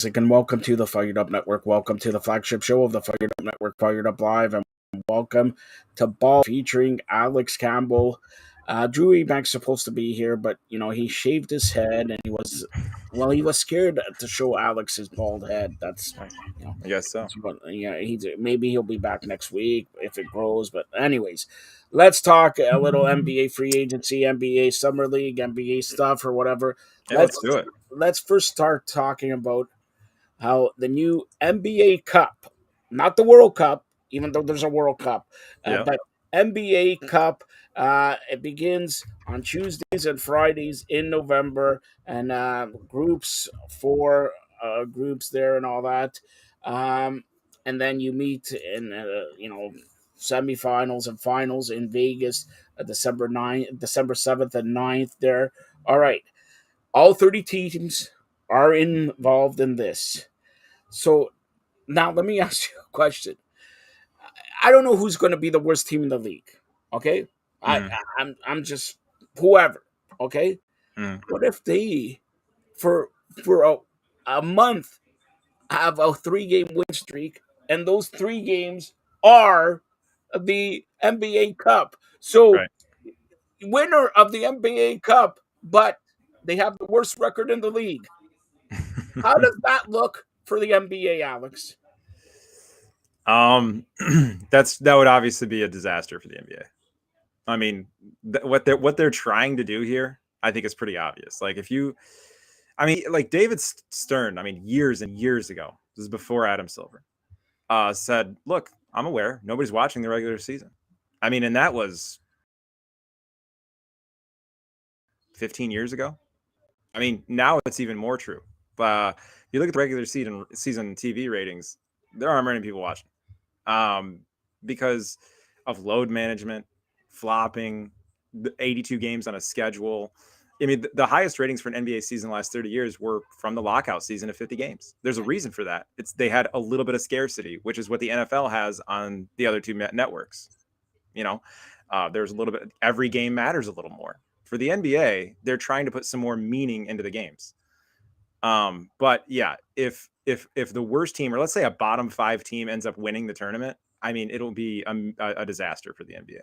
fantastic, and welcome to the Fired Up Network. Welcome to the flagship show of the Fired Up Network, Fired Up Live, and welcome to Ball featuring Alex Campbell. Drew Ebank's supposed to be here, but he shaved his head, and he was scared to show Alex his bald head. That's I guess so. that's what, maybe he'll be back next week if it grows. But anyways, let's talk a little NBA free agency, NBA summer league, NBA stuff or whatever. Yeah, let's do it. Let's first start talking about how the new NBA Cup, not the World Cup, even though there's a World Cup, but NBA Cup, it begins on Tuesdays and Fridays in November, and groups, four groups there and all that. And then you meet in, semifinals and finals in Vegas, December 7th and 9th there. All right. All 30 teams are involved in this. So now let me ask you a question. I don't know who's going to be the worst team in the league. Okay, I'm just whoever. Okay, what if they for a month have a 3-game win streak, and those 3 games are the NBA Cup? So winner of the NBA Cup, but they have the worst record in the league. How does that look for the NBA, Alex? That would obviously be a disaster for the NBA. I mean, what they're trying to do here, I think is pretty obvious. Like like David Stern, years and years ago, this is before Adam Silver, said, "Look, I'm aware nobody's watching the regular season." And that was 15 years ago. Now it's even more true. If you look at the regular season TV ratings, there aren't many people watching. Because of load management, flopping, the 82 games on a schedule. The highest ratings for an NBA season in the last 30 years were from the lockout season of 50 games. There's a reason for that. They had a little bit of scarcity, which is what the NFL has on the other two networks. There's a little bit, every game matters a little more. For the NBA, they're trying to put some more meaning into the games. But yeah, if the worst team, or let's say a bottom 5 team, ends up winning the tournament, it'll be a disaster for the NBA.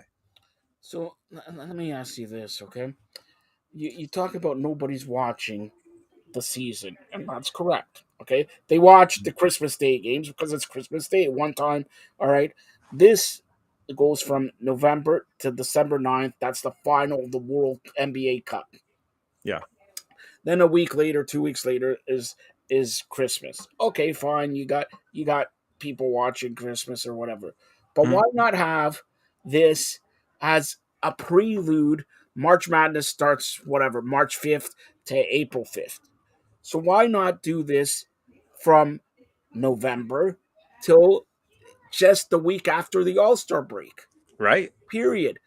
So let me ask you this, okay? You talk about nobody's watching the season, and that's correct, okay? They watch the Christmas Day games because it's Christmas Day at one time, all right? This goes from November to December 9th. That's the final of the World NBA Cup. Yeah. Then a week later, 2 weeks later is Christmas. Okay, fine. You got people watching Christmas or whatever. But why not have this as a prelude? March Madness starts March 5th to April 5th. So why not do this from November till just the week after the All-Star break? Right. Period.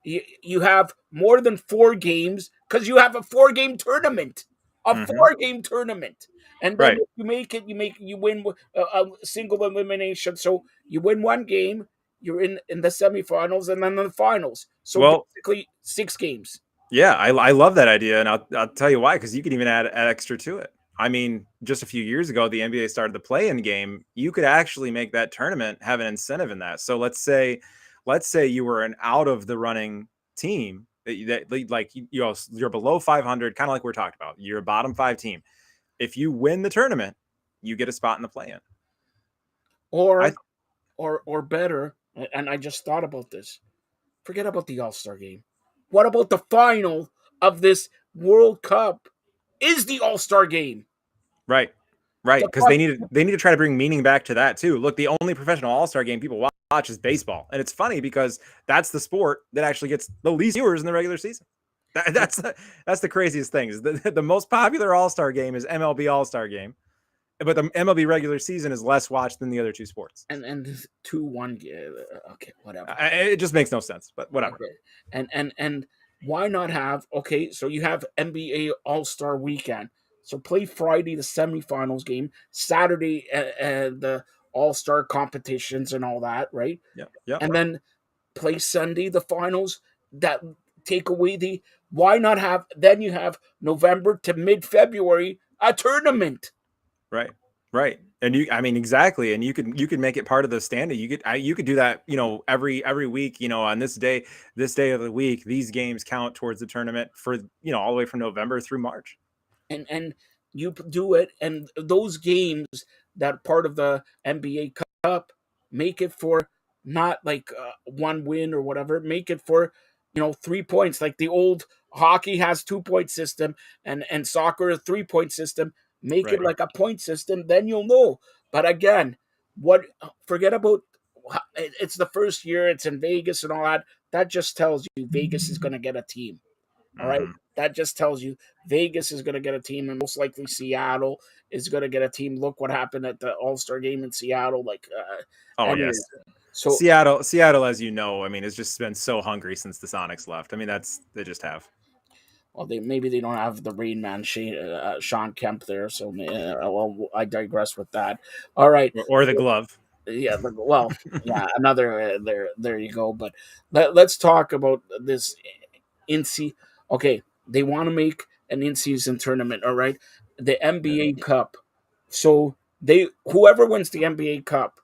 You have more than 4 games because you have a 4-game tournament. A 4-game tournament. And then if you make it, you win a single elimination. So you win 1 game, you're in the semifinals and then the finals. So basically 6 games. Yeah, I love that idea, and I'll tell you why, because you can even add extra to it. Just a few years ago, the NBA started the play-in game. You could actually make that tournament have an incentive in that. So let's say you were an out of the running team that you're below 500, kind of like we're talking about. You're a bottom 5 team. If you win the tournament, you get a spot in the play-in. Or better, and I just thought about this. Forget about the All-Star game. What about the final of this World Cup? Is the All-Star game? Right, because they need to try to bring meaning back to that too. Look, the only professional All-Star game people watch is baseball, and it's funny because that's the sport that actually gets the least viewers in the regular season. That's the craziest thing. Is the most popular All-Star game is MLB All-Star game, but the MLB regular season is less watched than the other 2 sports. And 2-1, okay, whatever. It just makes no sense, but whatever. Okay. And why not have, so you have NBA All-Star weekend. So play Friday the semifinals game, Saturday the All-Star competitions and all that, right? Yeah. And then play Sunday the finals. That take away why not have, then you have November to mid-February a tournament. Right. Right. And I mean, exactly. And you could make it part of the standing. You could do that, every week, on this day of the week, these games count towards the tournament for, all the way from November through March. And you do it, and those games that part of the NBA Cup, make it for not like one win or whatever. Make it for 3 points, like the old hockey has 2 point system, and soccer a 3 point system. Make it Right. like a point system, then you'll know. But again, what forget about it's the first year, it's in Vegas and all that. That just tells you Vegas is going to get a team. All right. Mm-hmm. That just tells you Vegas is going to get a team, and most likely Seattle is going to get a team. Look what happened at the All-Star game in Seattle. Oh, Anyways, yes. so Seattle, as you know, I mean, has just been so hungry since the Sonics left. I mean, they just have. well, maybe they don't have the Rain Man Sean Kemp there. So well, I digress with that. All right. Or the glove. Yeah. Well, yeah. Another there you go. But let's talk about this in Okay, they want to make an in-season tournament. All right, the NBA Cup. So whoever wins the NBA Cup,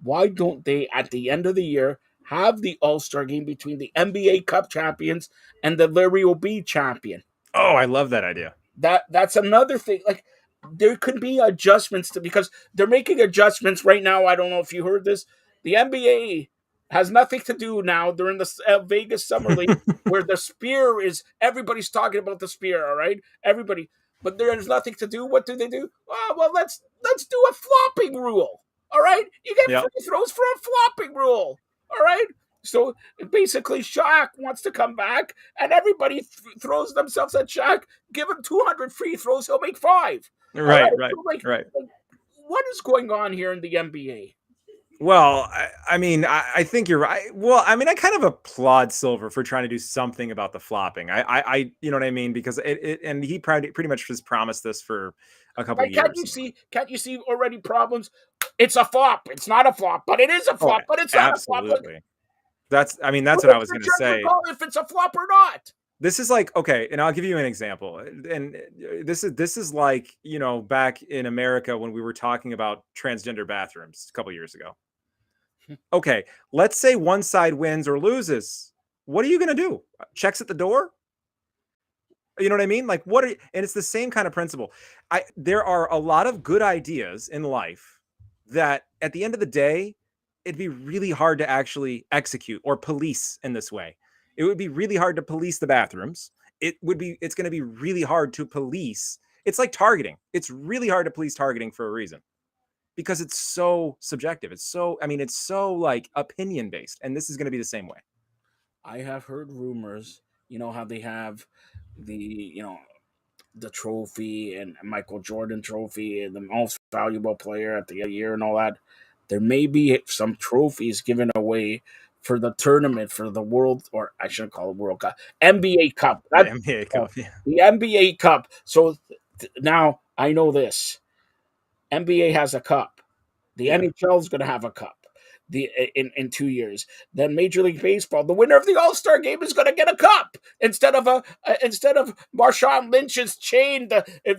why don't they at the end of the year have the All-Star game between the NBA Cup champions and the Larry O'B champion? Oh, I love that idea. That's another thing. Like there could be adjustments to, because they're making adjustments right now. I don't know if you heard this. The NBA has nothing to do now during the Vegas Summer League, where the spear is, everybody's talking about the spear. All right, everybody, but there's nothing to do. What do they do? Oh, well, let's do a flopping rule. All right, you get Yep. free throws for a flopping rule. All right. So basically, Shaq wants to come back, and everybody throws themselves at Shaq. Give him 200 free throws, he'll make five. All Right. right. Right. So Right. what is going on here in the NBA? Well, I mean, I think you're right. Well, I mean, I kind of applaud Silver for trying to do something about the flopping. You know what I mean? Because and he pretty much has promised this for a couple Right? Can't years. you see? Can't you see already problems? It's a flop. It's not a flop, but it is a Oh, flop. But it's not a flop. Like, absolutely. That's what I was going to judgment say. call if it's a flop or not. This is like, okay, and I'll give you an example. And this is like, back in America when we were talking about transgender bathrooms a couple years ago. Okay, let's say one side wins or loses. What are you going to do? Checks at the door? You know what I mean? Like, and it's the same kind of principle. There are a lot of good ideas in life that at the end of the day, it'd be really hard to actually execute or police in this way. It would be really hard to police the bathrooms. It's going to be really hard to police. It's like targeting. It's really hard to police targeting for a reason, because it's so subjective. It's so like opinion based. And this is going to be the same way. I have heard rumors. You know how they have the trophy and Michael Jordan trophy and the most valuable player at the year and all that. There may be some trophies given away for the tournament, for the world, or I shouldn't call it World Cup, NBA Cup. The NBA Cup, yeah. The NBA Cup. So now I know this. NBA has a cup. The NHL is going to have a cup. In 2 years, then Major League Baseball, the winner of the All-Star game is going to get a cup instead of Marshawn Lynch's chain,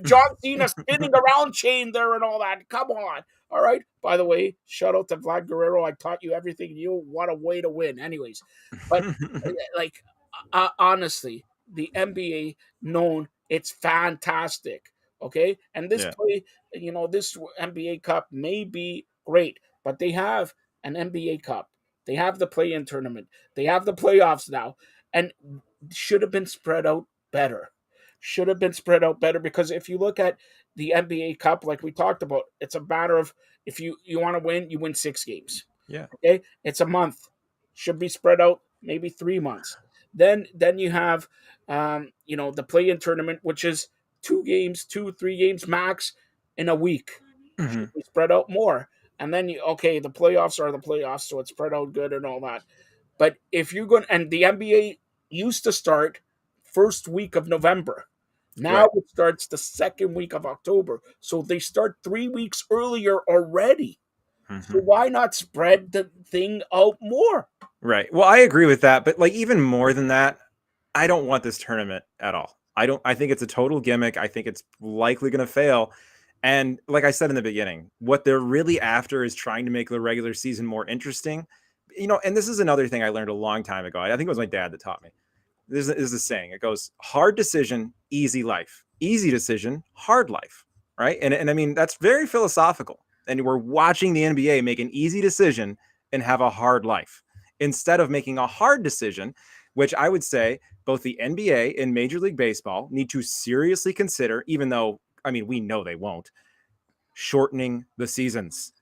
John Cena spinning around chain there and all that. Come on, all right. By the way, shout out to Vlad Guerrero. I taught you everything you know. What a way to win, anyways. But like honestly, the NBA known it's fantastic. Okay, and this this NBA Cup may be great, but they have an NBA Cup. They have the play-in tournament. They have the playoffs now, and should have been spread out better. Should have been spread out better, because if you look at the NBA Cup, like we talked about, it's a matter of if you want to win, you win 6 games. Yeah. Okay, it's a month. Should be spread out maybe 3 months. Then you have the play-in tournament, which is 2 games, 2-3 games max in a week. Mm-hmm. Should be spread out more. And then the playoffs are the playoffs, so it's spread out good and all that. But if you're going, and the NBA used to start first week of November. Now it starts the second week of October. So they start 3 weeks earlier already. Mm-hmm. So why not spread the thing out more? Right. Well, I agree with that. But like, even more than that, I don't want this tournament at all. I think it's a total gimmick. I think it's likely going to fail. And like I said in the beginning, what they're really after is trying to make the regular season more interesting. And this is another thing I learned a long time ago. I think it was my dad that taught me. This is a saying. It goes, hard decision, easy life. Easy decision, hard life. Right. And I mean, that's very philosophical. And we're watching the NBA make an easy decision and have a hard life instead of making a hard decision, which I would say both the NBA and Major League Baseball need to seriously consider, even though, I mean, we know they won't, shortening the seasons.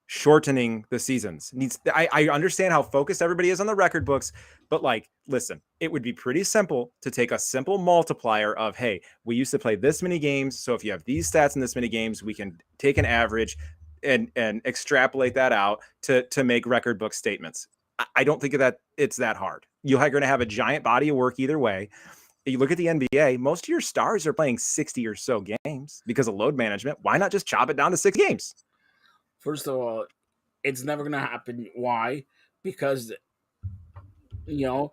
Shortening the seasons needs. I understand how focused everybody is on the record books, but like, listen, it would be pretty simple to take a simple multiplier of, hey, we used to play this many games, so if you have these stats in this many games, we can take an average and extrapolate that out to make record book statements. I don't think that it's that hard. You're going to have a giant body of work either way. You look at the NBA, most of your stars are playing 60 or so games because of load management. Why not just chop it down to 6 games? First of all, it's never going to happen. Why? Because, and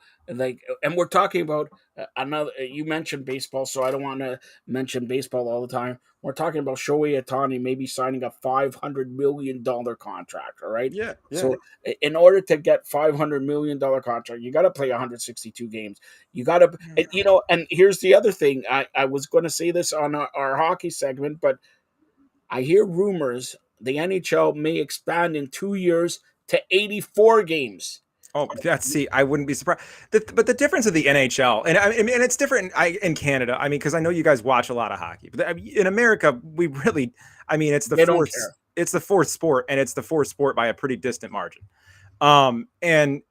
we're talking about another. You mentioned baseball, so I don't want to mention baseball all the time. We're talking about Shohei Ohtani maybe signing a $500 million contract. All right. Yeah. So in order to get $500 million contract, you got to play 162 games. You got to, and here's the other thing. I was going to say this on our hockey segment, but I hear rumors the NHL may expand in 2 years to 84 games. Oh, I wouldn't be surprised. But the difference of the NHL, and I mean, and it's different in Canada. I mean, because I know you guys watch a lot of hockey, but in America, we really, I mean, it's the fourth sport, and it's the fourth sport by a pretty distant margin. And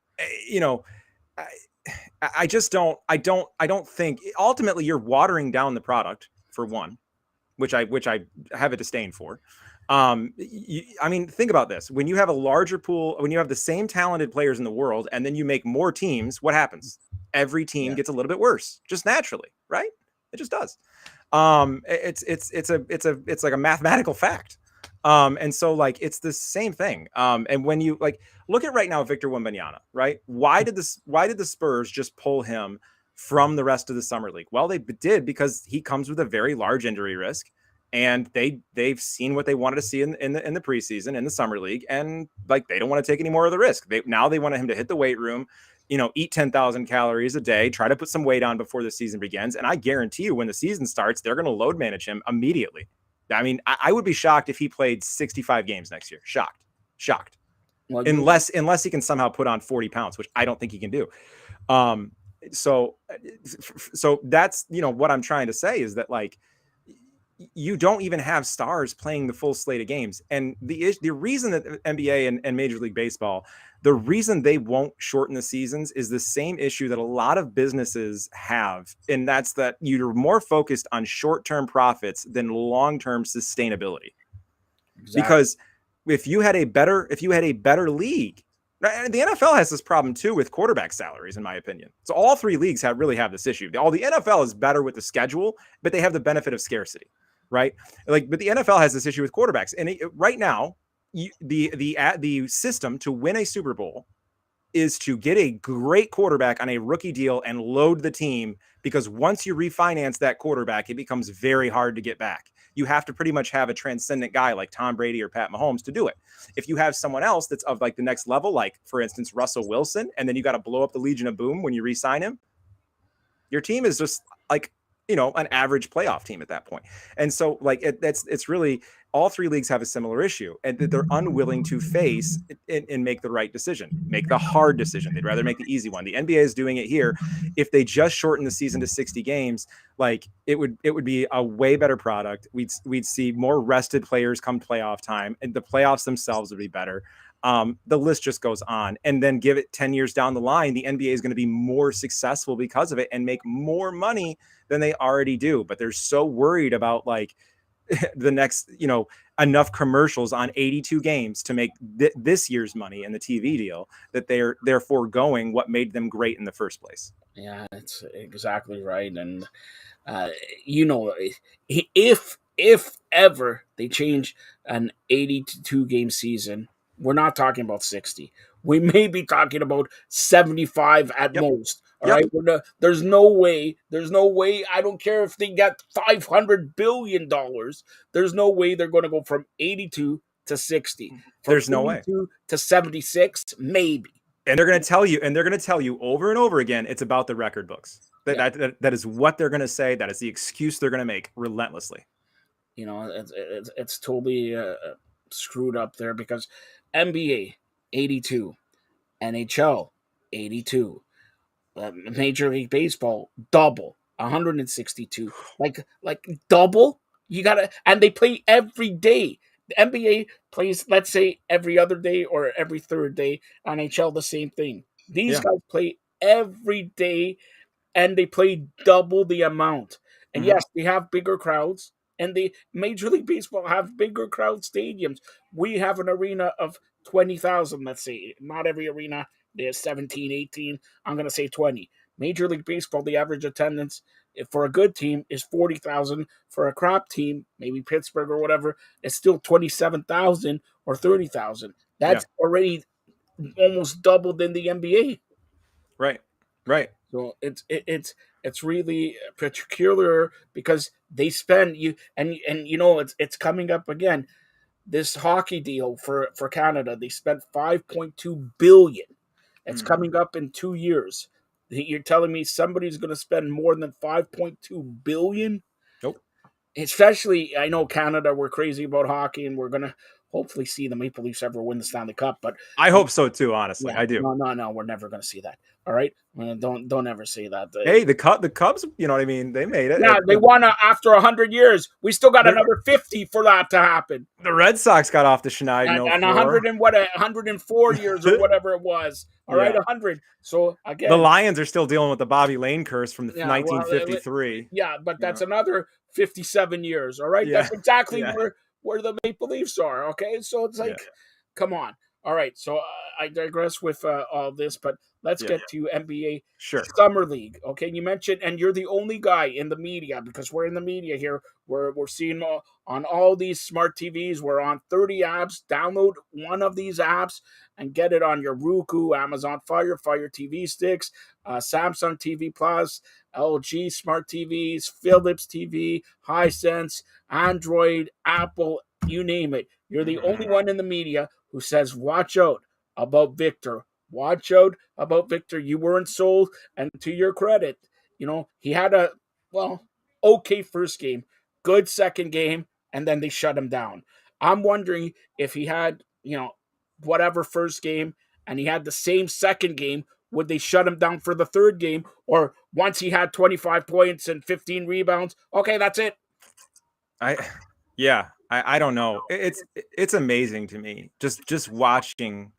I just don't think ultimately you're watering down the product for one, which I have a disdain for. I mean, think about this. When you have a larger pool, when you have the same talented players in the world, and then you make more teams, what happens? Every team gets a little bit worse, just naturally, right? It just does. It's like a mathematical fact. And so like it's the same thing. And when you like look at right now Victor Wembanyama, right? Why did the Spurs just pull him from the rest of the summer league? Well, they did because he comes with a very large injury risk. And they've seen what they wanted to see in the preseason in the summer league, and like they don't want to take any more of the risk. They wanted him to hit the weight room, eat 10,000 calories a day, try to put some weight on before the season begins. And I guarantee you, when the season starts, they're going to load manage him immediately. I mean, I would be shocked if he played 65 games next year. Shocked. Well, unless he can somehow put on 40 pounds, which I don't think he can do. So that's what I'm trying to say is that like. You don't even have stars playing the full slate of games. And the reason that NBA and Major League Baseball, the reason they won't shorten the seasons is the same issue that a lot of businesses have. And that's that you're more focused on short-term profits than long-term sustainability. Exactly. Because if you had a better league, and the NFL has this problem too with quarterback salaries, in my opinion. So all three leagues really have this issue. The NFL is better with the schedule, but they have the benefit of scarcity. Right. Like, but the NFL has this issue with quarterbacks. And right now, the system to win a Super Bowl is to get a great quarterback on a rookie deal and load the team, because once you refinance that quarterback, it becomes very hard to get back. You have to pretty much have a transcendent guy like Tom Brady or Pat Mahomes to do it. If you have someone else that's of like the next level, like for instance, Russell Wilson, and then you got to blow up the Legion of Boom when you re-sign him, your team is just like, an average playoff team at that point. And so like it's really all three leagues have a similar issue, and that they're unwilling to face and make the right decision, make the hard decision. They'd rather make the easy one. The NBA is doing it here. If they just shorten the season to 60 games, like it would be a way better product. We'd see more rested players come playoff time, and the playoffs themselves would be better. The list just goes on, and then give it 10 years down the line, the NBA is going to be more successful because of it and make more money than they already do. But they're so worried about like the next, enough commercials on 82 games to make this year's money in the TV deal that they're foregoing what made them great in the first place. Yeah, that's exactly right. And, if ever they change an 82 game season, we're not talking about 60. We may be talking about 75 at most. All right, there's no way. There's no way. I don't care if they got $500 billion. There's no way they're going to go from 82 to 60, from There's no way. 82 to 76, maybe. And they're going to tell you over and over again, it's about the record books. That is what they're going to say. That is the excuse they're going to make relentlessly. It's totally screwed up there, because NBA 82, NHL 82, Major League Baseball double 162, like double. You gotta, and they play every day. The NBA plays, let's say, every other day or every third day. NHL the same thing. These guys play every day, and they play double the amount. And yes, they have bigger crowds, and the Major League Baseball have bigger crowd stadiums. We have an arena of 20,000, let's say. Not every arena, there's 17, 18. I'm going to say 20. Major League Baseball, the average attendance for a good team is 40,000. For a crap team, maybe Pittsburgh or whatever, it's still 27,000 or 30,000. That's already almost doubled in the NBA. Right. So it's really peculiar, because they spend and it's coming up again. This hockey deal for Canada, they spent 5.2 billion. It's coming up in 2 years. You're telling me somebody's going to spend more than 5.2 billion? Nope. Especially, I know Canada, we're crazy about hockey, and we're going to hopefully see the Maple Leafs ever win the Stanley Cup. But I hope so too, honestly. yeah, I do. No, we're never going to see that. All right, don't ever say that. Hey, the Cubs, you know what I mean? They made it. Yeah, they won after 100 years. We still got another 50 for that to happen. The Red Sox got off the schneid, and 104 years or whatever it was. All right, 100. So again, the Lions are still dealing with the Bobby Lane curse from 1953. But that's another 57 years. All right, that's exactly where the Maple Leafs are. Okay, so it's like, come on. All right, so I digress with all this, but let's get to NBA Summer League. Okay, you mentioned, and you're the only guy in the media, because we're in the media here. We're seeing on all these smart TVs. We're on 30 apps. Download one of these apps and get it on your Roku, Amazon Fire TV sticks, Samsung TV Plus, LG Smart TVs, Philips TV, Hisense, Android, Apple, you name it. You're the only one in the media who says, watch out about Victor. Watch out about Victor. You weren't sold, and to your credit, he had a, okay first game, good second game, and then they shut him down. I'm wondering if he had, whatever first game, and he had the same second game, would they shut him down for the third game? Or once he had 25 points and 15 rebounds, okay, that's it. I don't know. It's amazing to me just watching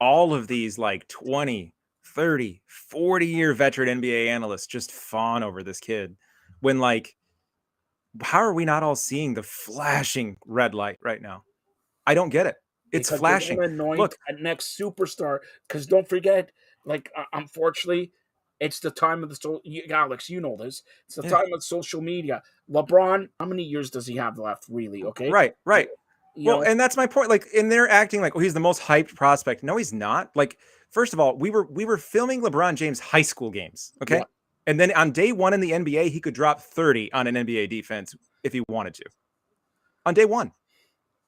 all of these like 20, 30, 40-year veteran NBA analysts just fawn over this kid, when, like, how are we not all seeing the flashing red light right now? I don't get it. It's because flashing. Look, a next superstar, because don't forget, like, unfortunately, it's the time of Alex, you know this. It's the time of social media. LeBron, how many years does he have left, really? Okay, right. And that's my point. Like, and they're acting like, he's the most hyped prospect. No, he's not. Like, first of all, we were filming LeBron James high school games, okay? Yeah. And then on day one in the NBA, he could drop 30 on an NBA defense if he wanted to. On day one.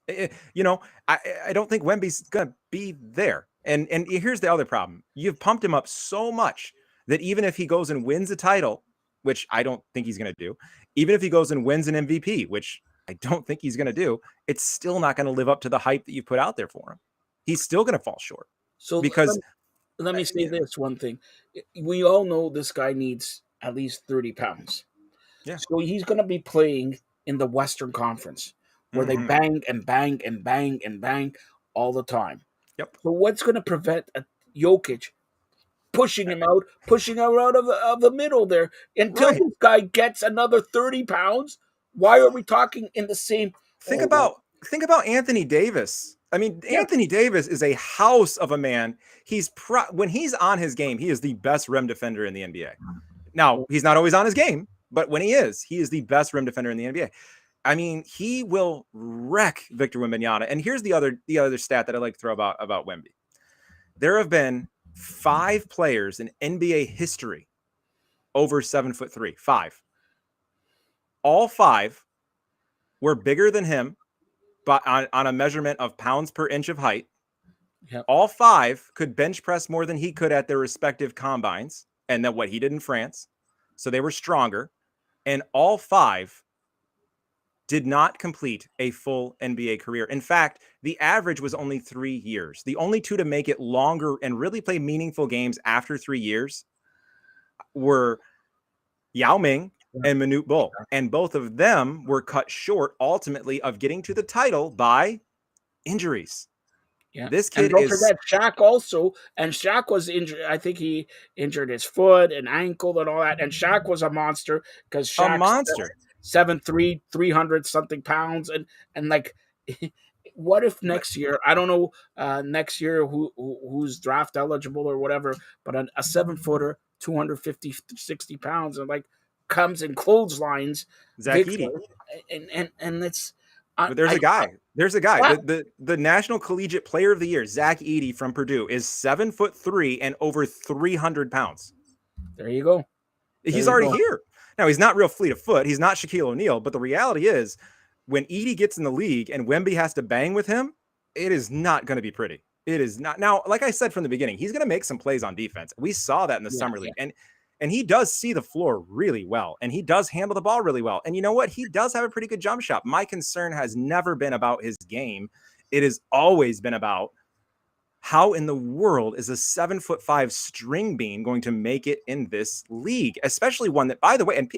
I don't think Wemby's gonna be there. And here's the other problem: you've pumped him up so much that even if he goes and wins a title, which I don't think he's gonna do, even if he goes and wins an MVP, which I don't think he's gonna do, it's still not gonna live up to the hype that you put out there for him. He's still gonna fall short. So because let me say this one thing: we all know this guy needs at least 30 pounds. Yeah. So he's gonna be playing in the Western Conference, where they bang and bang and bang and bang all the time. Yep. So what's going to prevent Jokic pushing him out of the middle there until this guy gets another 30 pounds? Why are we talking in the same? Think about Anthony Davis. I mean, Anthony Davis is a house of a man. When he's on his game, he is the best rim defender in the NBA. Now, he's not always on his game, but when he is the best rim defender in the NBA. I mean, he will wreck Victor Wembanyama. And here's the other stat that I like to throw about Wemby. There have been 5 players in NBA history over 7'3", 5. All 5 were bigger than him, but on a measurement of pounds per inch of height. Yep. All 5 could bench press more than he could at their respective combines, and then what he did in France. So they were stronger. And all 5 did not complete a full NBA career. In fact, the average was only 3 years. The only 2 to make it longer and really play meaningful games after 3 years were Yao Ming and Manute Bol. And both of them were cut short ultimately of getting to the title by injuries. Yeah. This kid and don't is forget Shaq also. And Shaq was injured. I think he injured his foot and ankle and all that. And Shaq was a monster because a Shaq's monster. 7'3", 300 something pounds. And like, what if next year, I don't know, next year who's draft eligible or whatever, but a 7-footer, 250, 60 pounds, and like comes in clotheslines Zach Victor, Edey. and it's. But there's a guy. Wow. The National Collegiate Player of the Year, Zach Edey from Purdue, is 7'3" and over 300 pounds. There you go. He's already here. Now, he's not real fleet of foot. He's not Shaquille O'Neal. But the reality is, when Edey gets in the league and Wemby has to bang with him, it is not going to be pretty. It is not. Now, like I said from the beginning, he's going to make some plays on defense. We saw that in the summer league. And he does see the floor really well. And he does handle the ball really well. And you know what? He does have a pretty good jump shot. My concern has never been about his game. It has always been about how in the world is a 7'5" string bean going to make it in this league, especially one that, by the way, and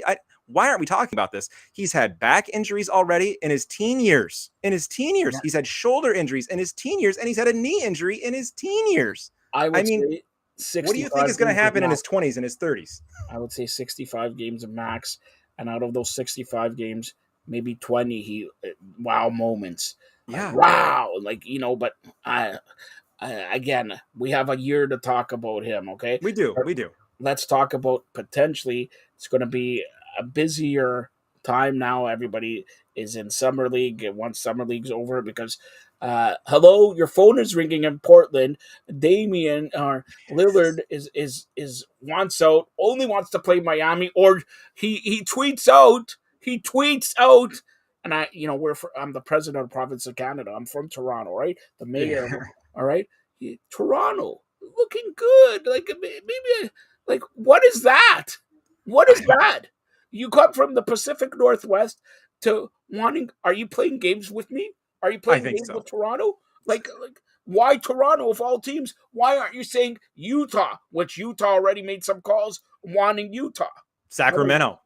why aren't we talking about this? He's had back injuries already in his teen years. Yeah. He's had shoulder injuries in his teen years, and he's had a knee injury in his teen years. I mean, what do you think is going to happen in his 20s and his 30s? I would say 65 games of max, and out of those 65 games, maybe 20 wow moments. Yeah. Wow, but again, we have a year to talk about him, okay? We do. Let's talk about potentially it's going to be a busier time now. Everybody is in summer league, and once summer league's over, because hello, your phone is ringing in Portland. Damian or Lillard is only wants to play Miami, or he tweets out, and I'm the president of the province of Canada. I'm from Toronto, right? The mayor, all right? Toronto looking good. Like maybe what is that? What is that? You come from the Pacific Northwest to wanting. Are you playing games with me? Are you playing games with Toronto? Like why Toronto of all teams? Why aren't you saying Utah, which Utah already made some calls wanting Utah? Sacramento.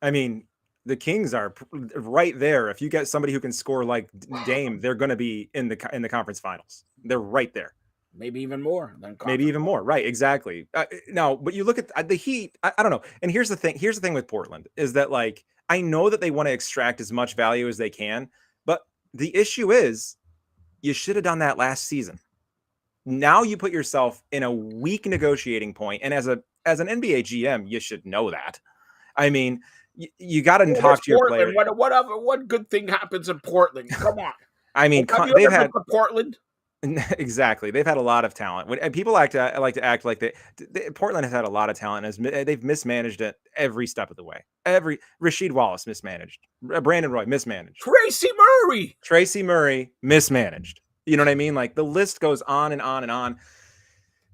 I mean, the Kings are right there. If you get somebody who can score like Dame, they're going to be in the conference finals. They're right there. Maybe even more. Right, exactly. Now, but you look at the Heat, I don't know. And here's the thing with Portland is that, like, I know that they want to extract as much value as they can, but the issue is you should have done that last season. Now you put yourself in a weak negotiating point, and as an NBA GM, you should know that. I mean, you got to talk to your players. What good thing happens in Portland? Come on. I mean, they've had Portland. Exactly. They've had a lot of talent. And people like to act like Portland has had a lot of talent. They've mismanaged it every step of the way. Rasheed Wallace mismanaged. Brandon Roy mismanaged. Tracy Murray mismanaged. You know what I mean? Like, the list goes on and on and on.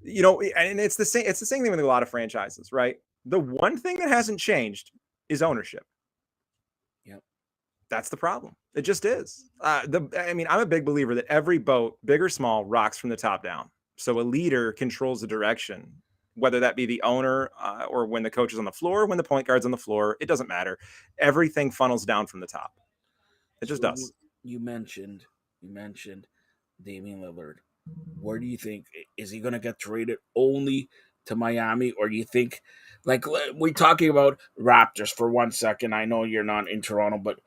You know, and it's the same thing with a lot of franchises, right? The one thing that hasn't changed is ownership. Yep. That's the problem. It just is. I'm a big believer that every boat, big or small, rocks from the top down. So a leader controls the direction, whether that be the owner or when the coach is on the floor, when the point guard's on the floor. It doesn't matter. Everything funnels down from the top. It just does. You mentioned Damian Lillard. Where do you think, is he going to get traded only to Miami, or do you think, like, we're talking about Raptors for 1 second? I know you're not in Toronto, but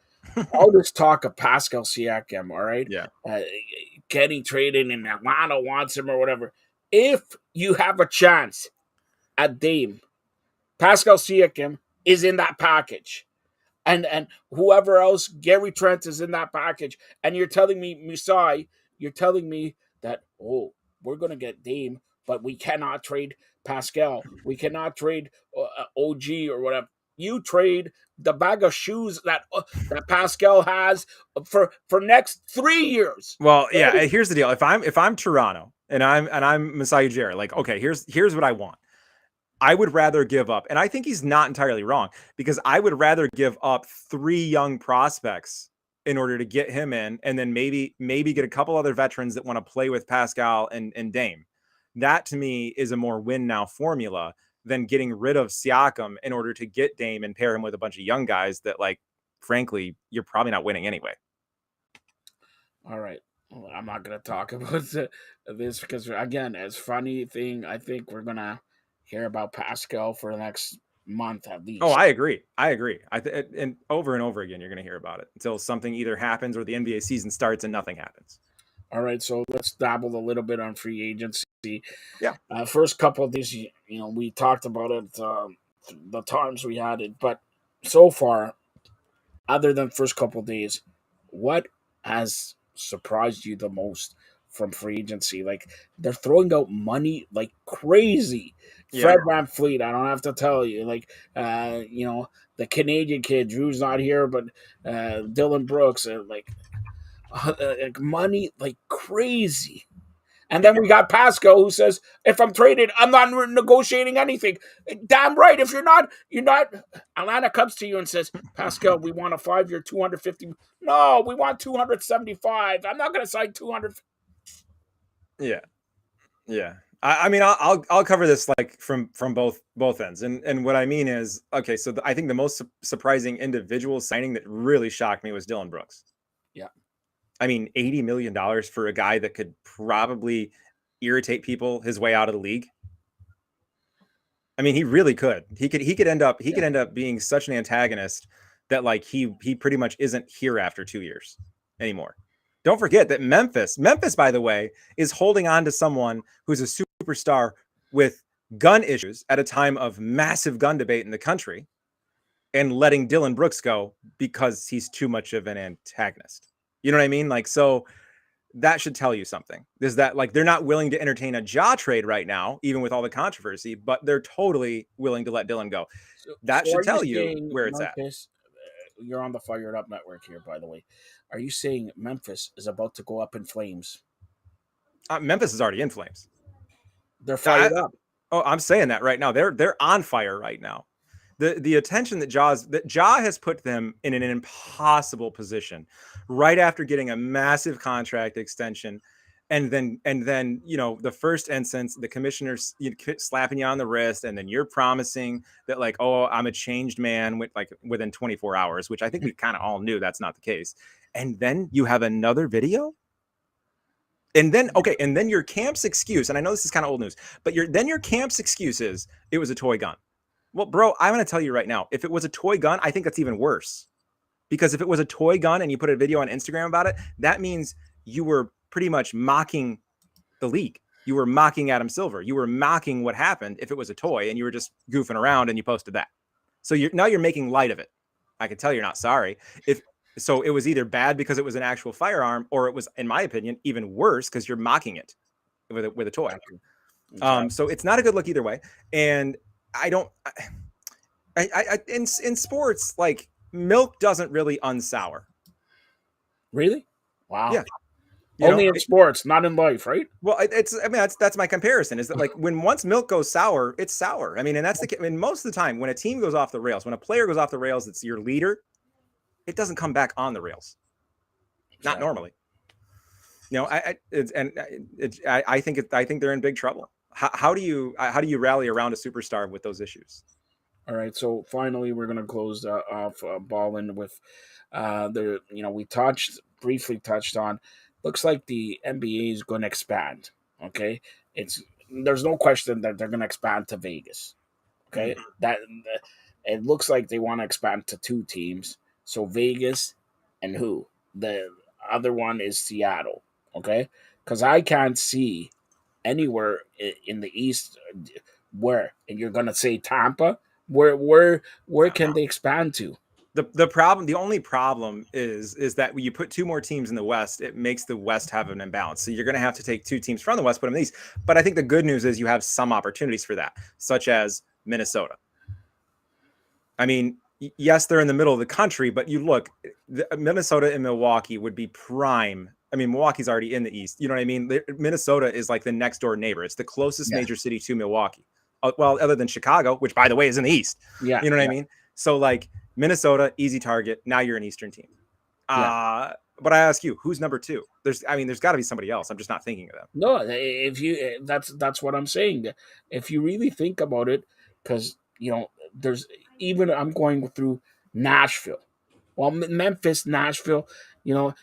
all this talk of Pascal Siakam, all right? Yeah. Getting traded and Atlanta wants him or whatever. If you have a chance at Dame, Pascal Siakam is in that package. And whoever else, Gary Trent is in that package. And you're telling me, Musai, that, we're going to get Dame, but we cannot trade Pascal. We cannot trade OG or whatever. You trade the bag of shoes that Pascal has for next 3 years. Well, yeah. Here's the deal. If I'm Toronto and I'm Masai Ujiri, like, okay, here's what I want. I would rather give up, and I think he's not entirely wrong, because I would rather give up 3 young prospects in order to get him in, and then maybe get a couple other veterans that want to play with Pascal and Dame. That to me is a more win now formula than getting rid of Siakam in order to get Dame and pair him with a bunch of young guys that, like, frankly, you're probably not winning anyway. All right. Well, I'm not going to talk about this because, again, as funny thing, I think we're going to hear about Pascal for the next month at least. Oh, I agree. And over again, you're going to hear about it until something either happens or the NBA season starts and nothing happens. All right, so let's dabble a little bit on free agency. Yeah. First couple of days, we talked about it, the times we had it, but so far, other than first couple of days, what has surprised you the most from free agency? Like, they're throwing out money like crazy. Yeah. Fred VanVleet, I don't have to tell you. Like, the Canadian kid, Drew's not here, but Dylan Brooks, money like crazy. And then we got Pascal, who says, if I'm traded, I'm not negotiating anything. Damn right. If you're not, Atlanta comes to you and says, Pascal, we want a 5-year, 250. No, we want 275. I'm not going to sign 200. Yeah. Yeah. I mean, I'll cover this like from both ends. And what I mean is, okay, so I think the most surprising individual signing that really shocked me was Dylan Brooks. Yeah. I mean, $80 million for a guy that could probably irritate people his way out of the league. I mean, he really could. He could end up being such an antagonist that, like, he pretty much isn't here after 2 years anymore. Don't forget that Memphis, by the way, is holding on to someone who's a superstar with gun issues at a time of massive gun debate in the country, and letting Dylan Brooks go because he's too much of an antagonist. You know what I mean? Like, so that should tell you something. Is that, like, they're not willing to entertain a jaw trade right now, even with all the controversy, but they're totally willing to let Dylan go. That should tell you where it's Memphis, at. You're on the Fired Up Network here, by the way. Are you saying Memphis is about to go up in flames? Memphis is already in flames. They're fired up. Oh, I'm saying that right now. They're on fire right now. The attention that Ja has put them in an impossible position right after getting a massive contract extension, and then the first instance, the commissioner's slapping you on the wrist, and then you're promising that, like, oh, I'm a changed man within 24 hours, which I think we kind of all knew that's not the case. And then you have another video. And then your camp's excuse, and I know this is kind of old news, but your camp's excuse is it was a toy gun. Well, bro, I'm going to tell you right now, if it was a toy gun, I think that's even worse. Because if it was a toy gun and you put a video on Instagram about it, that means you were pretty much mocking the league. You were mocking Adam Silver. You were mocking what happened if it was a toy and you were just goofing around and you posted that. So now you're making light of it. I can tell you're not sorry. So it was either bad because it was an actual firearm, or it was, in my opinion, even worse because you're mocking it with a toy. Exactly. So it's not a good look either way. And in sports, like, milk doesn't really unsour. Really? Wow. Yeah. Only in sports, not in life, right? Well, that's my comparison, is that, like, once milk goes sour, it's sour. I mean, and that's most of the time when a team goes off the rails, when a player goes off the rails, it's your leader. It doesn't come back on the rails. Not normally. I think they're in big trouble. How do you rally around a superstar with those issues? All right, so finally we're going to close off Ballin with we briefly touched on. Looks like the NBA is going to expand. Okay, there's no question that they're going to expand to Vegas. Okay, it looks like they want to expand to 2 teams. So Vegas and who? The other one is Seattle. Okay, because I can't see anywhere in the East where, and you're going to say Tampa. Where can they expand to? The only problem is that when you put two more teams in the West, it makes the West have an imbalance. So you're going to have to take two teams from the West, put them in the East. But I think the good news is you have some opportunities for that, such as Minnesota. I mean, yes, they're in the middle of the country, but you look, Minnesota and Milwaukee would be prime. I mean, Milwaukee's already in the East. You know what I mean? Minnesota is like the next door neighbor. It's the closest major city to Milwaukee. Well, other than Chicago, which by the way is in the East. Yeah. You know what I mean? So like Minnesota, easy target. Now you're an Eastern team. But I ask you, who's number two? There's got to be somebody else. I'm just not thinking of them. No, if you that's what I'm saying. If you really think about it, because there's even I'm going through Nashville. Well, Memphis, Nashville,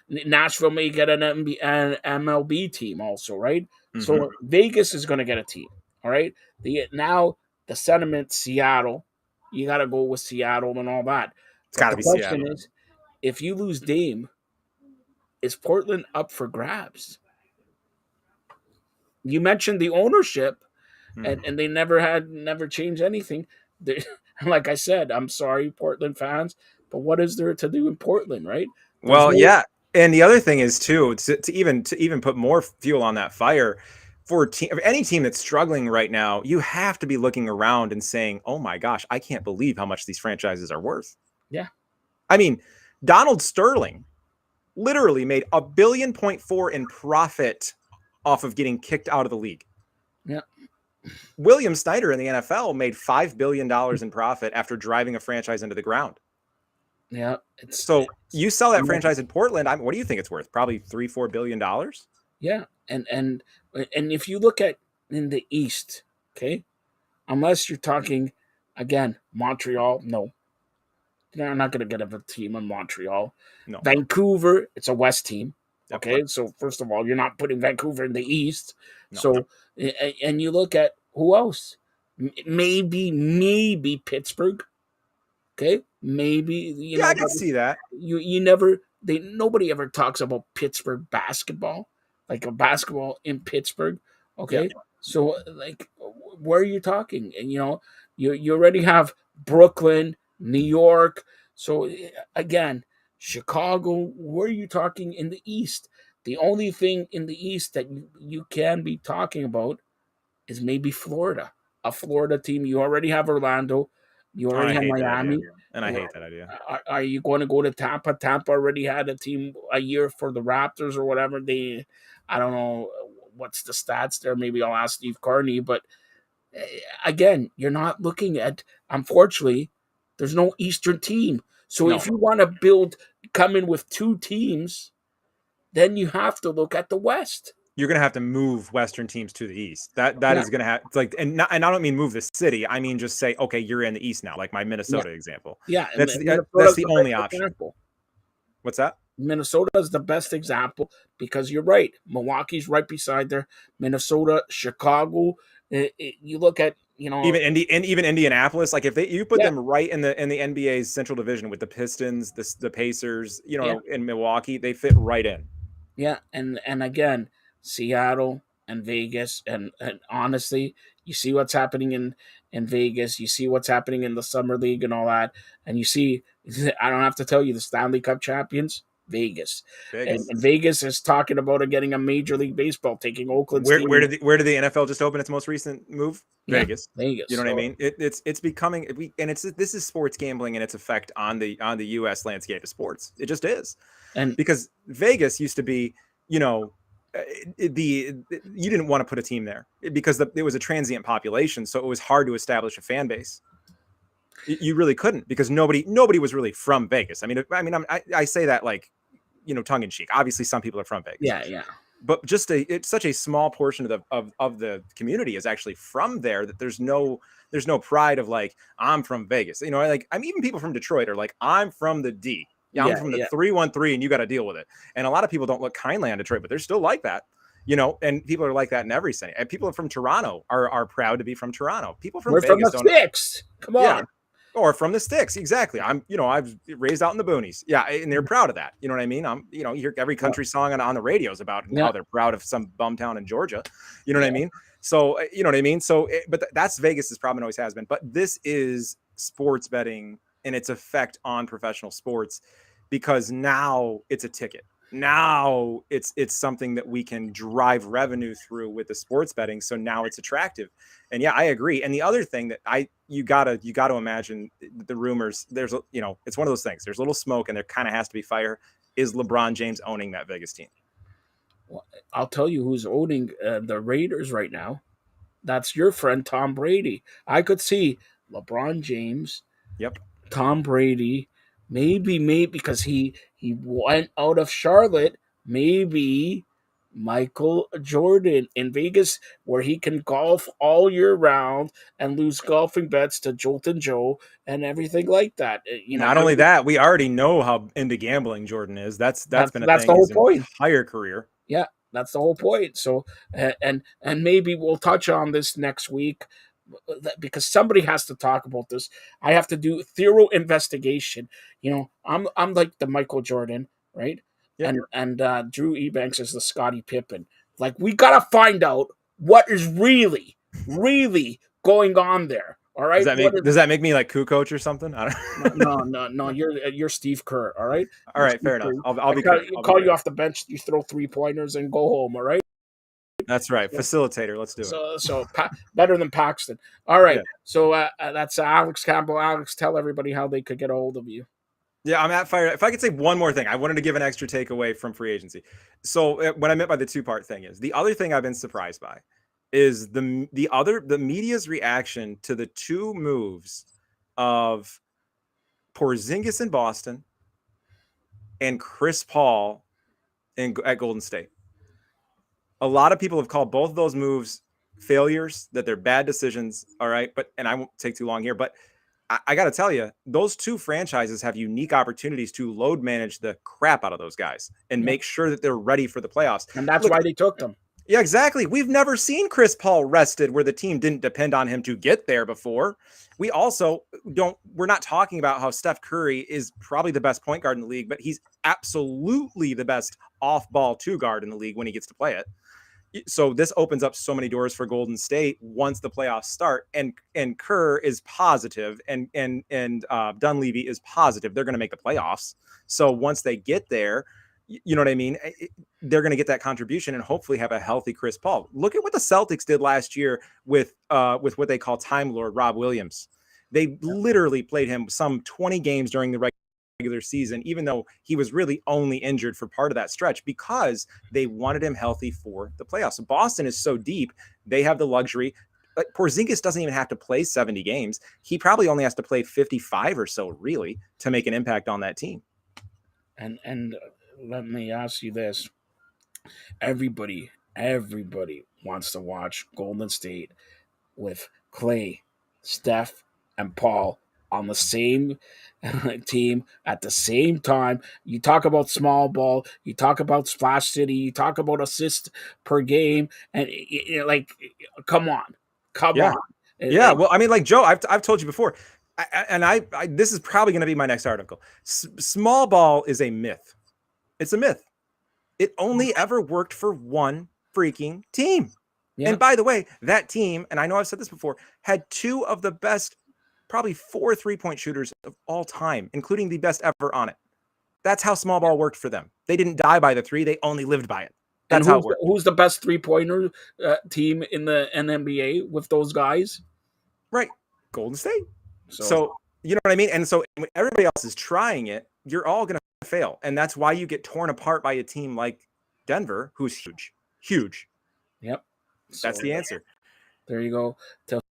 Nashville may get an MLB team also, right? Mm-hmm. So Vegas is going to get a team, all right? Now the sentiment, Seattle, you got to go with Seattle and all that. It's got to be Seattle. The question is, if you lose Dame, is Portland up for grabs? You mentioned the ownership, and they never changed anything. Like I said, I'm sorry, Portland fans, but what is there to do in Portland, right? Yeah. And the other thing is too, to even put more fuel on that fire, for any team that's struggling right now, you have to be looking around and saying, "Oh my gosh, I can't believe how much these franchises are worth." Yeah, I mean, Donald Sterling literally made $1.4 billion in profit off of getting kicked out of the league. Yeah. William Snyder in the NFL made $5 billion in profit after driving a franchise into the ground. Yeah. You sell that franchise in Portland. What do you think it's worth? Probably $3-4 billion. Yeah. And if you look at in the East, okay, unless you're talking again, Montreal, no. They're not going to get a team in Montreal. No. Vancouver, it's a West team. Okay, Yep. so first of all, you're not putting Vancouver in the East. No. So, and you look at who else? Maybe Pittsburgh. Okay, maybe I can see that. Nobody ever talks about Pittsburgh basketball, like a basketball in Pittsburgh. Okay, so like, where are you talking? And you already have Brooklyn, New York. So again, Chicago, where are you talking in the East? The only thing in the East that you can be talking about is maybe Florida. A Florida team. You already have Orlando. You already have Miami. And I hate that idea. Are you going to go to Tampa? Tampa already had a team a year for the Raptors or whatever. I don't know what's the stats there. Maybe I'll ask Steve Carney. But again, you're not looking at, unfortunately, there's no Eastern team. So if you want to come in with two teams, then you have to look at the West. You're going to have to move Western teams to the East. That is going to have and I don't mean move the city. I mean just say, okay, you're in the East now, like my Minnesota example. Yeah, that's the only option. Example. What's that? Minnesota is the best example because you're right. Milwaukee's right beside there. Minnesota, Chicago. You look at even Indianapolis. Like if you put them right in the NBA's Central Division with the Pistons, the Pacers, in Milwaukee, they fit right in. Yeah, and again, Seattle and Vegas, and honestly, you see what's happening in Vegas. You see what's happening in the Summer League and all that, and you see. I don't have to tell you the Stanley Cup champions. Vegas. And Vegas is talking about getting a Major League Baseball, taking Oakland. Where did the NFL just open its most recent move? Vegas. Vegas. You know what I mean? It's becoming, and this is sports gambling and its effect on the U.S. landscape of sports. It just is, and because Vegas used to be, you didn't want to put a team there because it was a transient population, so it was hard to establish a fan base. You really couldn't because nobody was really from Vegas. I say that like, tongue in cheek. Obviously, some people are from Vegas. Yeah. But it's such a small portion of the community is actually from there that there's no pride of like I'm from Vegas. Even people from Detroit are like I'm from the D. Yeah, I'm from the 313, and you got to deal with it. And a lot of people don't look kindly on Detroit, but they're still like that. And people are like that in every city. And people from Toronto are proud to be from Toronto. People from Vegas from the sticks. Come on. Yeah. Or from the sticks, exactly. I've raised out in the boonies, and they're proud of that. You know what I mean? You hear every country song on the radios about how they're proud of some bum town in Georgia. You know what I mean? So you know what I mean. So, but that's Vegas's problem, and always has been. But this is sports betting and its effect on professional sports, because now it's a ticket. Now it's something that we can drive revenue through with the sports betting. So now it's attractive. And yeah, I agree. And the other thing that you gotta imagine the rumors, there's, it's one of those things. There's a little smoke and there kind of has to be fire. Is LeBron James owning that Vegas team? Well, I'll tell you who's owning the Raiders right now. That's your friend Tom Brady. I could see LeBron James, Yep. Tom Brady, maybe because he went out of Charlotte, maybe Michael Jordan in Vegas, where he can golf all year round and lose golfing bets to Jolton Joe and everything like that. Not only that, we already know how into gambling Jordan is. That's been a that's thing the whole his point. entire career. Yeah, that's the whole point. So, and maybe we'll touch on this next week because somebody has to talk about this. I have to do thorough investigation. I'm like the Michael Jordan, right? Yep. And Drew Ebanks is the Scottie Pippen. Like, we gotta find out what is really going on there. All right. Does that make me like Kukoc or something? I don't No. You're Steve Kerr. All right. All right, fair enough. I'll be Kerr. Call you off the bench. You throw 3-pointers and go home. All right. That's right. Facilitator. Let's do it. So better than Paxton. All right. Yeah. So that's Alex Campbell. Alex, tell everybody how they could get a hold of you. Yeah, I'm at Fire. If I could say one more thing, I wanted to give an extra takeaway from free agency. So what I meant by the two-part thing is the other thing I've been surprised by is the media's reaction to the two moves of Porzingis in Boston and Chris Paul at Golden State. A lot of people have called both of those moves failures, that they're bad decisions. All right. And I won't take too long here, but I got to tell you, those two franchises have unique opportunities to load manage the crap out of those guys and make sure that they're ready for the playoffs. And that's why they took them. Yeah, exactly. We've never seen Chris Paul rested where the team didn't depend on him to get there before. We also we're not talking about how Steph Curry is probably the best point guard in the league, but he's absolutely the best off-ball two guard in the league when he gets to play it. So this opens up so many doors for Golden State once the playoffs start, and Kerr is positive, and Dunleavy is positive they're going to make the playoffs. So once they get there, you know what I mean? They're going to get that contribution and hopefully have a healthy Chris Paul. Look at what the Celtics did last year with what they call Time Lord Rob Williams. They literally played him some 20 games during the regular season, even though he was really only injured for part of that stretch, because they wanted him healthy for the playoffs. So Boston is so deep, they have the luxury. But Porzingis doesn't even have to play 70 games. He probably only has to play 55 or so, really, to make an impact on that team. And let me ask you this. Everybody wants to watch Golden State with Clay, Steph, and Paul on the same team at the same time. You talk about small ball, you talk about Splash City, you talk about assists per game, and like, come on. Yeah, well, I mean, like Joe, I've told you before, I this is probably going to be my next article. Small ball is a myth. It's a myth. It only ever worked for one freaking team. Yeah. And by the way, that team, and I know I've said this before, had two of the best, probably 4 3-point shooters of all time, including the best ever on it. That's how small ball worked for them. They didn't die by the three. They only lived by it. That's how it worked. Who's the best 3-pointer team in the NBA with those guys? Right. Golden State. So you know what I mean? And so when everybody else is trying it, you're all going to fail. And that's why you get torn apart by a team like Denver, who's huge. Yep. That's the answer. There you go.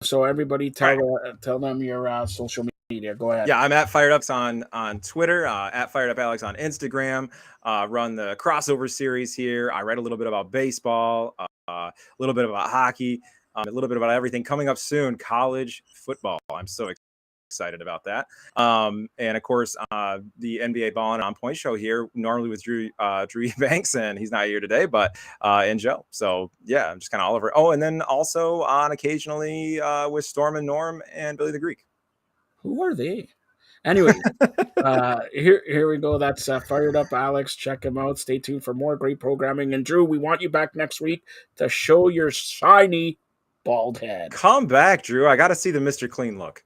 So everybody tell them your social media. Go ahead. Yeah, I'm at FiredUps on Twitter, at FiredUp Alex on Instagram. Run the crossover series here. I write a little bit about baseball, a little bit about hockey, a little bit about everything. Coming up soon, college football. I'm so excited about that. And of course, the NBA Ball and On Point show here, normally with Drew Banks, and he's not here today, but and Joe. So yeah, I'm just kind of all over. Oh, and then also on occasionally with Storm and Norm and Billy the Greek. Who are they? Anyway, here we go. That's Fired Up Alex. Check him out. Stay tuned for more great programming. And Drew, we want you back next week to show your shiny bald head. Come back, Drew. I got to see the Mr. Clean look.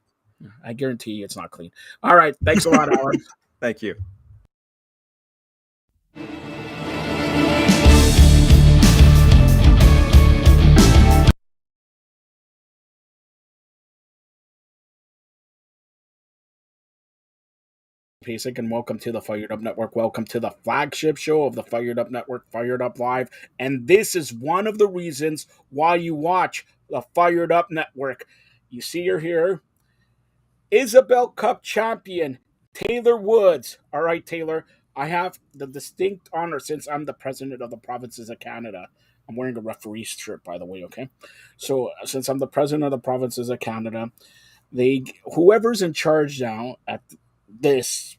I guarantee you it's not clean. All right. Thanks a lot, Alan. Thank you. Basic and welcome to the Fired Up Network. Welcome to the flagship show of the Fired Up Network, Fired Up Live. And this is one of the reasons why you watch the Fired Up Network. You see her here, Isabel Cup champion, Taylor Woods. All right, Taylor, I have the distinct honor since I'm the president of the provinces of Canada. I'm wearing a referee's shirt, by the way, okay? So, since I'm the president of the provinces of Canada, they whoever's in charge now at this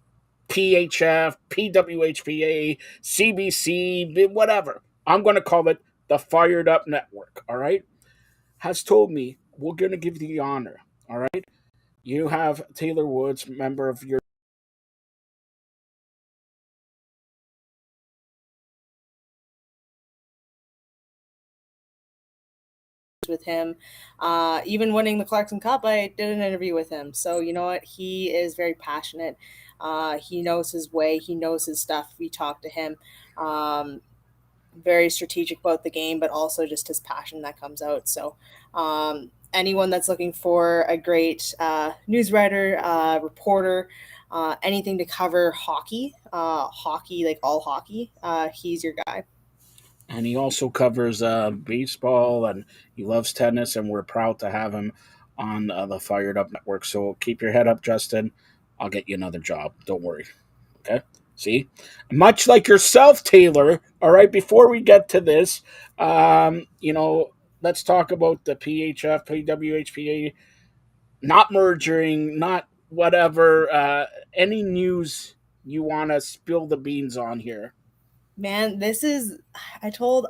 PHF, PWHPA, CBC, whatever. I'm going to call it the Fired Up Network, all right? Has told me we're going to give you the honor, all right? You have Taylor Woods, member of your with him. Even winning the Clarkson Cup, I did an interview with him. So you know what? He is very passionate. He knows his way. He knows his stuff. We talked to him. Very strategic about the game, but also just his passion that comes out. So anyone that's looking for a great news writer, reporter, anything to cover hockey, like all hockey, he's your guy. and he also covers baseball and he loves tennis, and we're proud to have him on the Fired Up Network. So keep your head up, Justin. I'll get you another job. Don't worry. Okay. See, much like yourself, Taylor. All right. Before we get to this, let's talk about the PHF, PWHPA not merging, not whatever. Any news you want to spill the beans on here? Man, this is I told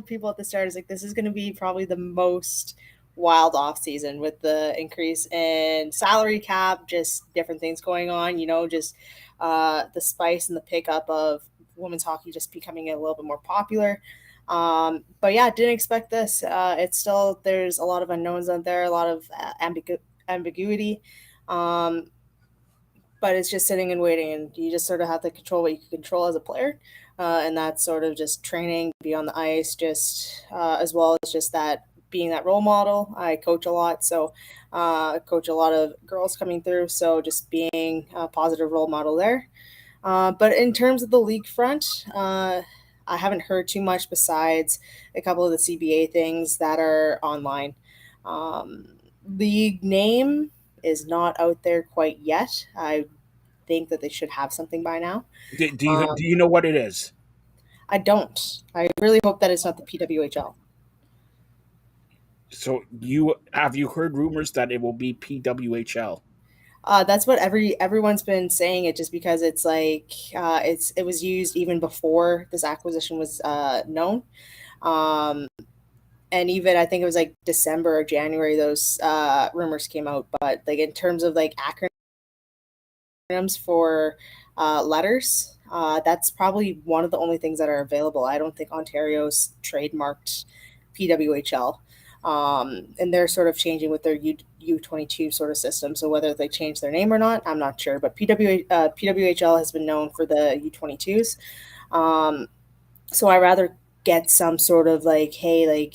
people at the start, it's like this is going to be probably the most wild off season with the increase in salary cap, just different things going on, just the spice and the pickup of women's hockey just becoming a little bit more popular. But yeah, didn't expect this. It's still, there's a lot of unknowns out there, a lot of ambiguity. Um, but it's just sitting and waiting, and you just sort of have to control what you can control as a player, and that's sort of just training, be on the ice, just as well as just that being that role model. I coach a lot, so coach a lot of girls coming through, so just being a positive role model there. But in terms of the league front, I haven't heard too much besides a couple of the CBA things that are online. League name is not out there quite yet. I think that they should have something by now. Do you know what it is? I don't. I really hope that it's not the PWHL. So you heard rumors that it will be PWHL? That's what everyone's been saying. It just because it's like it was used even before this acquisition was known, um, and even I think it was like December or January those rumors came out. But like in terms of like acronyms for letters, that's probably one of the only things that are available. I don't think Ontario's trademarked PWHL. And they're sort of changing with their U22 sort of system. So whether they change their name or not, I'm not sure. But PWHL has been known for the U22s. So I rather get some sort of like, hey, like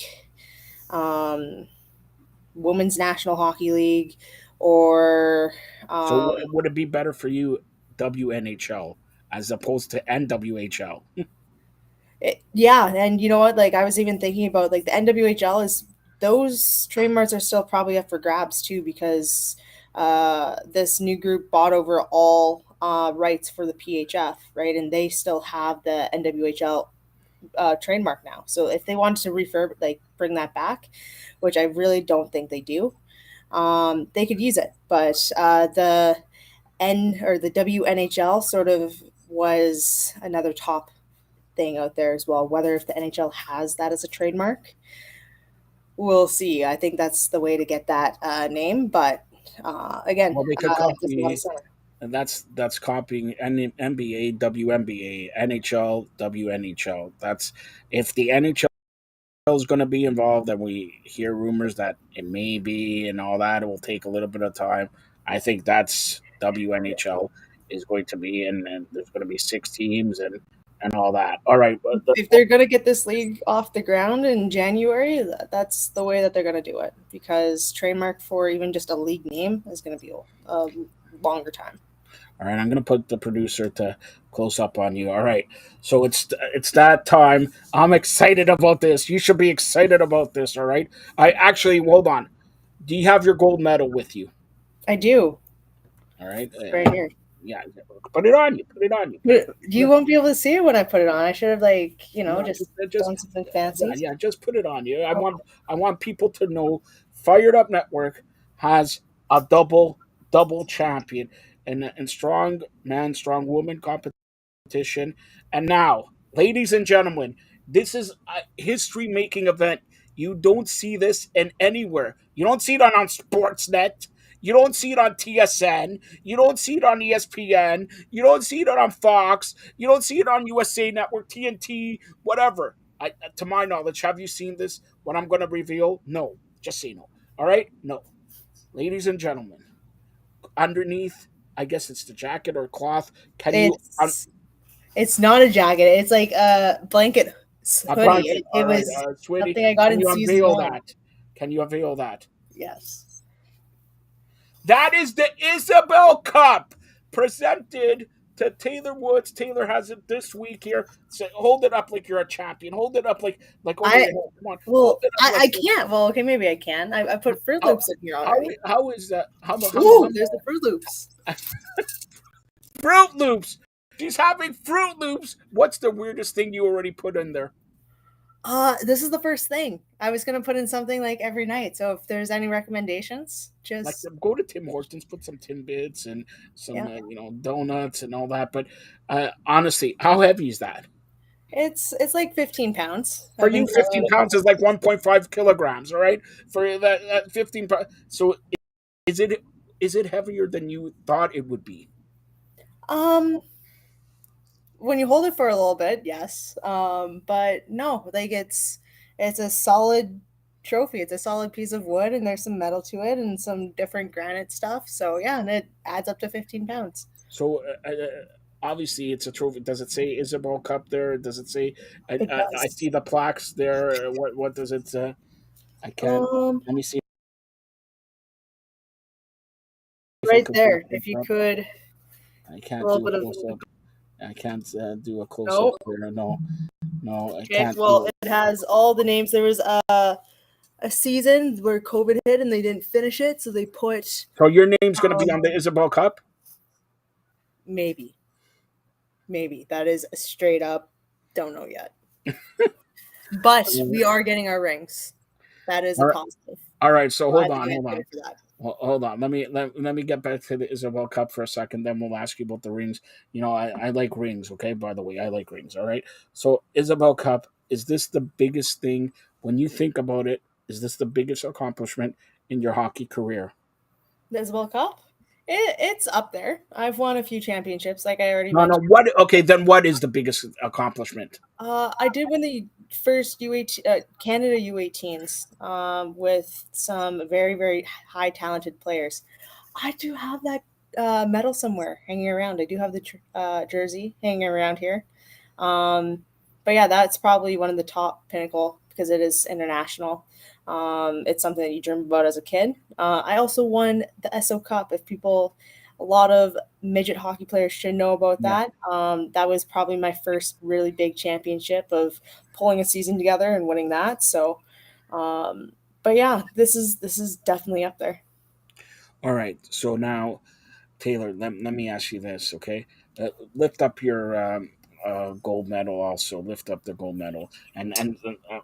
Women's National Hockey League, or So would it be better for you WNHL as opposed to NWHL? yeah, and you know what? Like I was even thinking about like the NWHL is, those trademarks are still probably up for grabs too, because this new group bought over all rights for the PHF, right? And they still have the NWHL trademark now. So if they wanted to bring that back, which I really don't think they do, they could use it. But the WNHL sort of was another top thing out there as well. Whether if the NHL has that as a trademark, we'll see. I think that's the way to get that name. But again, Well, they could there's a lot of copy, center. and that's copying NBA, WNBA, NHL, WNHL. That's if the NHL is going to be involved, and we hear rumors that it may be and all that. It will take a little bit of time. I think that's WNHL is going to be, and there's going to be 6 teams and all that. All right, If they're going to get this league off the ground in January, that's the way that they're going to do it, because trademark for even just a league name is going to be a longer time. All right, I'm going to put the producer to close up on you. All right, so it's that time. I'm excited about this. You should be excited about this. All right, I actually hold on. Do you have your gold medal with you? I do. All right, Right here. yeah, put it on you. Put it on you. You won't be able to see it when I put it on. I should have No, just done something fancy. Yeah, just put it on you. I want people to know Fired Up Network has a double champion and strong man, strong woman competition. And now, ladies and gentlemen, this is a history making event. You don't see this in anywhere. You don't see it on Sportsnet. You don't see it on TSN. You don't see it on ESPN. You don't see it on Fox. You don't see it on USA Network, TNT, whatever. To my knowledge, have you seen this? What I'm going to reveal? No. Just say no. All right? No. Ladies and gentlemen, underneath, I guess it's the jacket or cloth. It's not a jacket. It's like a blanket hoodie. It was something I got in season 1. Can you unveil that? Yes. That is the Isabel Cup presented to Taylor Woods. Taylor has it this week here. So hold it up like you're a champion. Hold it up like over your head. Come on. Well, I can't. Well, okay, maybe I can. I put Fruit Loops in here already. How is that? There's the Fruit Loops. Fruit Loops. She's having Fruit Loops. What's the weirdest thing you already put in there? This is the first thing. I was gonna put in something like every night. So if there's any recommendations, just go to Tim Hortons, put some Timbits and some donuts and all that. But honestly, how heavy is that? It's like 15 pounds. For you, 15 pounds is like 1.5 kilograms. All right, for that 15 pounds. So is it heavier than you thought it would be? When you hold it for a little bit, yes. But no, like it's a solid trophy. It's a solid piece of wood, and there's some metal to it and some different granite stuff. So yeah, and it adds up to 15 pounds. So obviously it's a trophy. Does it say Isabel Cup there? Does it say? I see the plaques there. What does it say? I can't. Let me see. Right there, if you could. I can't do a close up. I can't do a close up there. No, I can't. Well, it has all the names. There was a season where COVID hit and they didn't finish it, so they put. So your name's going to be on the Isabel Cup? Maybe that is a straight up. Don't know yet. But we are getting our rings. That is a positive. All right, so hold on. Well, hold on. Let me get back to the Isabel Cup for a second. Then we'll ask you about the rings. I like rings. Okay, by the way, I like rings. All right. So Isabel Cup, is this the biggest thing when you think about it? Is this the biggest accomplishment in your hockey career? The Isabel Cup, it's up there. I've won a few championships, like I already mentioned. No. What? Okay, then what is the biggest accomplishment? I did win the first Canada U18s with some very, very high talented players. I do have that medal somewhere hanging around. I do have the jersey hanging around here. But yeah, that's probably one of the top pinnacle because it is international. It's something that you dream about as a kid. I also won the SO Cup. A lot of midget hockey players should know about that. That was probably my first really big championship of pulling a season together and winning that. So, but yeah, this is definitely up there. All right. So now, Taylor, let me ask you this, okay? Lift up your gold medal. Also, lift up the gold medal, and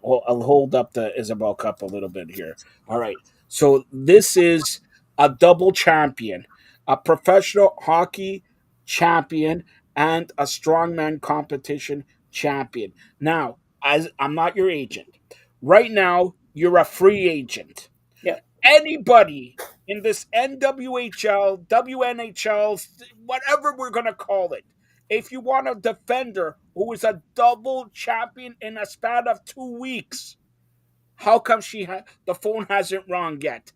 I'll hold up the Isabel Cup a little bit here. All right. So this is a double champion, a professional hockey champion, and a strongman competition champion. Now, as I'm not your agent, right now you're a free agent. Yeah. Anybody in this NWHL, WNHL, whatever we're going to call it, if you want a defender who is a double champion in a span of 2 weeks, how come the phone hasn't rung yet?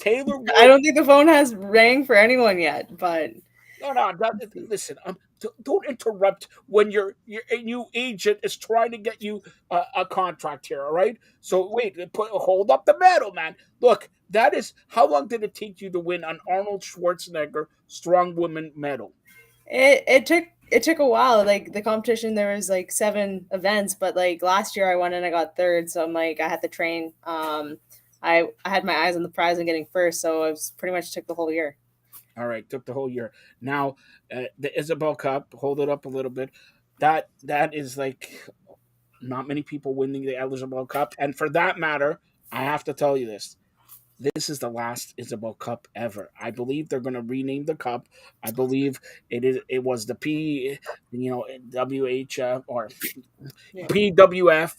Taylor Wood. I don't think the phone has rang for anyone yet, but No. Listen, don't interrupt when your new agent is trying to get you a contract here. All right. So wait, hold up the medal, man. Look, that is how long did it take you to win an Arnold Schwarzenegger Strong Woman medal? it took a while. Like the competition, there was like 7 events, but like last year I won and I got third. So I'm like I had to train. I had my eyes on the prize and getting first, so it was pretty much took the whole year. All right, took the whole year. Now, the Isabel Cup, hold it up a little bit. That is like not many people winning the Isabel Cup, and for that matter, I have to tell you this: this is the last Isabel Cup ever. I believe they're going to rename the cup. I believe it was the WH or Yeah. PWF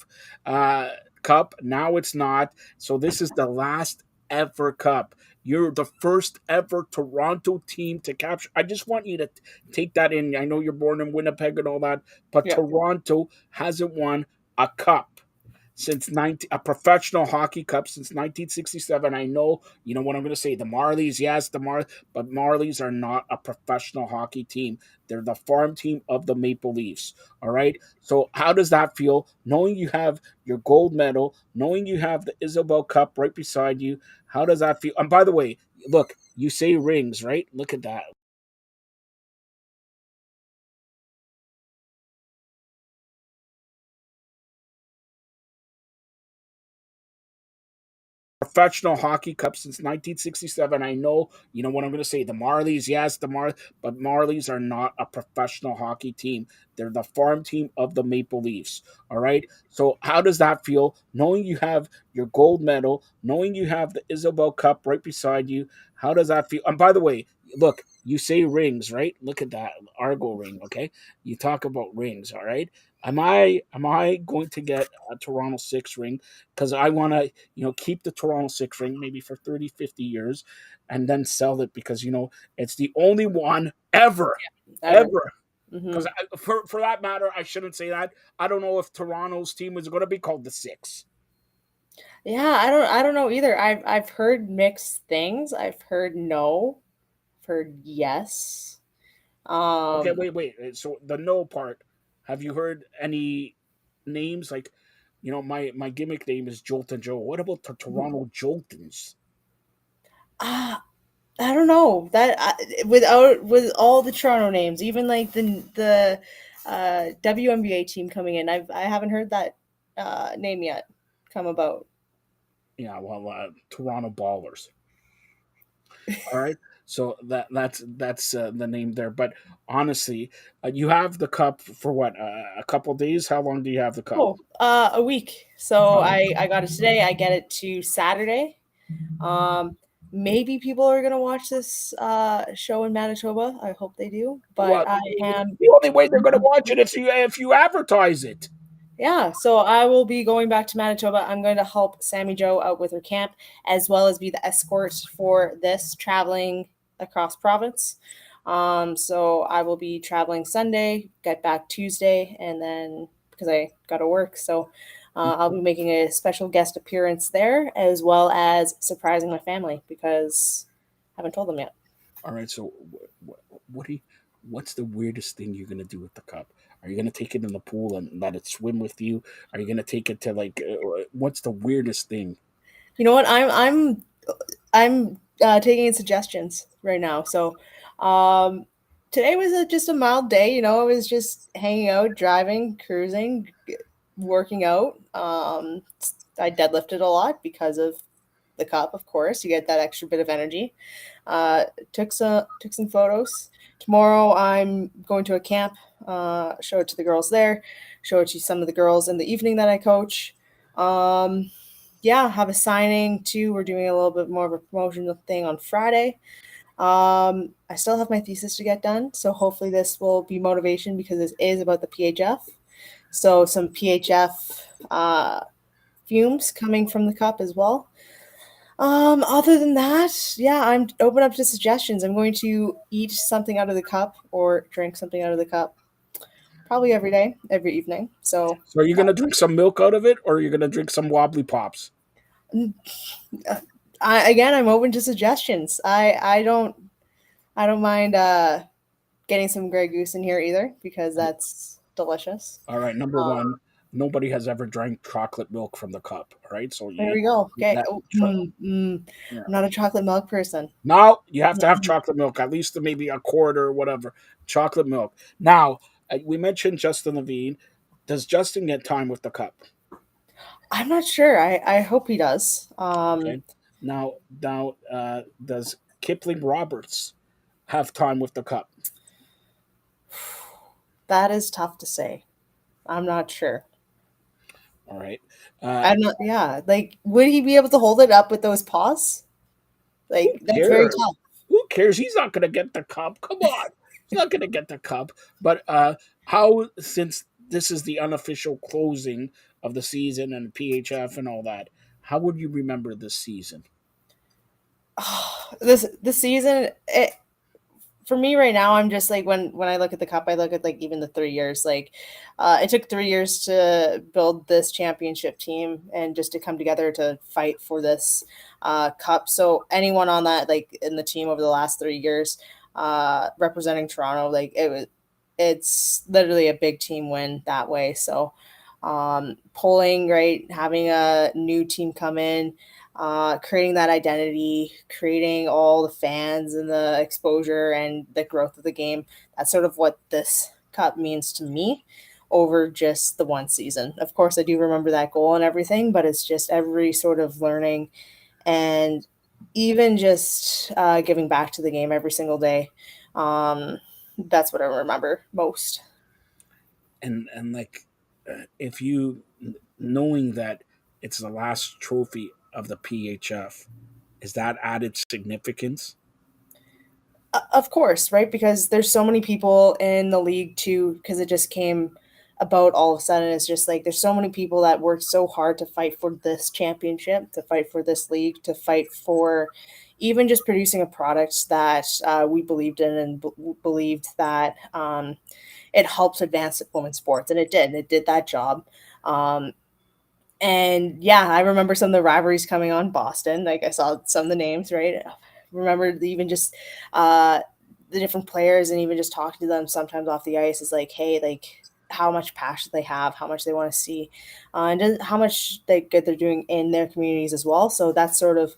Cup. Now it's not. So this is the last ever cup. You're the first ever Toronto team to capture. I just want you to take that in. I know you're born in Winnipeg and all that, but Yeah. Toronto hasn't won a cup since a professional hockey cup since 1967. I know, you know what I'm going to say. The Marlies, yes, but Marlies are not a professional hockey team. They're the farm team of the Maple Leafs. All right. So how does that feel? Knowing you have your gold medal, knowing you have the Isabel Cup right beside you. How does that feel? And by the way, look, you say rings, right? Look at that. Professional hockey cup since 1967. I know, you know what I'm going to say. The Marlies, yes, but Marlies are not a professional hockey team. They're the farm team of the Maple Leafs. All right. So how does that feel? Knowing you have your gold medal, knowing you have the Isabel Cup right beside you. How does that feel? And by the way, look, you say rings, right? Look at that Argo ring. Okay, you talk about rings. All right. Am I going to get a Toronto 6 ring? Because I want to, keep the Toronto 6 ring maybe for 30, 50 years and then sell it because, it's the only one ever, Ever. ever. Hmm. Because for that matter, I shouldn't say that. I don't know if Toronto's team is going to be called the 6. Yeah, I don't know either. I've heard mixed things. I've heard no, I've heard yes. Okay, Um, wait. So the no part, have you heard any names like, my gimmick name is Jolton Joe. What about the Toronto Joltons? ah, I don't know that without with all the Toronto names, even like the WNBA team coming in, I haven't heard that name yet come about. Yeah, well, Toronto Ballers. All right. So that's the name there. But honestly, you have the cup for what? A couple days? How long do you have the cup? Oh, a week. So Oh, I got it today. I get it to Saturday. Um, Maybe people are gonna watch this show in Manitoba. I hope they do. But well, I am. the only way they're going to watch it is if you advertise it. Yeah, so I will be going back to Manitoba. I'm going to help Sammy Joe out with her camp, as well as be the escort for this traveling across province. So I will be traveling Sunday, get back Tuesday, and then because I got to work, so I'll be making a special guest appearance there, as well as surprising my family because I haven't told them yet. All right. So what do you, what's the weirdest thing you're going to do with the cup? Are you going to take it in the pool and let it swim with you? Are you going to take it to what's the weirdest thing? You know what? I'm taking in suggestions right now. So, um, today was just a mild day. You know, I was just hanging out, driving, cruising, working out. I deadlifted a lot because of the cup. Of course, you get that extra bit of energy. Took some photos. Tomorrow, I'm going to a camp. Show it to the girls there. Show it to some of the girls in the evening that I coach. Um, yeah, have a signing too. We're doing a little bit more of a promotional thing on Friday. I still have my thesis to get done, so hopefully this will be motivation because this is about the PHF. So some PHF fumes coming from the cup as well. Other than that, yeah, I'm open up to suggestions. I'm going to eat something out of the cup or drink something out of the cup probably every day, every evening. So So are you going to drink some milk out of it or are you going to drink some wobbly pops? mm, I'm open to suggestions. I don't mind getting some Grey Goose in here either, because that's delicious. All right, number one, nobody has ever drank chocolate milk from the cup. All right, so There you we go. Okay. that. Oh, Yeah. I'm not a chocolate milk person. Now you have to have Mm. chocolate milk, at least maybe a quarter or whatever. Chocolate milk. Now we mentioned Justin Levine. Does Justin get time with the cup? I'm not sure. I hope he does. Okay. Now, does Kipling Roberts have time with the cup? That is tough to say. I'm not sure. All right. I'm not. Yeah, like, would he be able to hold it up with those paws? Who Like, that's very cares? tough. Who cares? He's not going to get the cup. Come on. He's not going to get the cup. But how, since this is the unofficial closing of the season and PHF and all that, how would you remember this season? This season, for me right now, I'm just like, when I look at the cup, I look at like even the 3 years. Like, it took 3 years to build this championship team and just to come together to fight for this cup. So anyone on that, like in the team over the last 3 years, representing Toronto, like it's literally a big team win that way. So pulling, right, having a new team come in, creating that identity, creating all the fans and the exposure and the growth of the game. That's sort of what this cup means to me over just the one season. Of course, I do remember that goal and everything, but it's just every sort of learning and even just giving back to the game every single day. That's what I remember most. And like, if you, knowing that it's the last trophy of the PHF, is that added significance? Of course, right? Because there's so many people in the league too, because it just came about all of a sudden. It's just like there's so many people that worked so hard to fight for this championship, to fight for this league, to fight for even just producing a product that we believed in and believed that it helps advance women's sports. And it did. And it did that job. Um, and yeah, I remember some of the rivalries coming on Boston. Like, I saw some of the names, right? Remember even just the different players, and even just talking to them sometimes off the ice is like, hey, like, how much passion they have, how much they want to see, and how much good they're doing in their communities as well. So that's sort of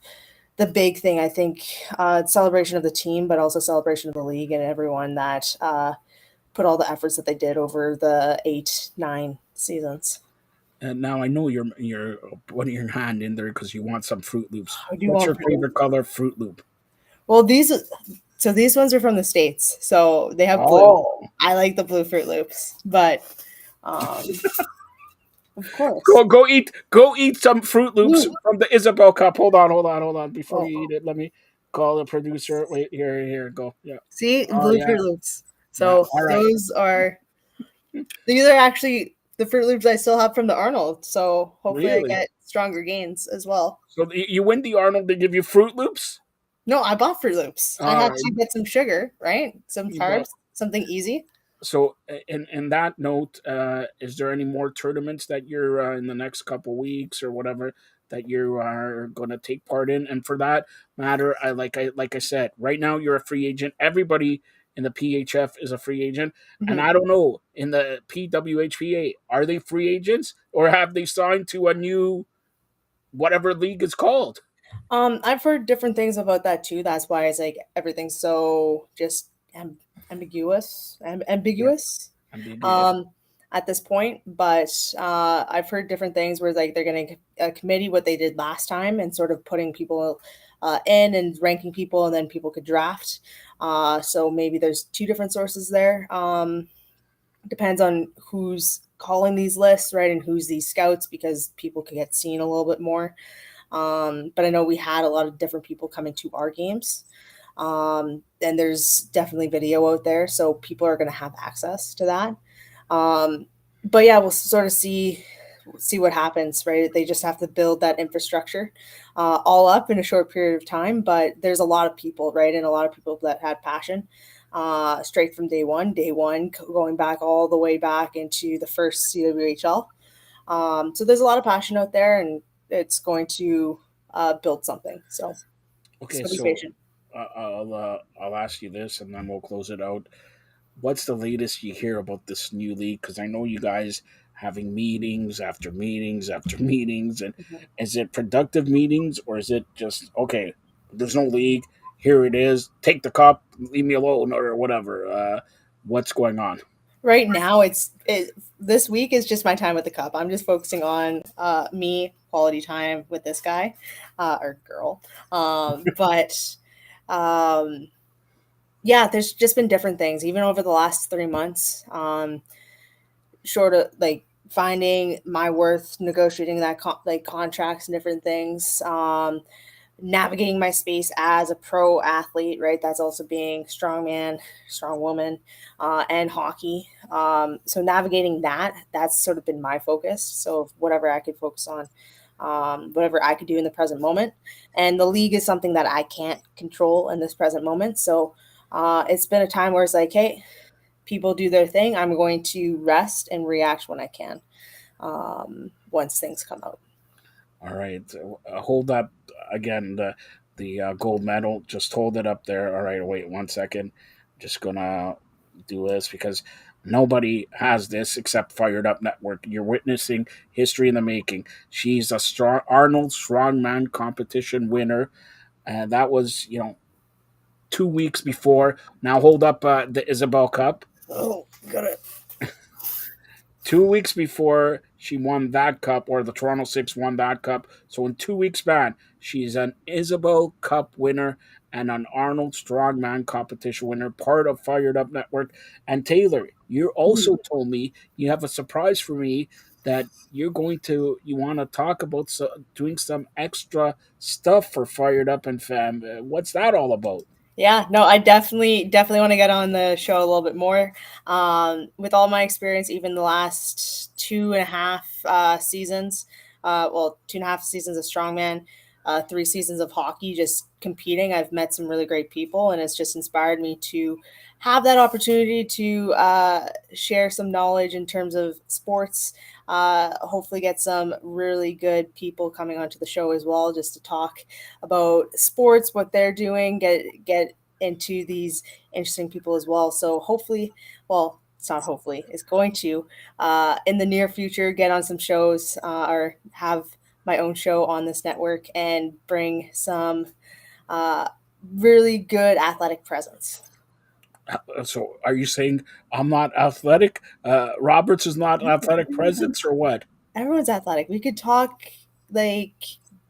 the big thing, I think. Celebration of the team, but also celebration of the league and everyone that put all the efforts that they did over the 8-9 seasons. And now I know you're putting your hand in there because you want some Fruit Loops. I do What's want your Fruit favorite color Fruit Loop? Well, these ones are from the States, so they have blue. Oh, I like the blue Fruit Loops, but um, of course. go eat some Fruit Loops Ooh. from the Isabel cup. Hold on. Before Oh, you eat it, let me call the producer. Wait, here, go. Yeah. see, Oh blue yeah, Fruit Loops. yeah. So All right. these are actually the Fruit Loops I still have from the Arnold. So hopefully I Really? get stronger gains as well. So you win the Arnold, they give you Fruit Loops. No, I bought Fruit Loops. I All had right. to get some sugar, right? Some You bought. carbs, something easy. So, in that note, is there any more tournaments that you're in the next couple weeks or whatever that you are going to take part in? And for that matter, I said, right now you're a free agent. Everybody in the PHF is a free agent, and Mhm. I don't know in the PWHPA, are they free agents or have they signed to a new whatever league is called? I've heard different things about that too. That's why it's like everything's so just Yeah, ambiguous. ambiguous. Um, at this point, but I've heard different things where like they're going to committee what they did last time and sort of putting people in and ranking people, and then people could draft. So maybe there's two different sources there. Depends on who's calling these lists, right, and who's these scouts, because people could get seen a little bit more. But I know we had a lot of different people coming to our games. And there's definitely video out there, so people are going to have access to that. But yeah, we'll sort of see what happens, right? They just have to build that infrastructure all up in a short period of time. But there's a lot of people, right, and a lot of people that had passion straight from day one, going back all the way back into the first CWHL. So there's a lot of passion out there, and it's going to build something. So Okay, just be so patient. I'll ask you this, and then we'll close it out. What's the latest you hear about this new league? Because I know you guys having meetings after meetings after meetings, and Mhm. is it productive meetings, or is it just okay? There's no league. Here it is. Take the cup. Leave me alone, or whatever. What's going on? Right now, this week is just my time with the cup. I'm just focusing on me, quality time with this guy or girl. But um, yeah, there's just been different things, even over the last 3 months. Short of like finding my worth, negotiating that like contracts and different things. Navigating my space as a pro athlete, right? That's also being strongman, strong woman, and hockey. So navigating that's sort of been my focus. So whatever I could focus on, whatever I could do in the present moment. And the league is something that I can't control in this present moment. So it's been a time where it's like, hey, people do their thing. I'm going to rest and react when I can, once things come out. All right, hold up again. The gold medal. Just hold it up there. All right, wait 1 second. Just gonna do this because nobody has this except Fired Up Network. You're witnessing history in the making. She's a strong Arnold Strongman competition winner, and that was 2 weeks before. Now hold up the Isabel Cup. Oh, got it. 2 weeks before she won that cup, or the Toronto Six won that cup. So in 2 weeks span, she's an Isabel Cup winner and an Arnold Strongman competition winner, part of Fired Up Network. And Taylor, you also told me you have a surprise for me that you want to talk about doing some extra stuff for Fired Up and Fam. What's that all about? Yeah, no, I definitely want to get on the show a little bit more. With all my experience, even the last 2.5 seasons, well, 2.5 seasons of strongman, 3 seasons of hockey, just competing. I've met some really great people, and it's just inspired me to have that opportunity to share some knowledge in terms of sports. Hopefully, get some really good people coming onto the show as well, just to talk about sports, what they're doing, get into these interesting people as well. So hopefully, well, it's not hopefully, it's going to in the near future get on some shows, or have my own show on this network and bring some uh, really good athletic presence. So, are you saying I'm not athletic? Roberts is not athletic presence, or what? Everyone's athletic. We could talk like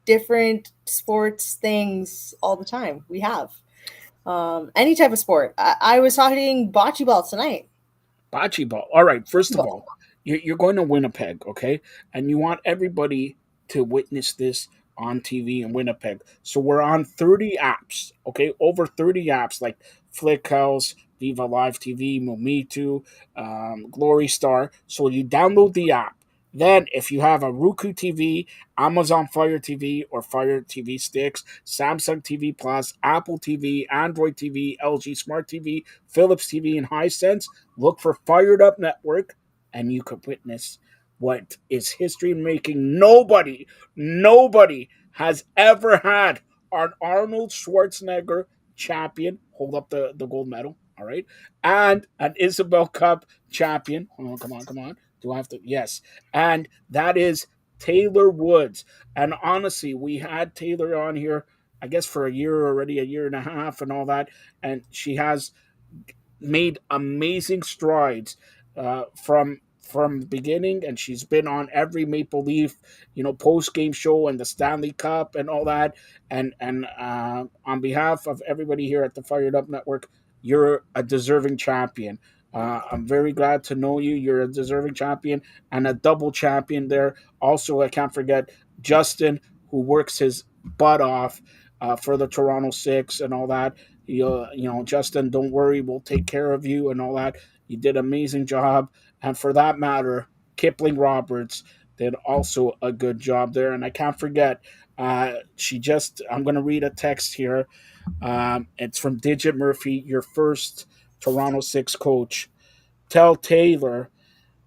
different sports things all the time. We have any type of sport. I was talking bocce ball tonight. Bocce ball. All right. First Bocce of ball. all, you're going to Winnipeg, okay? And you want everybody to witness this on TV in Winnipeg. So we're on 30 apps, okay? Over 30 apps like Flickhouse, Viva Live TV, Momitu, Glory Star. So you download the app. Then, if you have a Roku TV, Amazon Fire TV or Fire TV sticks, Samsung TV Plus, Apple TV, Android TV, LG Smart TV, Philips TV, and Hisense, look for Fired Up Network, and you could witness what is history making. Nobody has ever had an Arnold Schwarzenegger champion hold up the gold medal. All right. And an Isabel Cup champion. Oh, come on. Do I have to? Yes. And that is Taylor Woods. And honestly, we had Taylor on here, I guess, for a year already, a year and a half, and all that. And she has made amazing strides from the beginning, and she's been on every Maple Leaf, post game show and the Stanley Cup and all that. And on behalf of everybody here at the Fired Up Network, you're a deserving champion. I'm very glad to know you. You're a deserving champion and a double champion there. Also, I can't forget Justin, who works his butt off for the Toronto Six and all that. Justin, don't worry, we'll take care of you and all that. You did an amazing job. And for that matter, Kipling Roberts did also a good job there. And I can't forget, I'm going to read a text here. It's from Digit Murphy, your first Toronto Six coach. Tell Taylor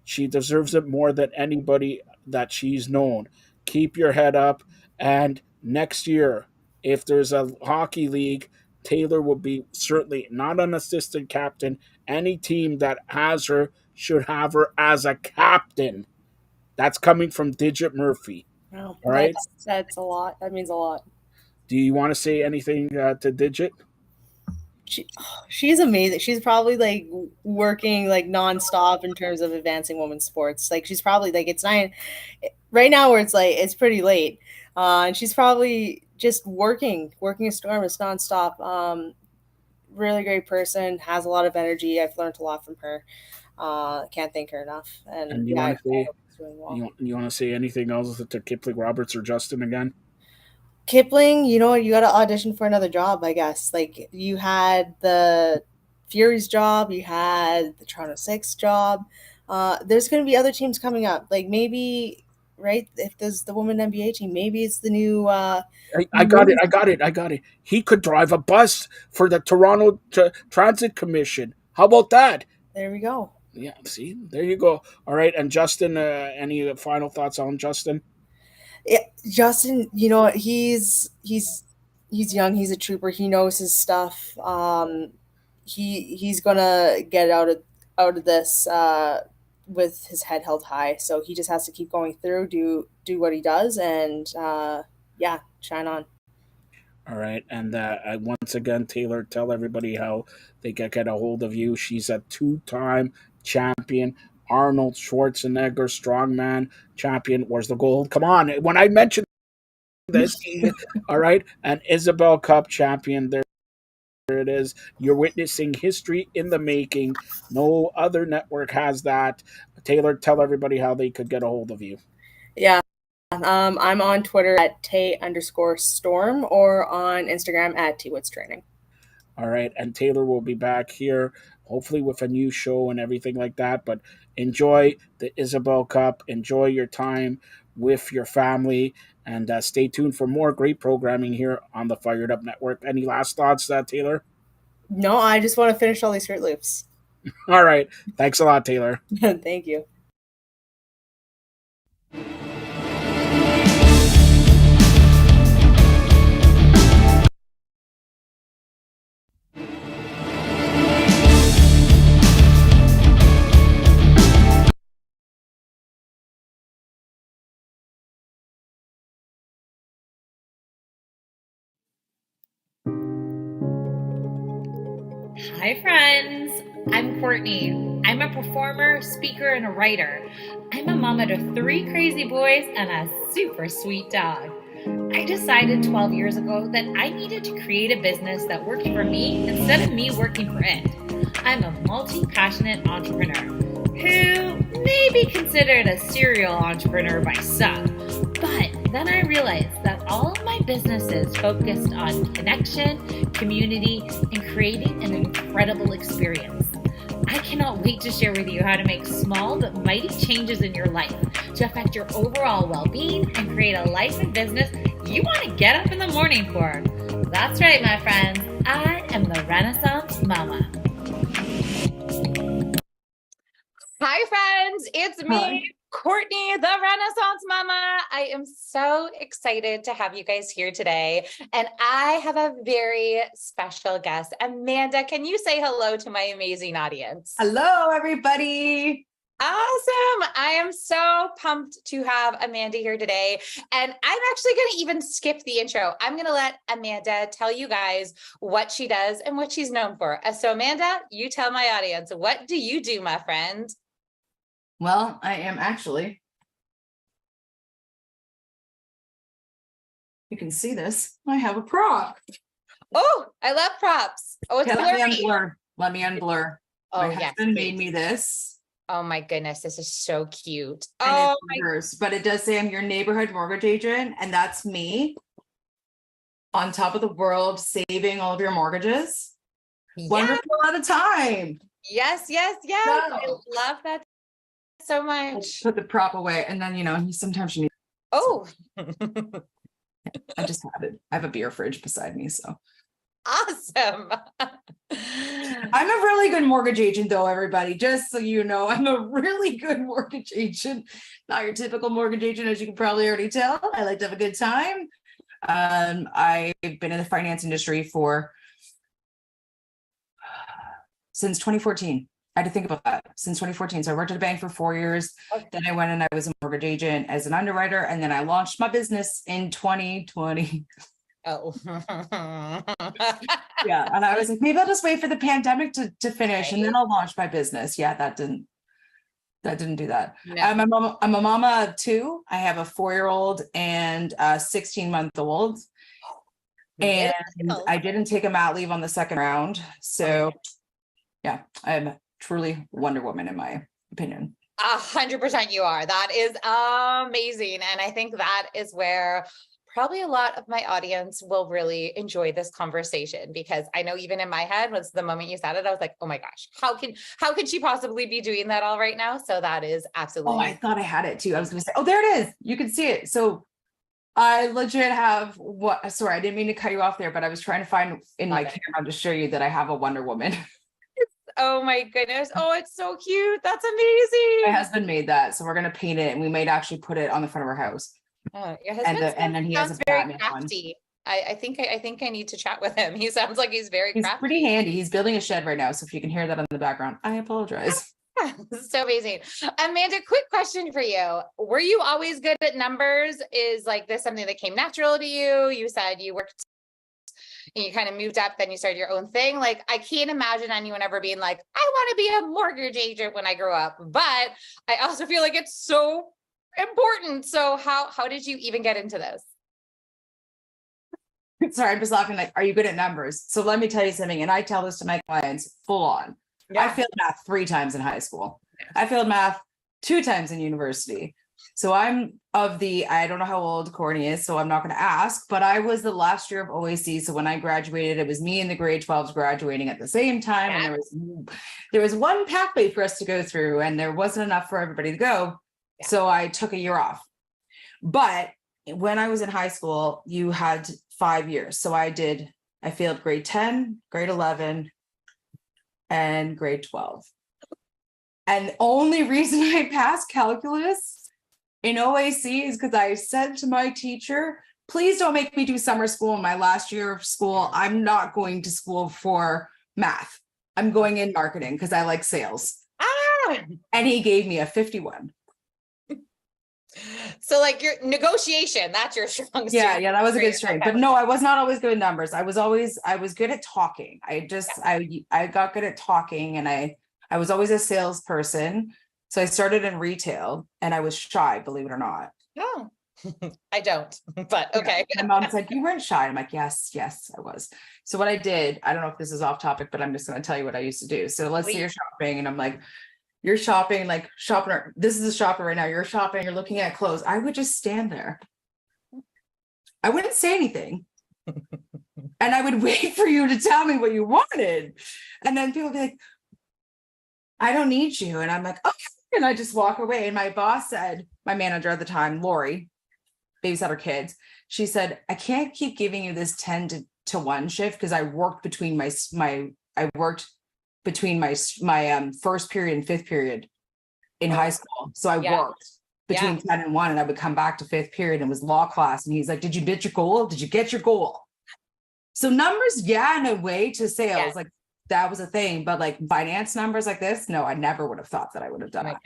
she deserves it more than anybody that she's known. Keep your head up and next year, if there's a hockey league, Taylor will be certainly not an assistant captain. Any team that has her should have her as a captain. That's coming from Digit Murphy. Wow, All right. that's a lot. That means a lot. Do you want to say anything to Digit? She's amazing. She's probably like working like nonstop in terms of advancing women's sports. Like she's probably like it's 9 right now where it's like it's pretty late, and she's probably just working a storm. It's nonstop. Really great person, has a lot of energy. I've learned a lot from her. Can't thank her enough. And And you yeah, want to I say hope she's doing well. you want to say anything else to Kipling Roberts or Justin again? Kipling, you know what? You got to audition for another job, I guess. Like you had the Furies job, you had the Toronto Six job. There's going to be other teams coming up. Like maybe, right? If there's the women NBA team, maybe it's the new. I got it. I got it. I got it. He could drive a bus for the Toronto Transit Commission. How about that? There we go. Yeah. See, there you go. All right. And Justin, any final thoughts on Justin? Yeah, Justin, you know what? He's young. He's a trooper. He knows his stuff. He's gonna get out of this with his head held high. So he just has to keep going through, do what he does, and yeah, shine on. All right. And once again, Taylor, tell everybody how they can get a hold of you. She's a two-time champion. Arnold Schwarzenegger, strongman champion. Where's the gold? Come on. When I mentioned this, all right. An Isabel Cup champion. There it is. You're witnessing history in the making. No other network has that. Taylor, tell everybody how they could get a hold of you. Yeah. I'm on Twitter at Tay_Storm or on Instagram at Twoods Training. All right. And Taylor will be back here, hopefully with a new show and everything like that. But enjoy the Isabel Cup. Enjoy your time with your family. And stay tuned for more great programming here on the Fired Up Network. Any last thoughts, Taylor? No, I just want to finish all these Fruit Loops. All right. Thanks a lot, Taylor. Thank you. Hi, friends. I'm Courtney. I'm a performer, speaker, and a writer. I'm a mama to 3 crazy boys and a super sweet dog. I decided 12 years ago that I needed to create a business that worked for me instead of me working for it. I'm a multi-passionate entrepreneur who may be considered a serial entrepreneur by some, but then I realized that all of my businesses focused on connection, community, and creating an incredible experience. I cannot wait to share with you how to make small but mighty changes in your life to affect your overall well-being and create a life and business you want to get up in the morning for. That's right, my friends. I am the Renaissance Mama. Hi, friends. It's me. Hi. Courtney, the Renaissance Mama. I am so excited to have you guys here today. And I have a very special guest. Amanda, can you say hello to my amazing audience? Hello, everybody. Awesome. I am so pumped to have Amanda here today. And I'm actually going to even skip the intro. I'm going to let Amanda tell you guys what she does and what she's known for. So Amanda, you tell my audience, what do you do, my friend? Well, I am actually. You can see this. I have a prop. Oh, I love props. Oh, it's Okay, let me blurry. unblur. Let me unblur. Oh, My yes, husband please. made me this. Oh my goodness, this is so cute. And Oh, it's reverse, but it does say I'm your neighborhood mortgage agent, and that's me on top of the world, saving all of your mortgages. One yeah. referral at a time. Yes, yes, yes. I Wow. love that so I'll much. put the prop away, and then sometimes you need. Oh, I just have it. I have a beer fridge beside me, so. awesome. I'm a really good mortgage agent, though, everybody. Just so you know, I'm a really good mortgage agent. Not your typical mortgage agent, as you can probably already tell. I like to have a good time. I've been in the finance industry since 2014. I had to think about that, since 2014. So I worked at a bank for 4 years. Then I went and I was a mortgage agent as an underwriter. And then I launched my business in 2020. Oh. Yeah. And I was like, maybe I'll just wait for the pandemic to finish and then I'll launch my business. Yeah, that didn't do that. No. I'm a mama of two. I have a 4-year-old and a 16-month-old. And I didn't take a mat leave on the second round. So yeah, I'm truly Wonder Woman in my opinion. 100% you are. That is amazing. And I think that is where probably a lot of my audience will really enjoy this conversation, because I know even in my head, was the moment you said it, I was like, oh my gosh, how can she possibly be doing that all right now? So that is absolutely. Oh, I thought I had it too. I was going to say, oh, there it is. You can see it. So I legit have sorry, I didn't mean to cut you off there, but I was trying to find in my camera to show you that I have a Wonder Woman. Oh my goodness. Oh, it's so cute. That's amazing. My husband made that. So we're going to paint it and we might actually put it on the front of our house. Your husband and then he has a very Batman crafty. I think I need to chat with him. He sounds like he's very crafty. Pretty handy. He's building a shed right now. So if you can hear that in the background, I apologize. This is so amazing. Amanda, quick question for you. Were you always good at numbers? Is like this something that came natural to you? You said you worked and you kind of moved up, then you started your own thing. Like, I can't imagine anyone ever being like, I want to be a mortgage agent when I grow up. But I also feel like it's so important. So how did you even get into this? Sorry, I'm just laughing. Like, are you good at numbers? So let me tell you something. And I tell this to my clients full on. Yeah. I failed math 3 times in high school. I failed math 2 times in university. So I'm of I don't know how old Courtney is, so I'm not going to ask, but I was the last year of OAC. So when I graduated, it was me and the grade 12s graduating at the same time. Yeah. And there was one pathway for us to go through and there wasn't enough for everybody to go. Yeah. So I took a year off. But when I was in high school, you had 5 years. So I failed grade 10, grade 11, and grade 12. And the only reason I passed calculus in OAC is because I said to my teacher, please don't make me do summer school in my last year of school. I'm not going to school for math. I'm going in marketing because I like sales. And he gave me a 51. So like your negotiation, that's your strong suit. Yeah, that was a good strength. But no, I was not always good at numbers. I was good at talking. I got good at talking, and I was always a salesperson. So I started in retail and I was shy, believe it or not. Oh, I don't, but okay. Yeah. My mom said, you weren't shy. I'm like, yes, I was. So what I did, I don't know if this is off topic, but I'm just going to tell you what I used to do. So let's say you're shopping and I'm like, you're shopping, like shopping. This is a shopper right now. You're shopping, you're looking at clothes. I would just stand there. I wouldn't say anything. And I would wait for you to tell me what you wanted. And then people would be like, I don't need you. And I'm like, okay. And I just walk away. And my boss said, my manager at the time, Lori, babysat her kids. She said, I can't keep giving you this 10 to 1 shift because I worked between my first period and 5th period in high school. So I worked between 10 and 1, and I would come back to 5th period and it was law class. And he's like, did you get your goal? Did you get your goal? So numbers, in a way to sales, like that was a thing, but like finance numbers like this, no, I never would have thought that I would have done it.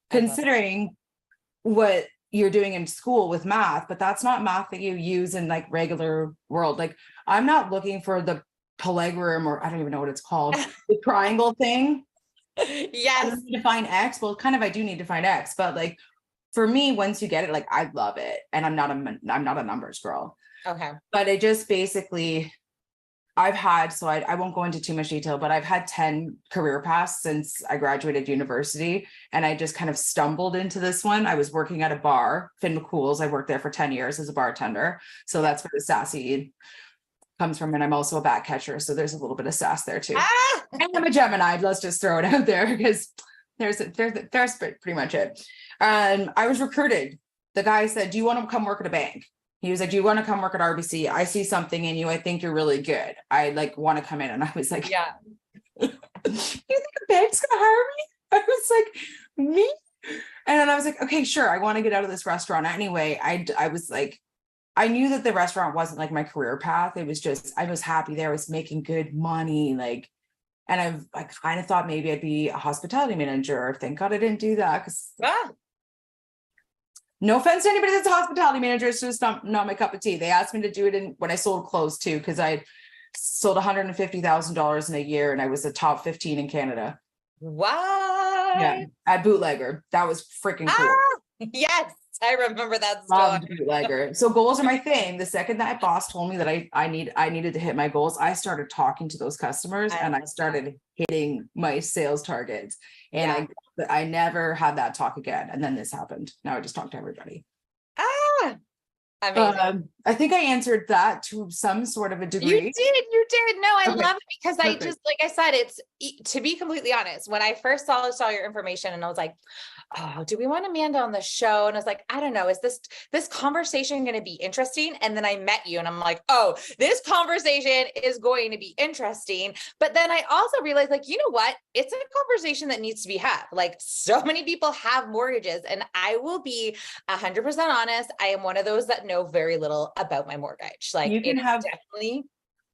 Considering what you're doing in school with math, but that's not math that you use in like regular world. Like I'm not looking for the polygram, or I don't even know what it's called, the triangle thing. Yes. I need to find X. Well, kind of, I do need to find X, but like for me, once you get it, like I love it. And I'm not a numbers girl. Okay. But it just basically, I won't go into too much detail, but I've had 10 career paths since I graduated university. And I just kind of stumbled into this one. I was working at a bar, Finn McCool's. I worked there for 10 years as a bartender. So that's where the sassy comes from. And I'm also a bat catcher. So there's a little bit of sass there too. And I'm a Gemini. Let's just throw it out there because there's pretty much it. I was recruited. The guy said, do you want to come work at a bank? He was like, do you want to come work at RBC? I see something in you. I think you're really good. I like want to come in. And I was like, yeah. You think a bank's going to hire me? I was like, me? And then I was like, okay, sure. I want to get out of this restaurant. Anyway, I was like, I knew that the restaurant wasn't like my career path. It was just, I was happy there. I was making good money. Like, and I kind of thought maybe I'd be a hospitality manager. Thank God I didn't do that. Because no offense to anybody that's a hospitality manager, it's just not my cup of tea. They asked me to do it when I sold clothes too, because I sold $150,000 in a year and I was the top 15 in Canada. What? Yeah, at Bootlegger. That was freaking cool. Yes, I remember that Loved story. Bootlegger. So goals are my thing. The second that boss told me that I needed to hit my goals, I started talking to those customers and I started hitting my sales targets. And I never had that talk again. And then this happened. Now I just talk to everybody. Amazing. I think I answered that to some sort of a degree. You did. No, I Okay. love it because Perfect. I just, like I said, it's, to be completely honest, when I first saw your information and I was like, oh, do we want Amanda on the show? And I was like, I don't know, is this conversation going to be interesting? And then I met you and I'm like, oh, this conversation is going to be interesting. But then I also realized, like, you know what? It's a conversation that needs to be had. Like, so many people have mortgages, and I will be 100% honest. I am one of those that know very little about my mortgage. Like, You can have definitely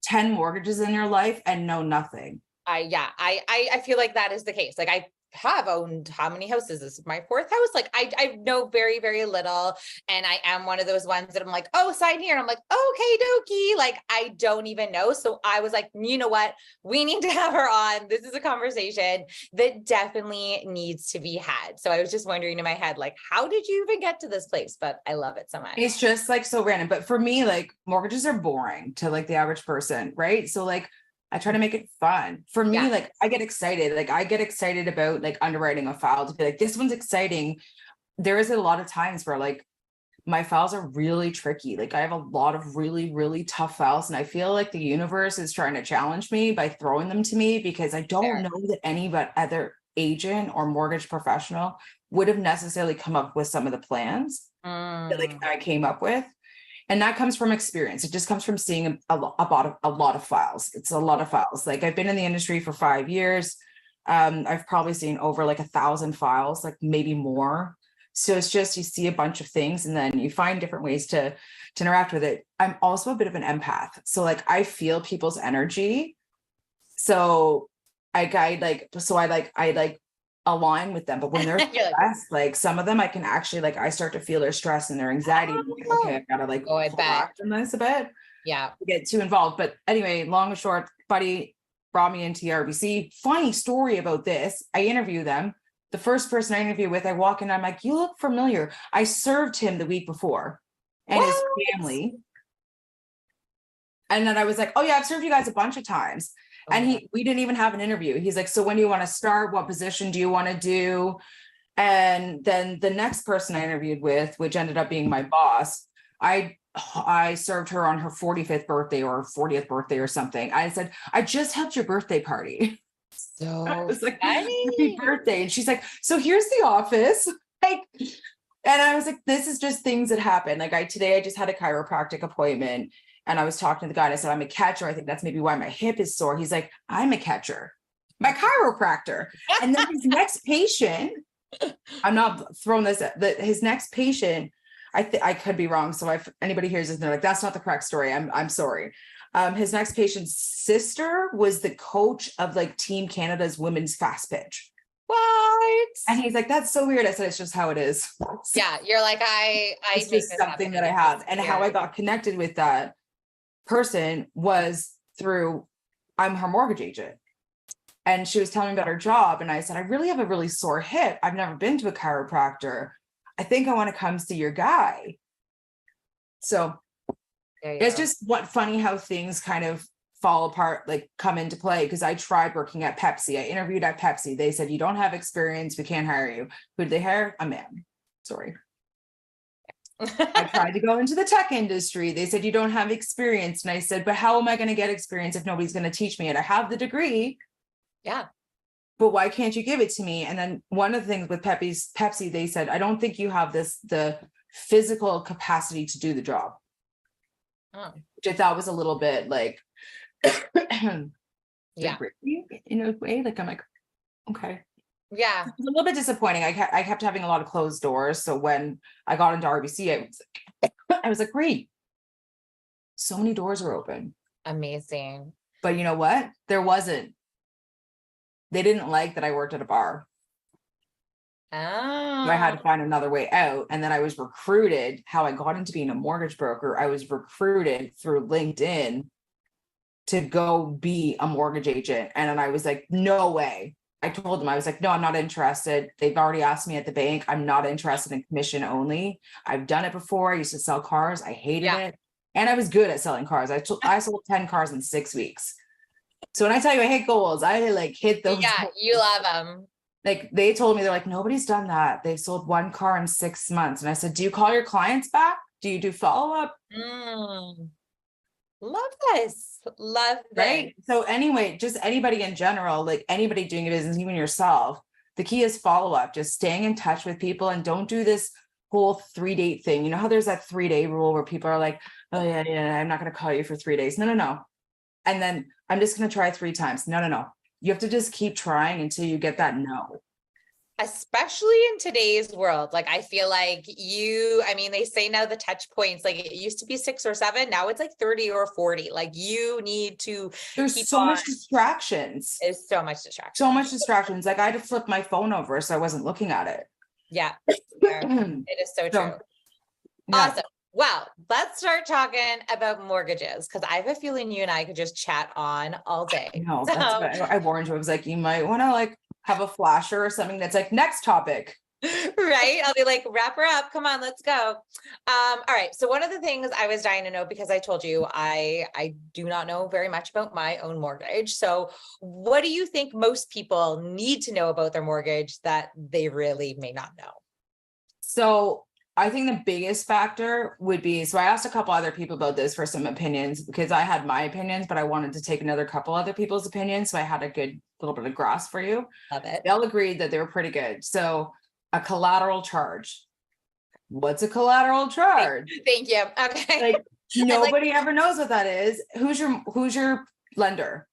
10 mortgages in your life and know nothing. I feel like that is the case. Like, I have owned how many houses? This is my fourth house. Like, I know very, very little. And I am one of those ones that I'm like, oh, sign here. And I'm like, okay, dokie. Like, I don't even know. So I was like, you know what? We need to have her on. This is a conversation that definitely needs to be had. So I was just wondering in my head, like, how did you even get to this place? But I love it so much. It's just like so random. But for me, like, mortgages are boring to like the average person, right? So like, I try to make it fun. For me, like, I get excited. Like, I get excited about like underwriting a file to be like, this one's exciting. There is a lot of times where like my files are really tricky. Like, I have a lot of really, really tough files. And I feel like the universe is trying to challenge me by throwing them to me, because I don't know that any but other agent or mortgage professional would have necessarily come up with some of the plans that like I came up with. And that comes from experience. It just comes from seeing a lot of files. It's a lot of files. Like, I've been in the industry for 5 years. I've probably seen over like 1,000 files, like maybe more. So it's just, you see a bunch of things and then you find different ways to interact with it. I'm also a bit of an empath. So like, I feel people's energy. So I align with them. But when they're stressed, like some of them I can actually like, I start to feel their stress and their anxiety. Like, okay, I've got to like act on this a bit. Yeah. Get too involved. But anyway, long and short, buddy brought me into RBC. Funny story about this. I interview them. The first person I interview with, I walk in, I'm like, you look familiar. I served him the week before and his family. And then I was like, oh yeah, I've served you guys a bunch of times. And we didn't even have an interview. He's like, so when do you want to start? What position do you want to do? And then the next person I interviewed with, which ended up being my boss, I served her on her 45th birthday or 40th birthday or something. I said, I just helped your birthday party. So I was like, happy birthday. And she's like, so here's the office. Like, and I was like, this is just things that happen. Like today I just had a chiropractic appointment. And I was talking to the guy and I said, I'm a catcher. I think that's maybe why my hip is sore. He's like, I'm a catcher, my chiropractor. And then his next patient, I'm not throwing this at his next patient. I could be wrong. So if anybody hears this, they're like, that's not the correct story. I'm sorry. His next patient's sister was the coach of like Team Canada's women's fast pitch. What? And he's like, that's so weird. I said, it's just how it is. Yeah. You're like, it's just something that I have. And how I got connected with that person was through, I'm her mortgage agent. And she was telling me about her job. And I said, I really have a really sore hip. I've never been to a chiropractor. I think I want to come see your guy. So it's just funny how things kind of fall apart, like come into play. Because I tried working at Pepsi. I interviewed at Pepsi. They said, you don't have experience. We can't hire you. Who did they hire? A man. Sorry. I tried to go into the tech industry. They said, you don't have experience. And I said, but how am I going to get experience if nobody's going to teach me it? I have the degree. Yeah. But why can't you give it to me? And then one of the things with Pepsi, they said, I don't think you have the physical capacity to do the job. Which I thought was a little bit like, yeah, in a way, like I'm like, okay. Yeah. It was a little bit disappointing. I kept having a lot of closed doors. So when I got into RBC, I was like, great. So many doors were open. Amazing. But you know what? There wasn't. They didn't like that I worked at a bar. Oh. So I had to find another way out. And then I was recruited. How I got into being a mortgage broker, I was recruited through LinkedIn to go be a mortgage agent. And then I was like, no way. I told them, I was like, no, I'm not interested. They've already asked me at the bank. I'm not interested in commission only. I've done it before. I used to sell cars. I hated it. And I was good at selling cars. I sold 10 cars in 6 weeks. So when I tell you I hit goals, I like hit those. Yeah, you love them. Like they told me, they're like, nobody's done that. They've sold 1 car in 6 months. And I said, do you call your clients back? Do you do follow-up? Love this. Love this. Right. So anyway, just anybody in general, like anybody doing a business, even yourself, the key is follow-up, just staying in touch with people, and don't do this whole 3-date thing. You know how there's that 3-day rule where people are like, oh yeah, I'm not going to call you for 3 days. No. And then I'm just going to try 3 times. No. You have to just keep trying until you get that no. Especially in today's world. Like, I feel like they say now the touch points, like it used to be 6 or 7. Now it's like 30 or 40. Like you need to There's so much distractions. There's so much distraction. So much distractions. Like I had to flip my phone over so I wasn't looking at it. Yeah. It is so true. Yeah. Awesome. Well, let's start talking about mortgages, because I have a feeling you and I could just chat on all day. No, that's what I warned you. I was like, you might want to like have a flasher or something that's like next topic. Right. I'll be like, wrap her up. Come on, let's go. All right. So one of the things I was dying to know, because I told you I do not know very much about my own mortgage. So what do you think most people need to know about their mortgage that they really may not know? So I think the biggest factor would be, so I asked a couple other people about this for some opinions, because I had my opinions, but I wanted to take another couple other people's opinions. So I had a good little bit of grasp for you. Love it. They all agreed that they were pretty good. So a collateral charge. What's a collateral charge? Thank you. Okay. Like nobody ever knows what that is. Who's your lender?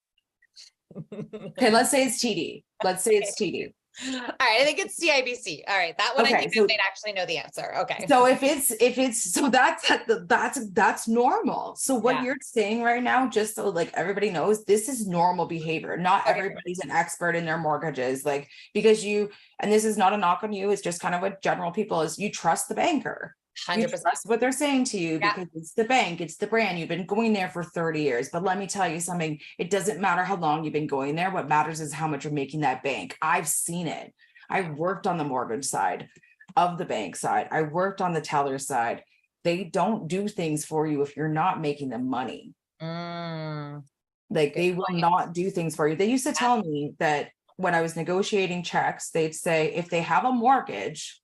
Okay, let's say it's TD. All right, I think it's CIBC. All right, that one I think they'd actually know the answer. Okay. So if it's so that's normal. So what you're saying right now, just so like everybody knows, this is normal behavior. Not everybody's an expert in their mortgages, like because and this is not a knock on you. It's just kind of what general people is. You trust the banker. 100%. You trust what they're saying to you because it's the bank, it's the brand. You've been going there for 30 years. But let me tell you something, it doesn't matter how long you've been going there. What matters is how much you're making that bank. I've seen it. I worked on the mortgage side of the bank side. I worked on the teller side. They don't do things for you if you're not making them money. Like they will not do things for you. They used to tell me that when I was negotiating checks, they'd say, if they have a mortgage,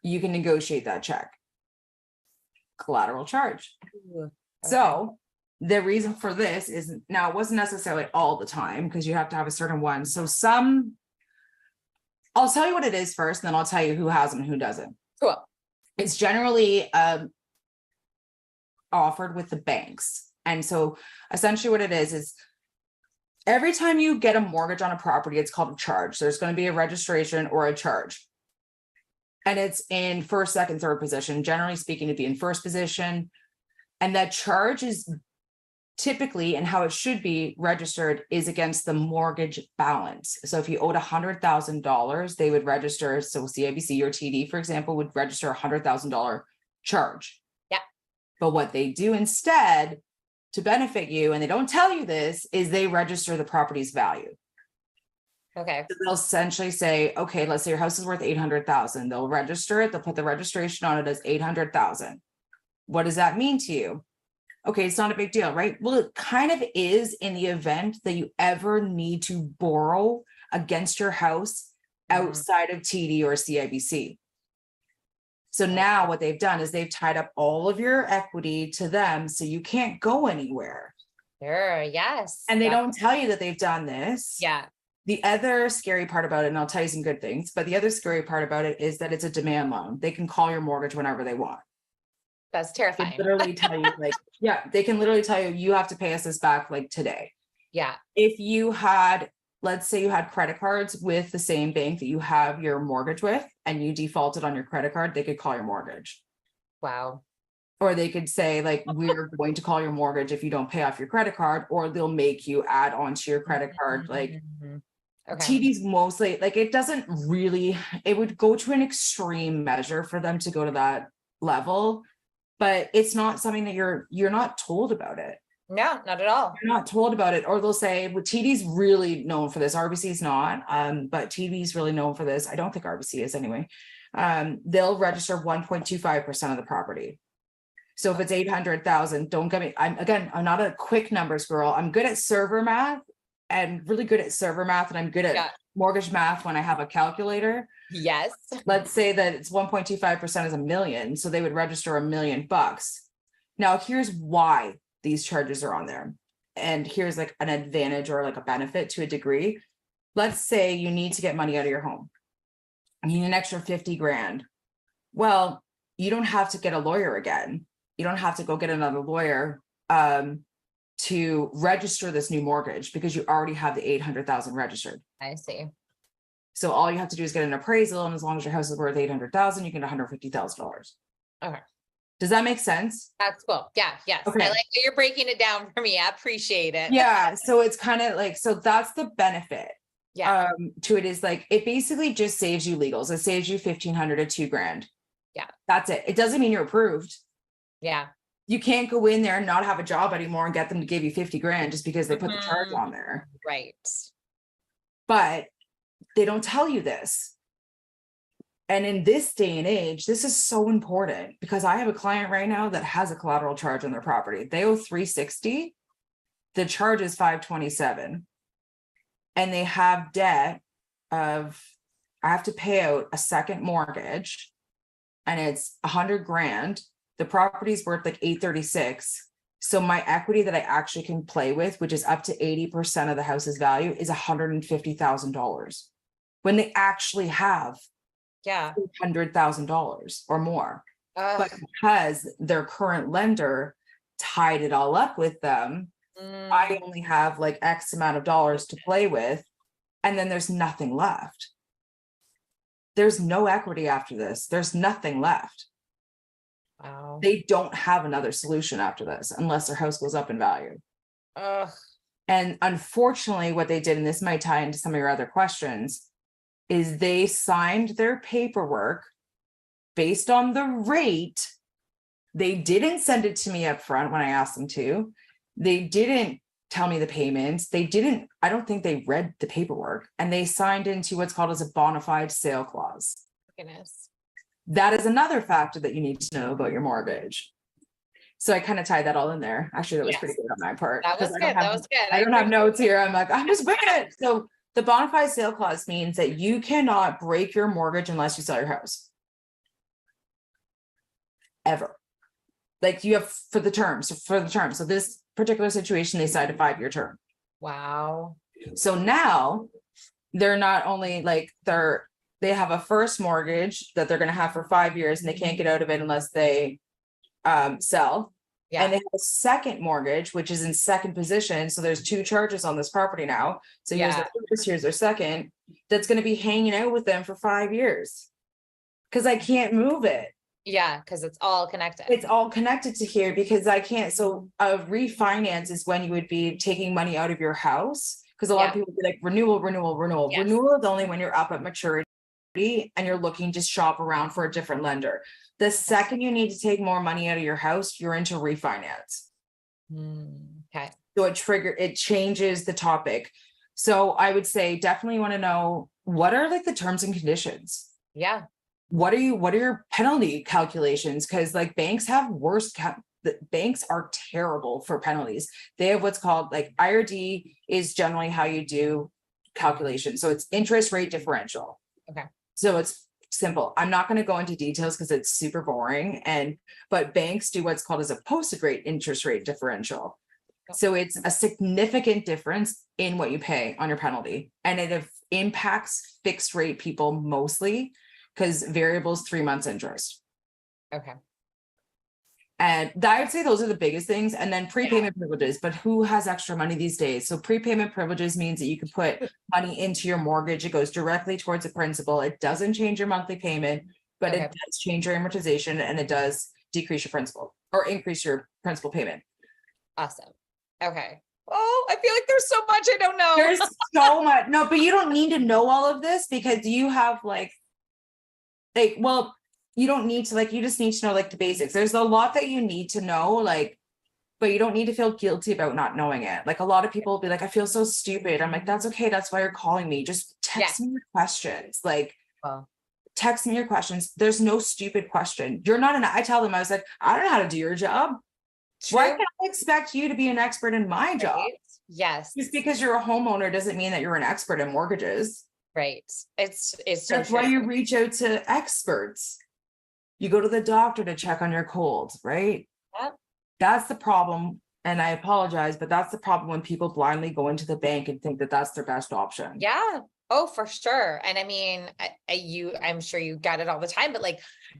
you can negotiate that check. Collateral charge. Okay. So the reason for this is, now it wasn't necessarily all the time because you have to have a certain one. So I'll tell you what it is first, and then I'll tell you who has them and who doesn't. Cool. It's generally offered with the banks. And so essentially what it is every time you get a mortgage on a property, it's called a charge. There's going to be a registration or a charge. And it's in first, second, third position, generally speaking, to be in first position. And that charge is typically, and how it should be registered, is against the mortgage balance. So if you owed $100,000, they would register. So CIBC or TD, for example, would register a $100,000 charge. Yeah. But what they do instead to benefit you, and they don't tell you this, is they register the property's value. Okay. So they'll essentially say, okay, let's say your house is worth $800,000. They'll register it. They'll put the registration on it as $800,000. What does that mean to you? Okay, it's not a big deal, right? Well, it kind of is in the event that you ever need to borrow against your house outside of TD or CIBC. So now what they've done is they've tied up all of your equity to them, so you can't go anywhere. Sure, yes. And they don't tell you that they've done this. Yeah. The other scary part about it, and I'll tell you some good things, but the other scary part about it is that it's a demand loan. They can call your mortgage whenever they want. That's terrifying. They literally tell you, like, they can literally tell you, you have to pay us this back like today. Yeah. If you had, let's say you had credit cards with the same bank that you have your mortgage with, and you defaulted on your credit card, they could call your mortgage. Wow. Or they could say, like, we're going to call your mortgage if you don't pay off your credit card, or they'll make you add onto your credit card. Like, Okay. TD's mostly, like, it doesn't really, it would go to an extreme measure for them to go to that level, but it's not something that you're not told about it. No, not at all. You're not told about it. Or they'll say, well, TD's really known for this. RBC's not, but TD's really known for this. I don't think RBC is anyway. They'll register 1.25% of the property. So if it's 800,000, don't get me, I'm not a quick numbers girl. I'm good at server math and really good at server math. And I'm good at mortgage math when I have a calculator. Yes. Let's say that it's 1.25% is $1 million. So they would register $1 million. Now here's why these charges are on there. And here's like an advantage or like a benefit to a degree. Let's say you need to get money out of your home. You need an extra 50 grand. Well, you don't have to get a lawyer again. You don't have to go get another lawyer to register this new mortgage because you already have the 800,000 registered. I see. So all you have to do is get an appraisal, and as long as your house is worth 800,000, you get $150,000. Okay. Does that make sense? That's cool. Yeah. Yes. Okay. I like that you're breaking it down for me. I appreciate it. Yeah. So it's kind of like, so that's the benefit. Yeah. To it is like, it basically just saves you legals. It saves you 1,500 to $2,000. Yeah. That's it. It doesn't mean you're approved. Yeah. You can't go in there and not have a job anymore and get them to give you 50 grand just because they put the charge on there. Right. But they don't tell you this. And in this day and age, this is so important because I have a client right now that has a collateral charge on their property. They owe $360. The charge is $527. And they have debt of, I have to pay out a second mortgage and it's 100 grand. The property's worth like 836. So my equity that I actually can play with, which is up to 80% of the house's value, is $150,000 when they actually have $100,000 or more. But because their current lender tied it all up with them, I only have like X amount of dollars to play with, and then there's nothing left. There's no equity after this. There's nothing left. Wow. They don't have another solution after this unless their house goes up in value. And unfortunately, what they did, and this might tie into some of your other questions, is they signed their paperwork based on the rate. They didn't send it to me up front when I asked them to. They didn't tell me the payments. I don't think they read the paperwork, and they signed into what's called as a bona fide sale clause. Goodness. That is another factor that you need to know about your mortgage. So I kind of tied that all in there. Actually, that was pretty good on my part. That was good. That was good. I don't have notes here. I'm like, I'm just bringing it. So the bona fide sale clause means that you cannot break your mortgage unless you sell your house. Ever. Like you have for the term. So this particular situation, they signed a 5-year term. Wow. So now they're not only like they have a first mortgage that they're going to have for 5 years and they can't get out of it unless they sell. Yeah. And they have a second mortgage, which is in second position. So there's 2 charges on this property now. So here's their first, here's their second, that's going to be hanging out with them for 5 years because I can't move it. Yeah, because it's all connected. It's all connected to here because I can't. So a refinance is when you would be taking money out of your house, because a lot of people would be like renewal. Yes. Renewal is only when you're up at maturity and you're looking to shop around for a different lender. The second you need to take more money out of your house, you're into refinance. Okay. So it changes the topic. So I would say definitely want to know, what are like the terms and conditions? Yeah. What are your penalty calculations? Because like banks have banks are terrible for penalties. They have what's called like IRD is generally how you do calculations. So it's interest rate differential. Okay. So it's simple. I'm not going to go into details because it's super boring. But banks do what's called as a posted rate interest rate differential. So it's a significant difference in what you pay on your penalty. And it impacts fixed rate people mostly, because variable is 3 months interest. Okay. And I would say those are the biggest things. And then prepayment privileges, but who has extra money these days? So prepayment privileges means that you can put money into your mortgage. It goes directly towards the principal. It doesn't change your monthly payment, but it does change your amortization and it does decrease your principal. or increase your principal payment. Awesome. Okay. Oh, I feel like there's so much I don't know. There's so much. No, but you don't need to know all of this because you have well, you don't need to, you just need to know the basics. There's a lot that you need to know, but you don't need to feel guilty about not knowing it. A lot of people will be like, I feel so stupid. I'm like, that's okay. That's why you're calling me. Just text me your questions. Text me your questions. There's no stupid question. You're not I tell them, I was like, I don't know how to do your job. True. Why can't I expect you to be an expert in my job? Yes. Just because you're a homeowner doesn't mean that you're an expert in mortgages. Right. It's so That's true. why you reach out to experts. You go to the doctor to check on your colds, right? Yep. That's the problem. And I apologize, but that's the problem when people blindly go into the bank and think that that's their best option. Yeah. Oh, for sure. And I mean, I'm sure you get it all the time, but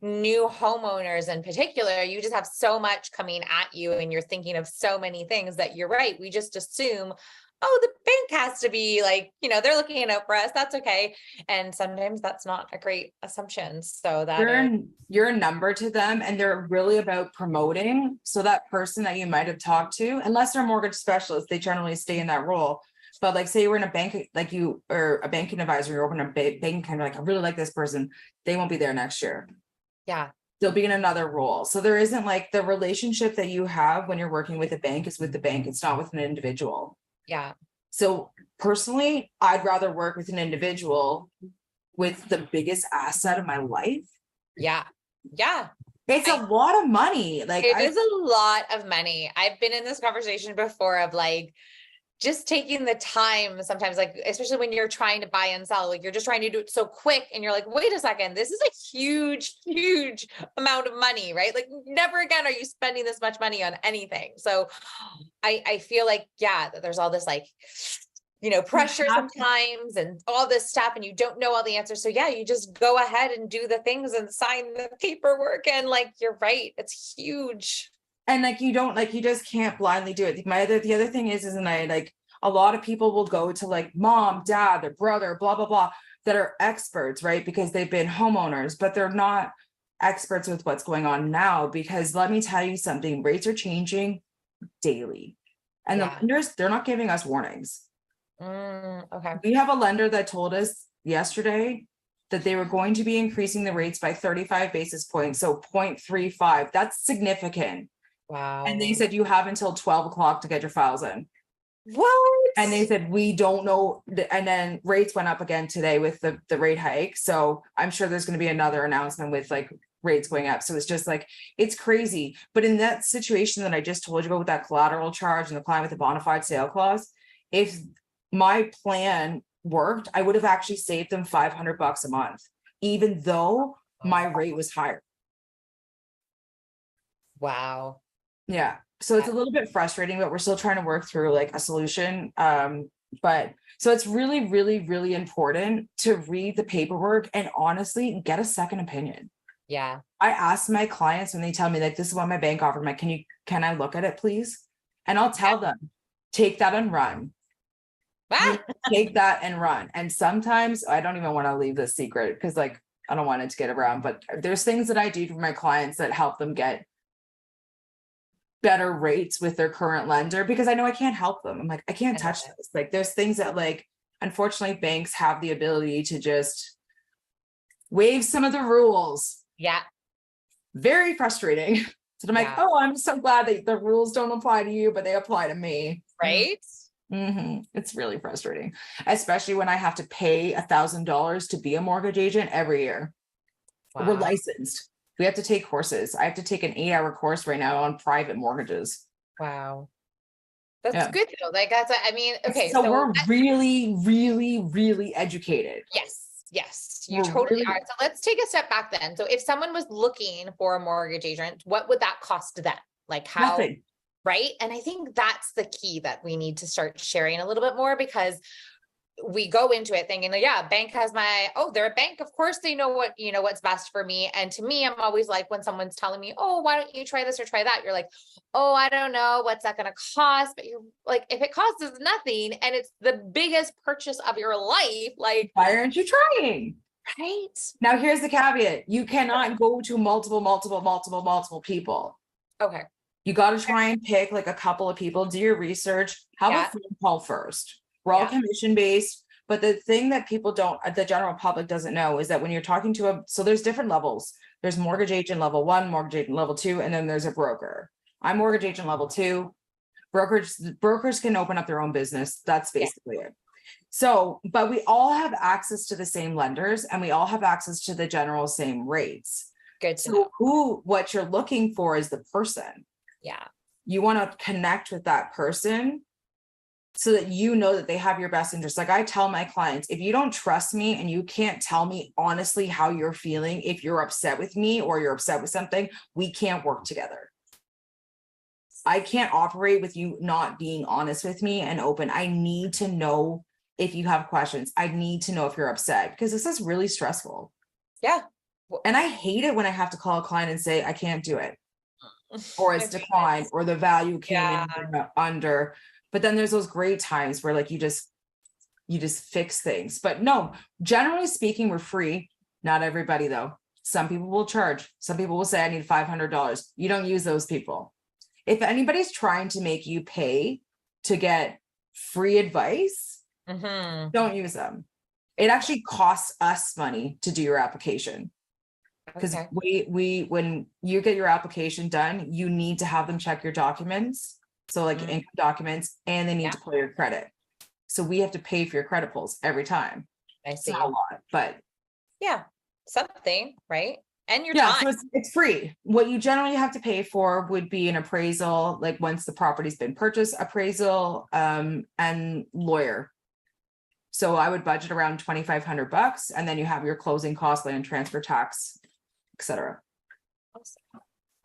new homeowners in particular, you just have so much coming at you and you're thinking of so many things that you're right. We just assume, oh, the bank has to be they're looking out for us. That's okay. And sometimes that's not a great assumption. So that you're a number to them and they're really about promoting. So that person that you might have talked to, unless they're a mortgage specialist, they generally stay in that role. But say you were in a bank, or a banking advisor, you're opening a bank kind of I really like this person. They won't be there next year. Yeah. They'll be in another role. So there isn't the relationship that you have when you're working with a bank is with the bank. It's not with an individual. Yeah. So personally, I'd rather work with an individual with the biggest asset of my life. Yeah. Yeah. It's a lot of money. It is a lot of money. I've been in this conversation before of just taking the time sometimes, especially when you're trying to buy and sell, you're just trying to do it so quick. And you're like, wait a second, this is a huge, huge amount of money, right? Never again are you spending this much money on anything. So I feel that there's all this pressure sometimes and all this stuff and you don't know all the answers. So yeah, you just go ahead and do the things and sign the paperwork. And you're right. It's huge. And you don't you just can't blindly do it. The other thing is a lot of people will go to mom, dad, their brother, blah, blah, blah, that are experts, right? Because they've been homeowners, but they're not experts with what's going on now. Because let me tell you something, rates are changing daily. And the lenders, they're not giving us warnings. Okay. We have a lender that told us yesterday that they were going to be increasing the rates by 35 basis points. So 0.35, that's significant. Wow. And they said you have until 12 o'clock to get your files in. What? And they said, we don't know. And then rates went up again today with the rate hike. So I'm sure there's going to be another announcement with rates going up. So it's just it's crazy. But in that situation that I just told you about with that collateral charge and the client with the bona fide sale clause, if my plan worked, I would have actually saved them $500 a month, even though my rate was higher. Wow. Yeah. So it's a little bit frustrating, but we're still trying to work through a solution. But so it's really, really, really important to read the paperwork and honestly get a second opinion. Yeah. I ask my clients when they tell me this is what my bank offered. I'm like, can I look at it, please? And I'll tell them, take that and run. Take that and run. And sometimes I don't even want to leave this secret because I don't want it to get around, but there's things that I do for my clients that help them get better rates with their current lender because I know I can't help them. I'm like, I can't touch this. There's things that unfortunately banks have the ability to just waive some of the rules. Yeah. Very frustrating. So I'm oh, I'm so glad that the rules don't apply to you, but they apply to me. Right. Mm-hmm. It's really frustrating, especially when I have to pay $1,000 to be a mortgage agent every year. Wow. We're licensed. We have to take courses. I have to take an 8-hour course right now on private mortgages. Wow. That's good though. Okay. So we're really, really, really educated. Yes, you totally are. So let's take a step back then. So if someone was looking for a mortgage agent, what would that cost them? How? Nothing. Right. And I think that's the key that we need to start sharing a little bit more because we go into it thinking, bank has they're a bank. Of course they know what's best for me. And to me, I'm always when someone's telling me, oh, why don't you try this or try that? You're oh, I don't know. What's that going to cost? But you're if it costs us nothing and it's the biggest purchase of your life, why aren't you trying? Right. Now, here's the caveat. You cannot go to multiple people. Okay. You got to try and pick like a couple of people, do your research, have a phone call first. We're all commission based, but the thing that the general public doesn't know is that when you're talking to so there's different levels. There's mortgage agent level 1, mortgage agent level 2, and then there's a broker. I'm mortgage agent level 2. Brokers can open up their own business. That's basically it. So, but we all have access to the same lenders and we all have access to the general same rates. Good to know. What you're looking for is the person. Yeah. You want to connect with that person so that you know that they have your best interest. Like I tell my clients, if you don't trust me and you can't tell me honestly how you're feeling, if you're upset with me or you're upset with something, we can't work together. I can't operate with you not being honest with me and open. I need to know if you have questions. I need to know if you're upset because this is really stressful. Yeah. And I hate it when I have to call a client and say, I can't do it. Or it's declined, or the value came in under. But then there's those great times where like you just fix things. But no, generally speaking, we're free. Not everybody though. Some people will charge. Some people will say, I need $500. You don't use those people. If anybody's trying to make you pay to get free advice, don't use them. It actually costs us money to do your application. Because we when you get your application done, you need to have them check your documents. So like income documents, and they need to pull your credit. So we have to pay for your credit pulls every time. I see. It's not a lot, but something, right? And your time. So it's free. What you generally have to pay for would be an appraisal, like once the property's been purchased, appraisal, and lawyer. So I would budget around $2,500, and then you have your closing costs, land transfer tax, etc. Awesome.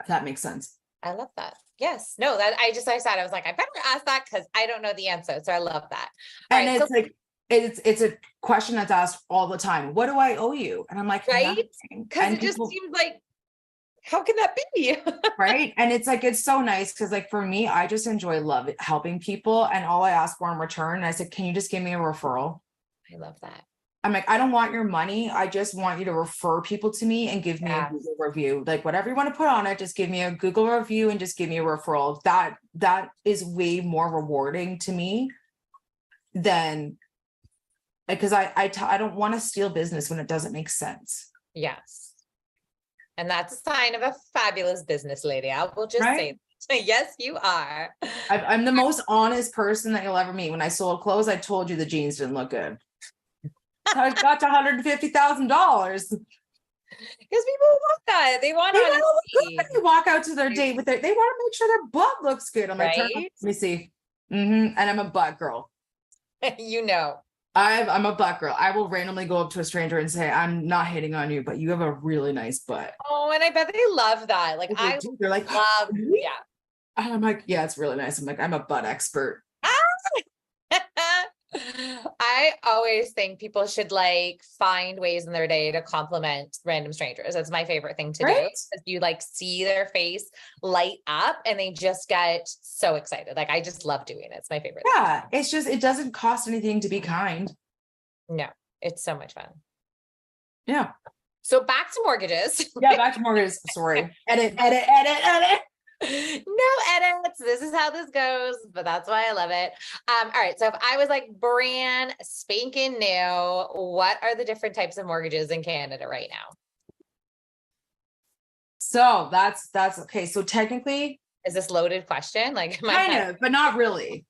If that makes sense. I love that. Yes. No, that I said, I was like, I better ask that because I don't know the answer. So I love that. And it's like, it's a question that's asked all the time. What do I owe you? And I'm like, right? Because it just seems like, how can that be? Right. And it's like, it's so nice because like for me, I just enjoy helping people. And all I ask for in return, I said, can you just give me a referral? I love that. I'm like, I don't want your money. I just want you to refer people to me and give me a Google review. Like whatever you want to put on it, just give me a Google review and just give me a referral. That is way more rewarding to me than, because I don't want to steal business when it doesn't make sense. Yes. And that's a sign of a fabulous business lady. I will just say that. Yes, you are. I'm the most honest person that you'll ever meet. When I sold clothes, I told you the jeans didn't look good. I got to $150,000. Because people want that. They want to when you walk out to their date with they want to make sure their butt looks good. I'm like, let me see. And I'm a butt girl. You know. I'm a butt girl. I will randomly go up to a stranger and say, I'm not hitting on you, but you have a really nice butt. Oh, and I bet they love that. Like they're like, love, yeah. And I'm like, yeah, it's really nice. I'm like, I'm a butt expert. I always think people should like find ways in their day to compliment random strangers. That's my favorite thing to do. Because you like see their face light up and they just get so excited. Like I just love doing it. It's my favorite thing. It's just, it doesn't cost anything to be kind. No, it's so much fun. Yeah. So back to mortgages. Back to mortgages. Sorry. Edit. No edits. This is how this goes, but that's why I love it. All right. So if I was like brand spanking new, what are the different types of mortgages in Canada right now? So that's okay. So technically, is this loaded question? Like kind of, but not really.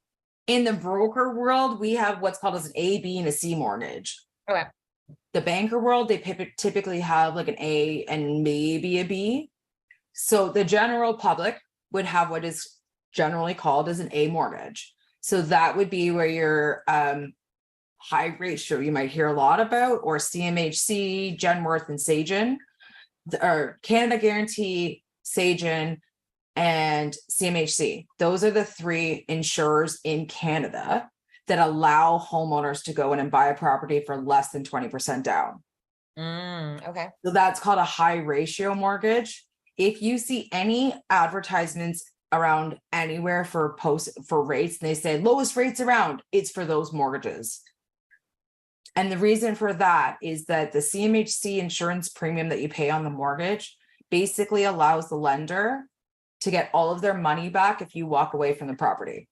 In the broker world, we have what's called as an A, B, and a C mortgage. Okay. The banker world, they typically have like an A and maybe a B. So the general public would have what is generally called as an A mortgage. So that would be where your high ratio you might hear a lot about, or CMHC, Genworth, and Sagen, or Canada Guarantee, Sagen, and CMHC. Those are the three insurers in Canada that allow homeowners to go in and buy a property for less than 20% down. Okay. So that's called a high ratio mortgage. If you see any advertisements around anywhere for rates, and they say lowest rates around, it's for those mortgages. And the reason for that is that the CMHC insurance premium that you pay on the mortgage basically allows the lender to get all of their money back if you walk away from the property.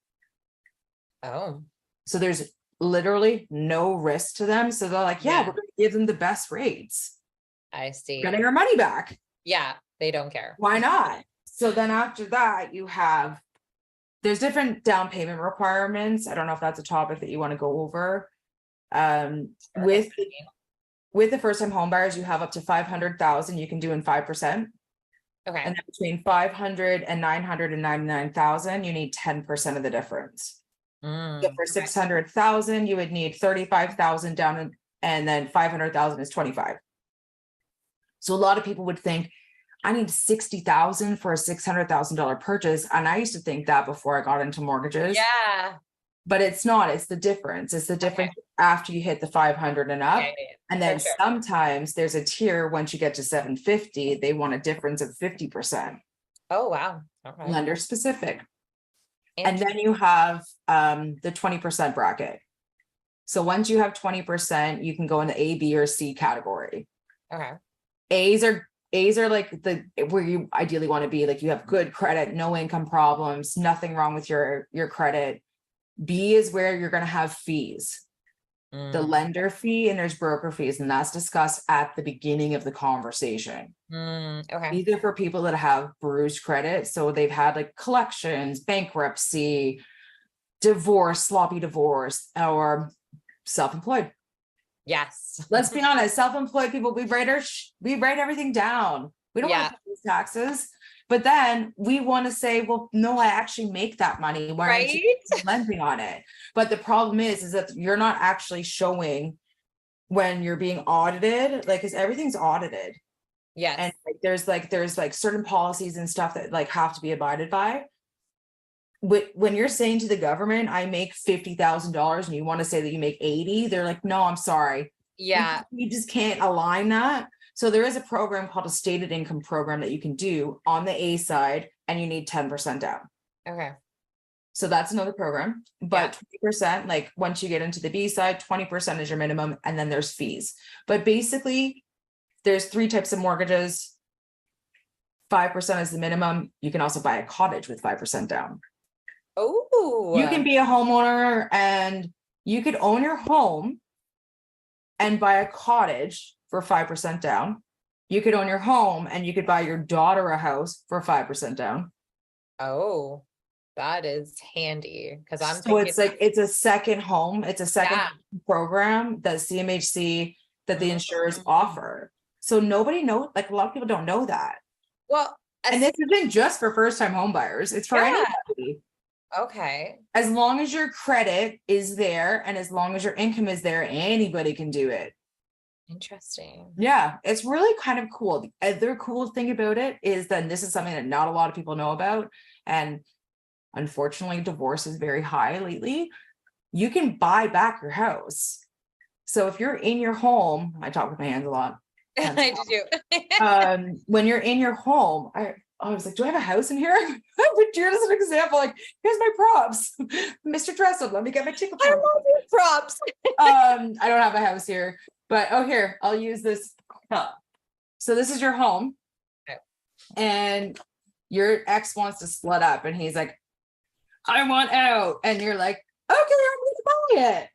Oh, So there's literally no risk to them. So they're like, yeah, we're going to give them the best rates. I see. Getting our money back. Yeah, they don't care. Why not? So then after that, there's different down payment requirements. I don't know if that's a topic that you want to go over. With the first time home buyers, you have up to 500,000 you can do in 5%. Okay. And then between 500 and 999,000, you need 10% of the difference. So for 600,000, you would need 35,000 down, and then 500,000 is 25. So a lot of people would think, I need 60,000 for a $600,000 purchase. And I used to think that before I got into mortgages. Yeah. But it's not, it's the difference. It's the difference after you hit the 500 and up. And then sometimes there's a tier once you get to 750, they want a difference of 50%. Oh, wow. Okay. Lender specific. And then you have the 20% bracket. So once you have 20%, you can go in the A, B, or C category. Okay. A's are like where you ideally want to be, like you have good credit, no income problems, nothing wrong with your credit. B is where you're going to have fees, the lender fee, and there's broker fees, and that's discussed at the beginning of the conversation. Okay. These are for people that have bruised credit, so they've had like collections, bankruptcy, divorce, sloppy divorce, or self-employed. Yes. Let's be honest, self-employed people, we write everything down. We don't want to pay these taxes. But then we want to say, well, no, I actually make that money. Why aren't you lending on it? But the problem is that you're not actually showing when you're being audited, like, because everything's audited. Yes. And there's certain policies and stuff that like have to be abided by. When you're saying to the government, I make $50,000 and you want to say that you make 80, they're like, no, I'm sorry. Yeah. You just can't align that. So there is a program called a stated income program that you can do on the A side, and you need 10% down. Okay. So that's another program, but 20%, like once you get into the B side, 20% is your minimum, and then there's fees. But basically there's 3 types of mortgages. 5% is the minimum. You can also buy a cottage with 5% down. Oh, You can be a homeowner and you could own your home and buy a cottage for 5% down. You could own your home and you could buy your daughter a house for 5% down. Oh, that is handy, because I'm so it's like it's a second home. It's a second program that CMHC that the insurers offer. So nobody knows, like a lot of people don't know that. Well, and this isn't just for first-time home buyers. It's for anybody. Okay. As long as your credit is there and as long as your income is there, anybody can do it. Interesting. Yeah, it's really kind of cool. The other cool thing about it is that this is something that not a lot of people know about. And unfortunately, divorce is very high lately. You can buy back your house. So if you're in your home, I talk with my hands a lot. I do. When you're in your home, I was like, do I have a house in here? But here's an example, like, here's my props. Mr. Dressel, let me get my ticket. I love your props. I don't have a house here, but here, I'll use this. So this is your home. Okay. And your ex wants to split up and he's like, I want out. And you're like, okay, I'm gonna buy it.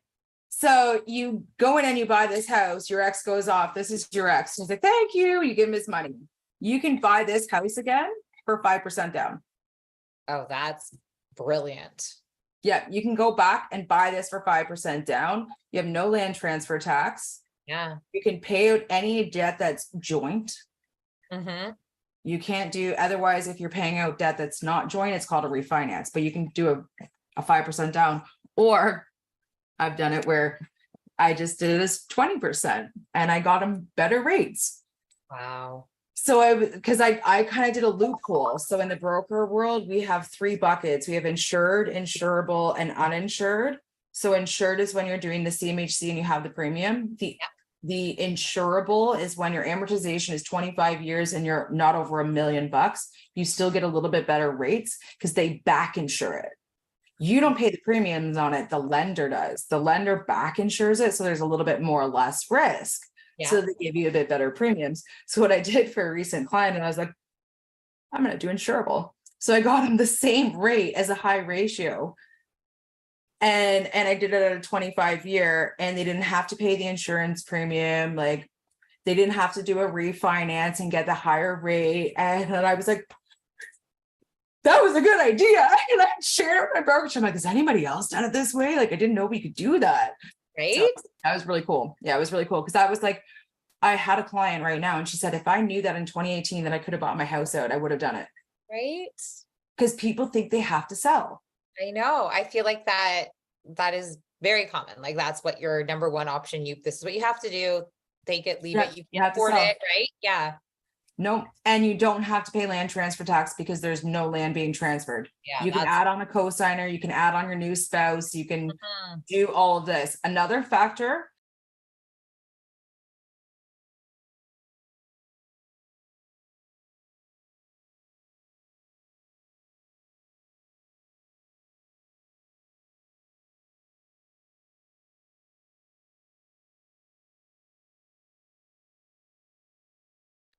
So you go in and you buy this house, your ex goes off, this is your ex. He's like, thank you. You give him his money. You can buy this house again for 5% down. Oh, that's brilliant. Yeah, you can go back and buy this for 5% down. You have no land transfer tax. Yeah. You can pay out any debt that's joint. Mm-hmm. You can't do, otherwise, if you're paying out debt that's not joint, it's called a refinance, but you can do a 5% down. Or I've done it where I just did it as 20% and I got them better rates. Wow. So because I kind of did a loophole. So in the broker world, we have 3 buckets. We have insured, insurable, and uninsured. So insured is when you're doing the CMHC and you have the premium. The insurable is when your amortization is 25 years and you're not over $1 million. You still get a little bit better rates because they back insure it. You don't pay the premiums on it. The lender does. The lender back insures it. So there's a little bit more or less risk. Yeah. So they give you a bit better premiums. So what I did for a recent client, and I was like, I'm going to do insurable. So I got them the same rate as a high ratio. And I did it at a 25-year, and they didn't have to pay the insurance premium. Like, they didn't have to do a refinance and get the higher rate. And I was like, that was a good idea. And I shared it with my brokerage. I'm like, has anybody else done it this way? Like, I didn't know we could do that. Right. So that was really cool. Yeah, it was really cool. Because I was like, I had a client right now, and she said, if I knew that in 2018 that I could have bought my house out, I would have done it. Right. Because people think they have to sell. I know. I feel like that is very common. Like, that's what your number one option. This is what you have to do. Take it, leave it. You have to afford sell. it, right? Yeah. No, and you don't have to pay land transfer tax because there's no land being transferred. Yeah, you can add on a cosigner, you can add on your new spouse, you can Mhm. do all of this. Another factor.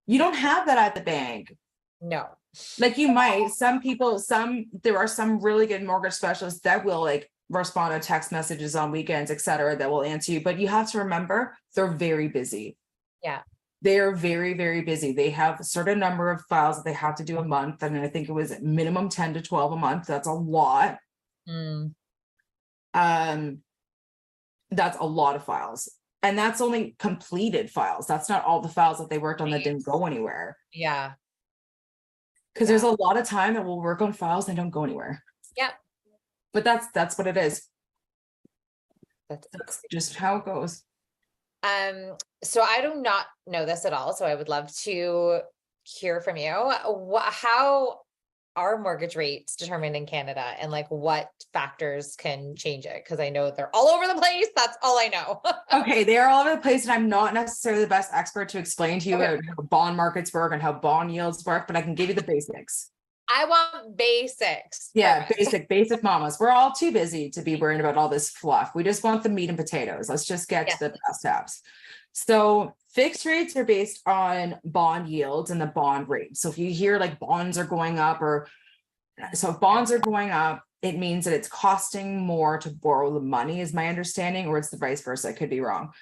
You don't have that at the bank. No. Like, you might, there are some really good mortgage specialists that will like respond to text messages on weekends, etc., that will answer you. But you have to remember, they're very busy. Yeah. They are very, very busy. They have a certain number of files that they have to do a month. And I think it was minimum 10 to 12 a month. That's a lot. Mm. That's a lot of files. And that's only completed files. That's not all the files that they worked on that didn't go anywhere. Yeah. Because there's a lot of time that we'll work on files that don't go anywhere. Yeah. But that's what it is. That's just how it goes. So I do not know this at all. So I would love to hear from you. How are mortgage rates determined in Canada, and like what factors can change it? Because I know they're all over the place. That's all I know. Okay, they are all over the place, and I'm not necessarily the best expert to explain to you how bond markets work and how bond yields work, but I can give you the basics. I want basics. Yeah, basic mamas. We're all too busy to be worrying about all this fluff. We just want the meat and potatoes. Let's just get to the brass tacks. So fixed rates are based on bond yields and the bond rate. So if you hear like bonds are going up, if bonds are going up, it means that it's costing more to borrow the money, is my understanding, or it's the vice versa. I could be wrong.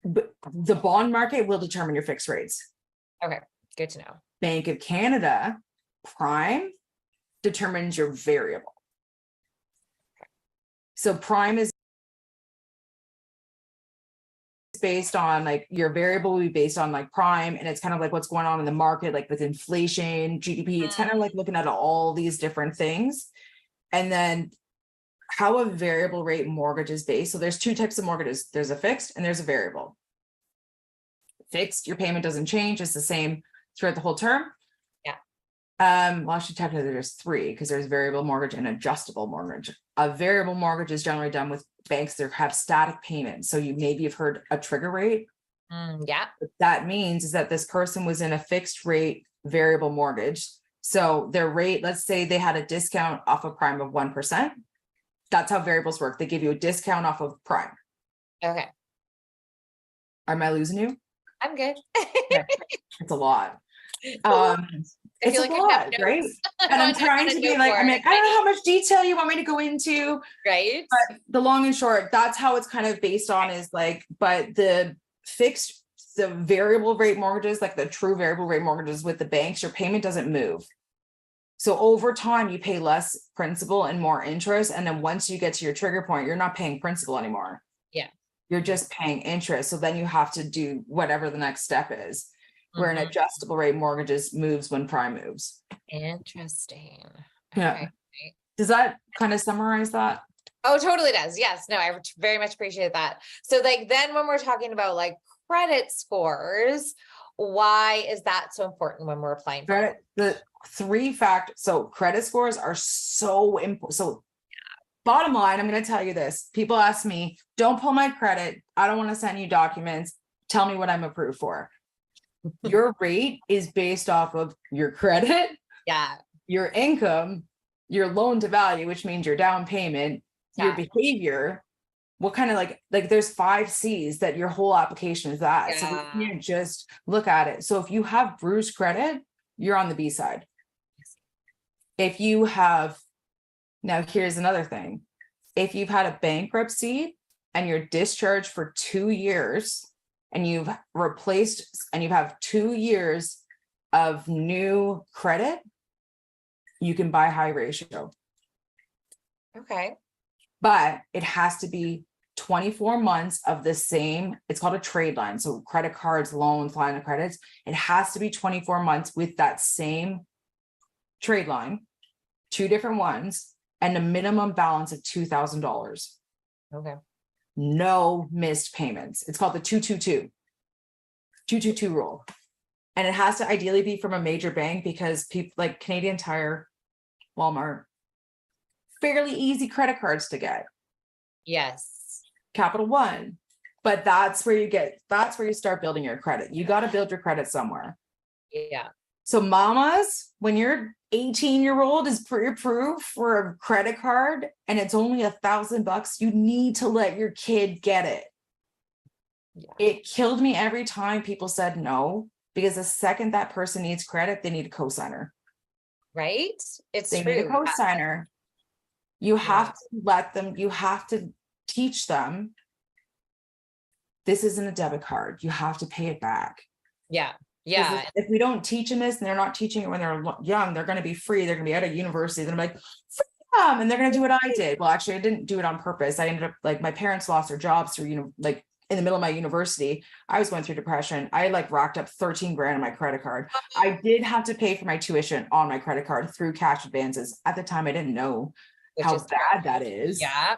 But the bond market will determine your fixed rates. Okay, good to know. Bank of Canada prime determines your variable. So prime is based on like your variable will be based on like prime, and it's kind of like what's going on in the market, like with inflation, GDP. It's kind of like looking at all these different things. And then how a variable rate mortgage is based. So there's two types of mortgages. There's a fixed and there's a variable. Fixed, your payment doesn't change. It's the same throughout the whole term. Yeah. Well, actually, technically there's three, because there's variable mortgage and adjustable mortgage. A variable mortgage is generally done with banks that have static payments. So you maybe have heard a trigger rate. Yeah. What that means is that this person was in a fixed rate variable mortgage. So their rate, let's say they had a discount off of prime of 1%. That's how variables work. They give you a discount off of prime. Okay. Am I losing you? I'm good. Yeah, it's a lot. It's a lot, right? And I'm trying to be like, I don't know how much detail you want me to go into. Right. But the long and short, that's how it's kind of based on, is like, but the fixed, the variable rate mortgages, like the true variable rate mortgages with the banks, your payment doesn't move. So over time, you pay less principal and more interest. And then once you get to your trigger point, you're not paying principal anymore. Yeah. You're just paying interest. So then you have to do whatever the next step is, where an adjustable rate mortgages moves when prime moves. Interesting. Yeah. Okay. Does that kind of summarize that? Oh, totally does. Yes. No, I very much appreciate that. So like, then when we're talking about like credit scores, why is that so important when we're applying for credit? The three factors. So credit scores are so important. So bottom line, I'm going to tell you this. People ask me, don't pull my credit. I don't want to send you documents. Tell me what I'm approved for. Your rate is based off of your credit, your income, your loan to value, which means your down payment, your behavior, what kind of like there's 5 C's that your whole application is that. So we can't just look at it. So if you have bruised credit, you're on the B side. if you have, now here's another thing. If you've had a bankruptcy and you're discharged for 2 years and you've have 2 years of new credit, you can buy high ratio. Okay. But it has to be 24 months of the same, it's called a trade line. So credit cards, loans, line of credits, it has to be 24 months with that same trade line, 2 different ones, and a minimum balance of $2,000. Okay. No missed payments. It's called the 222 rule. And it has to ideally be from a major bank because people like Canadian Tire, Walmart, fairly easy credit cards to get. Yes. Capital One. But that's where you start building your credit. You got to build your credit somewhere. Yeah. So mamas, when your 18-year-old is pre-approved for a credit card and it's only $1,000, you need to let your kid get it. Yeah. It killed me every time people said no, because the second that person needs credit, they need a cosigner. Right? It's they true. Need a cosigner. You have to let them, you have to teach them, this isn't a debit card. You have to pay it back. Yeah. Yeah. If we don't teach them this and they're not teaching it when they're young, they're going to be free. They're going to be out of university. They're like, freedom! And they're going to do what I did. Well, actually, I didn't do it on purpose. I ended up like my parents lost their jobs through, like in the middle of my university. I was going through depression. I like racked up 13 grand on my credit card. I did have to pay for my tuition on my credit card through cash advances. At the time, I didn't know how bad that is. Yeah.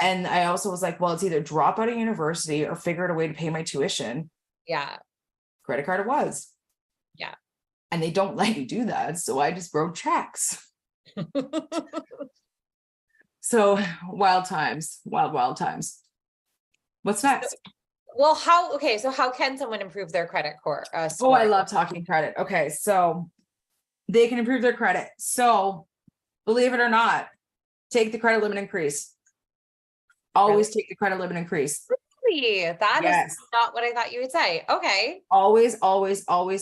And I also was like, well, it's either drop out of university or figure out a way to pay my tuition. Yeah. Credit card it was. Yeah. And they don't let you do that. So I just wrote checks. So wild times, wild times. What's next? Well, how can someone improve their credit score? Oh, I love talking credit. Okay. So they can improve their credit. So believe it or not, take the credit limit increase. Always take the credit limit increase. That is not what I thought you would say. Okay. Always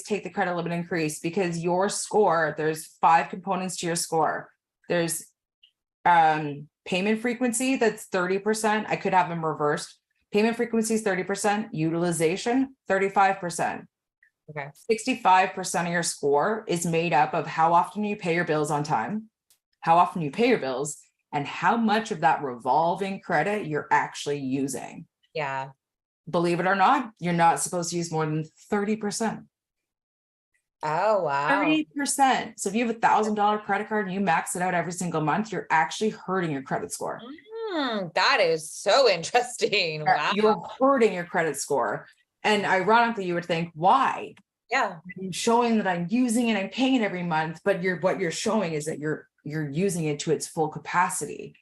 take the credit limit increase, because your score, there's 5 components to your score. There's payment frequency, that's 30%. I could have them reversed. Payment frequency is 30%, utilization 35%. Okay. 65% of your score is made up of how often you pay your bills on time, how often you pay your bills, and how much of that revolving credit you're actually using. Yeah. Believe it or not, you're not supposed to use more than 30%. Oh, wow. 30%. So if you have $1,000 credit card and you max it out every single month, you're actually hurting your credit score. That is so interesting. Wow. You're hurting your credit score. And ironically, you would think, why? Yeah. I'm showing that I'm using it, I'm paying it every month, but what you're showing is that you're using it to its full capacity.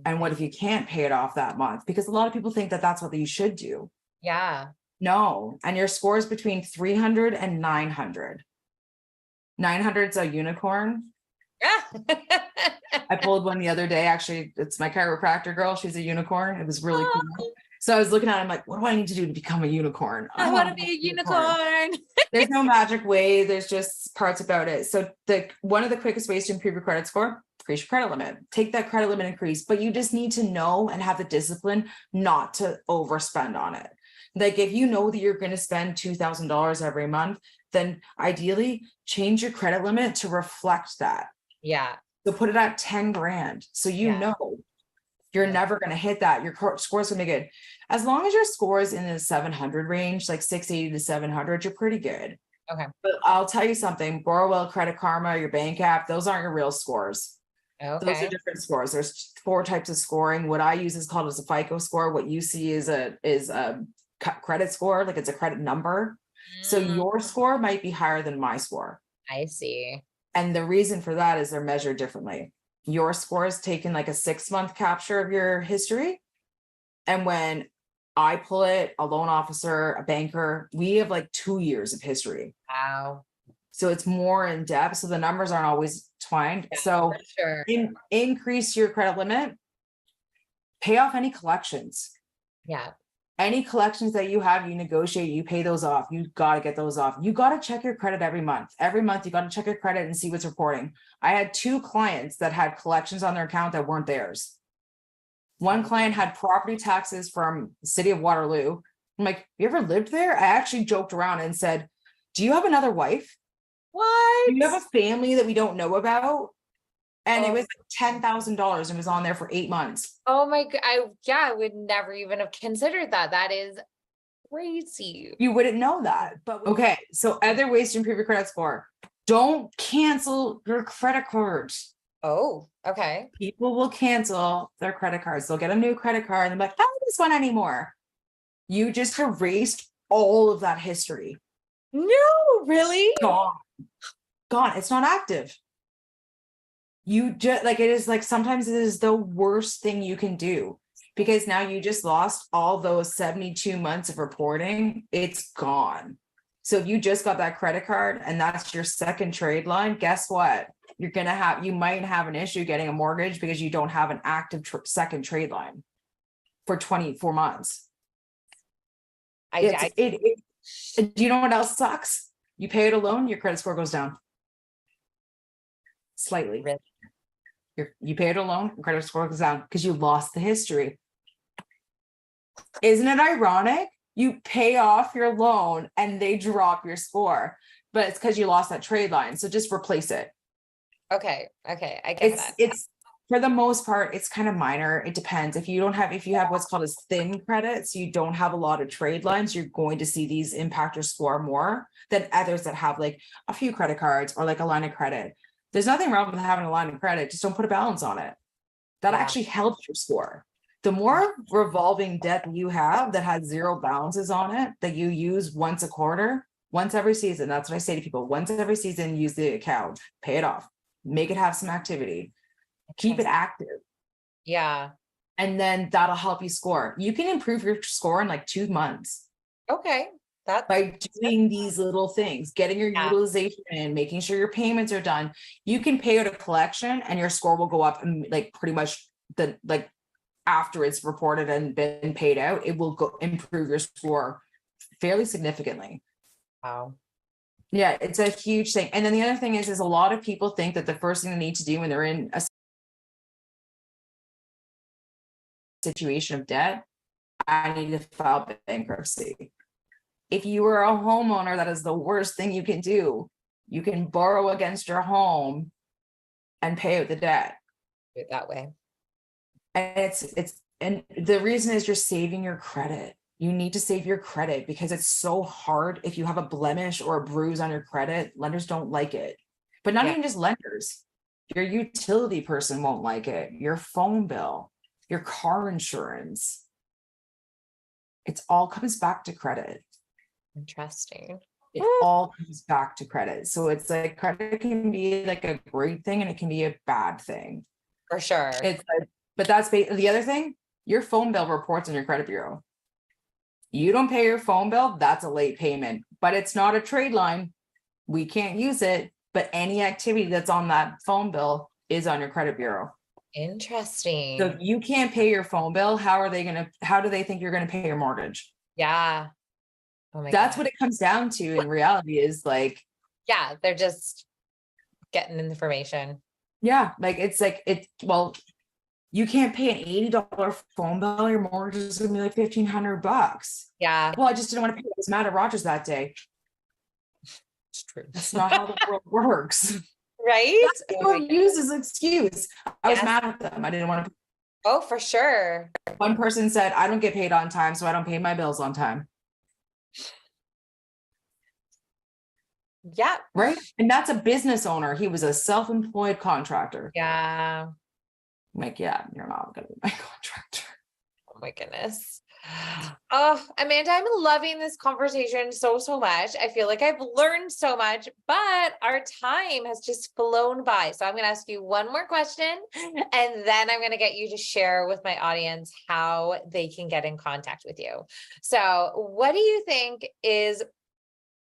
And what if you can't pay it off that month? Because a lot of people think that that's what you should do. Yeah. No. And your score is between 300 and 900. 900 is a unicorn. Yeah. I pulled one the other day. Actually, it's my chiropractor girl. She's a unicorn. It was really cool. So I was looking at it, I'm like, what do I need to do to become a unicorn? I want to be a unicorn. There's no magic way. There's just parts about it. So one of the quickest ways to improve your credit score, increase your credit limit. Take that credit limit increase, but you just need to know and have the discipline not to overspend on it. Like if you know that you're going to spend $2,000 every month, then ideally change your credit limit to reflect that. Yeah. So put it at 10 grand. So you know you're never going to hit that. Your score's going to be good. As long as your score is in the 700 range, like 680 to 700, you're pretty good. Okay. But I'll tell you something, Borrowwell, Credit Karma, your bank app, those aren't your real scores. Okay. Those are different scores. There's 4 types of scoring. What I use is called as a FICO score. What you see is a credit score, like it's a credit number. So your score might be higher than my score. I see. And the reason for that is they're measured differently. Your score is taken like a 6-month capture of your history. And when I pull it, a loan officer, a banker, we have like 2 years of history. Wow. So it's more in depth. So the numbers aren't always twined. Yeah, so sure. Increase your credit limit, pay off any collections. Yeah. Any collections that you have, you negotiate, you pay those off. You got to get those off. You got to check your credit every month. Every month, you got to check your credit and see what's reporting. I had 2 clients that had collections on their account that weren't theirs. One client had property taxes from the city of Waterloo. I'm like, you ever lived there? I actually joked around and said, do you have another wife? What? Do you have a family that we don't know about? And it Oh. was $10,000 and was on there for 8 months. Oh my God. I would never even have considered that. That is crazy. You wouldn't know that. But okay, so other ways to improve your credit score. Don't cancel your credit cards. Oh, okay. People will cancel their credit cards. They'll get a new credit card and they're like, I don't need this one anymore. You just erased all of that history. No, really? Gone. It's not active. You just like, it is like, sometimes it is the worst thing you can do, because now you just lost all those 72 months of reporting. It's gone. So if you just got that credit card and that's your second trade line, guess what? You might have an issue getting a mortgage because you don't have an active second trade line for 24 months. Do you know what else sucks? You pay it a loan, your credit score goes down slightly. Really? You pay it a loan, your credit score goes down because you lost the history. Isn't it ironic? You pay off your loan and they drop your score, but it's because you lost that trade line. So just replace it. Okay. I get that. It's for the most part, it's kind of minor. It depends. If you have what's called as thin credits, you don't have a lot of trade lines, you're going to see these impact your score more than others that have like a few credit cards or like a line of credit. There's nothing wrong with having a line of credit. Just don't put a balance on it. That actually helps your score. The more revolving debt you have that has 0 balances on it, that you use once a quarter, once every season. That's what I say to people. Once every season, use the account, pay it off, make it have some activity, keep it active. Yeah. And then that'll help you score. You can improve your score in like 2 months. Okay. By doing these little things, getting your utilization in, making sure your payments are done. You can pay out a collection and your score will go up, and like pretty much after it's reported and been paid out, it will go improve your score fairly significantly. Wow. Yeah, it's a huge thing. And then the other thing is a lot of people think that the first thing they need to do when they're in a situation of debt, I need to file bankruptcy. If you are a homeowner, that is the worst thing you can do. You can borrow against your home and pay out the debt. Do it that way. And and the reason is you're saving your credit. You need to save your credit because it's so hard. If you have a blemish or a bruise on your credit, lenders don't like it. But not even just lenders. Your utility person won't like it. Your phone bill, your car insurance. It all comes back to credit. Interesting. It all comes back to credit. So it's like credit can be like a great thing and it can be a bad thing. For sure. It's like, but that's the other thing, your phone bill reports on your credit bureau. You don't pay your phone bill, that's a late payment, but it's not a trade line. We can't use it, but any activity that's on that phone bill is on your credit bureau. Interesting. So if you can't pay your phone bill, how do they think you're going to pay your mortgage? Yeah. Oh my That's God. what it comes down to in reality is like, yeah, they're just getting information. Yeah, like you can't pay an $80 phone bill, your mortgage is gonna be like $1,500. Yeah. Well, I just didn't want to pay. I was mad at Rogers that day. It's true. That's not how the world works. Right? People use this excuse. I was mad at them. I didn't want to. Oh, for sure. One person said, I don't get paid on time, so I don't pay my bills on time. Yeah. Right. And that's a business owner. He was a self-employed contractor. Yeah. I'm like, yeah, you're not going to be my contractor. Oh my goodness. Oh, Amanda, I'm loving this conversation so much. I feel like I've learned so much, but our time has just flown by. So I'm going to ask you one more question, and then I'm going to get you to share with my audience how they can get in contact with you. So what do you think is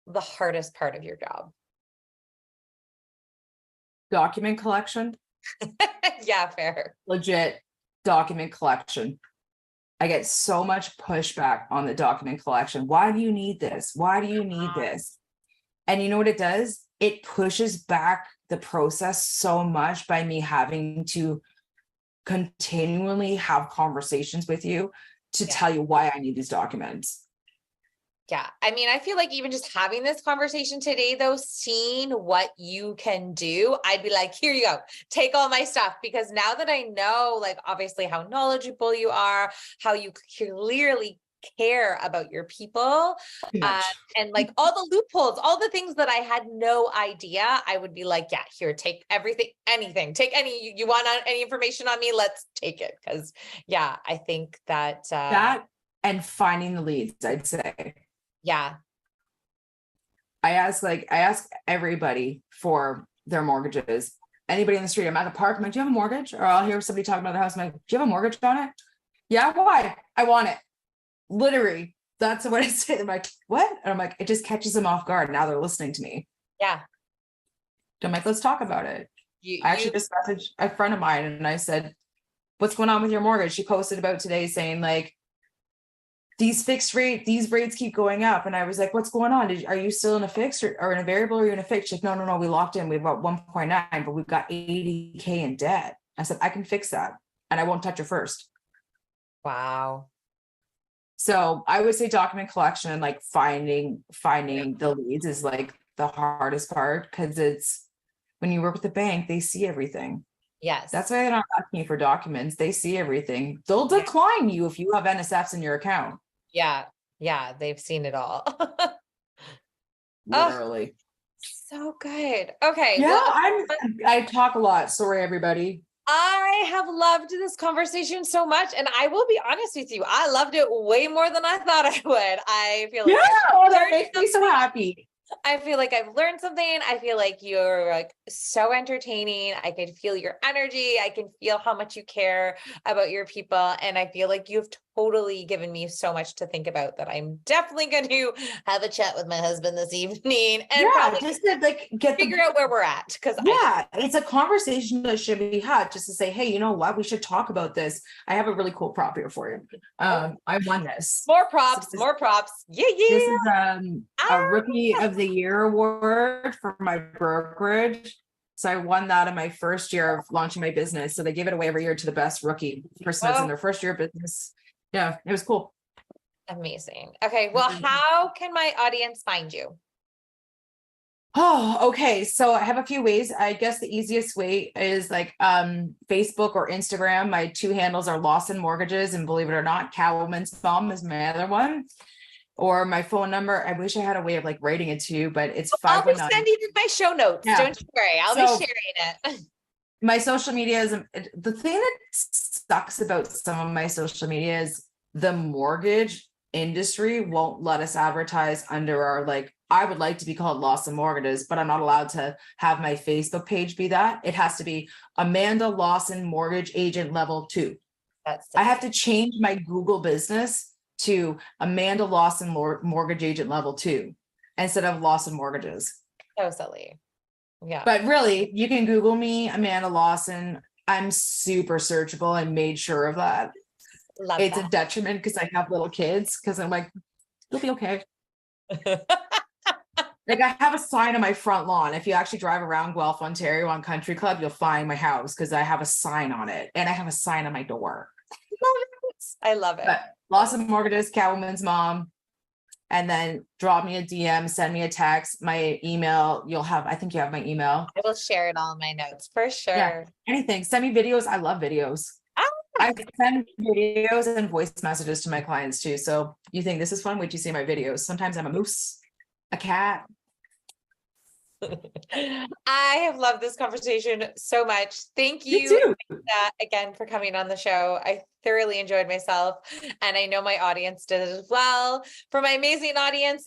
the hardest part of your job? Document collection. Yeah, fair. Legit document collection. I get so much pushback on the document collection. Why do you need this? Why do you need this? And you know what it does? It pushes back the process so much by me having to continually have conversations with you to tell you why I need these documents. Yeah. I mean, I feel like even just having this conversation today, though, seeing what you can do, I'd be like, here you go, take all my stuff. Because now that I know, like, obviously how knowledgeable you are, how you clearly care about your people, and like all the loopholes, all the things that I had no idea, I would be like, yeah, here, take everything, anything, take any, you want any information on me, let's take it. Because yeah, I think that and finding the leads, I'd say. Yeah. I ask everybody for their mortgages. Anybody in the street, I'm at the park, I'm like, do you have a mortgage? Or I'll hear somebody talking about their house, I'm like, do you have a mortgage on it? Yeah, why? I want it. Literally, that's what I say. I'm like, what? And I'm like, it just catches them off guard. Now they're listening to me. Yeah. I'm like, let's talk about it. I actually just messaged a friend of mine and I said, what's going on with your mortgage? She posted about today saying like, these rates keep going up. And I was like, what's going on? Are you still in a fixed or in a variable or are you in a fixed? She's like, no, we locked in. We've got 1.9, but we've got 80K in debt. I said, I can fix that. And I won't touch it first. Wow. So I would say document collection and like finding the leads is like the hardest part, because it's when you work with the bank, they see everything. Yes. That's why they're not asking you for documents. They see everything. They'll decline you if you have NSFs in your account. Yeah. Yeah. They've seen it all. Literally. So good. Okay. Yeah. Well, I talk a lot. Sorry, everybody. I have loved this conversation so much. And I will be honest with you, I loved it way more than I thought I would. I feel like that makes me so happy. I feel like I've learned something. I feel like you're like so entertaining. I can feel your energy. I can feel how much you care about your people. And I feel like you've totally given me so much to think about that I'm definitely going to have a chat with my husband this evening and probably just to like figure out where we're at. Because it's a conversation that should be had, just to say, hey, you know what? We should talk about this. I have a really cool prop here for you. I won this. More props. Yeah. This is a Rookie of the Year award for my brokerage. So I won that in my first year of launching my business. So they give it away every year to the best rookie person that's in their first year of business. Yeah, it was cool. Amazing. Okay. Well, how can my audience find you? Oh, okay. So I have a few ways. I guess the easiest way is like Facebook or Instagram. My two handles are Lawson Mortgages, and believe it or not, Catwoman's Mom is my other one. Or my phone number. I wish I had a way of like writing it to you, but it's 519. I'll be sending it in my show notes. Yeah. Don't you worry. I'll be sharing it. My social media is the thing that sucks about some of my social media is the mortgage industry won't let us advertise under our, like, I would like to be called Lawson Mortgages, but I'm not allowed to have my Facebook page be that. It has to be Amanda Lawson Mortgage Agent Level 2. I have to change my Google business to Amanda Lawson Mortgage Agent Level 2 instead of Lawson Mortgages. So silly. Yeah. But really, you can Google me, Amanda Lawson. I'm super searchable. I made sure of that. It's a detriment because I have little kids, because I'm like, you'll be okay. Like I have a sign on my front lawn. If you actually drive around Guelph, Ontario on Country Club, you'll find my house because I have a sign on it, and I have a sign on my door. I love it. But Lawson Mortgages, Catwoman's Mom, and then drop me a DM, send me a text, my email. I think you have my email. I will share it all in my notes for sure. Yeah, anything. Send me videos. I love videos. I send videos and voice messages to my clients too. So you think this is fun? Wait till you see my videos. Sometimes I'm a moose, a cat. I have loved this conversation so much. Thank you again for coming on the show. I thoroughly enjoyed myself, and I know my audience did as well. For my amazing audience,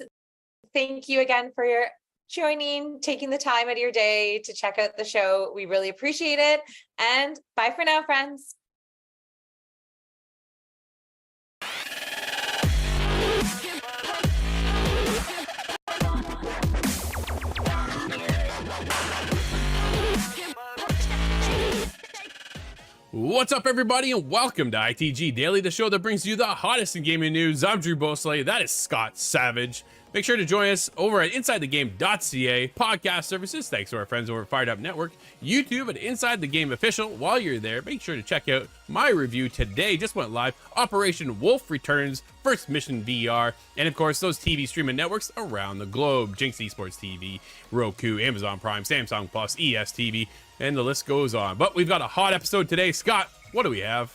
thank you again for your joining, taking the time out of your day to check out the show. We really appreciate it. And bye for now, friends. What's up, everybody, and welcome to ITG Daily, the show that brings you the hottest in gaming news. I'm Drew Bosley. That is Scott Savage. Make sure to join us over at InsideTheGame.ca, podcast services, thanks to our friends over at FiredUp Network, YouTube, and Inside the Game Official. While you're there, make sure to check out my review today. Just went live. Operation Wolf Returns, First Mission VR, and of course, those TV streaming networks around the globe. Jinx Esports TV, Roku, Amazon Prime, Samsung Plus, ESTV, and the list goes on. But we've got a hot episode today. Scott, what do we have?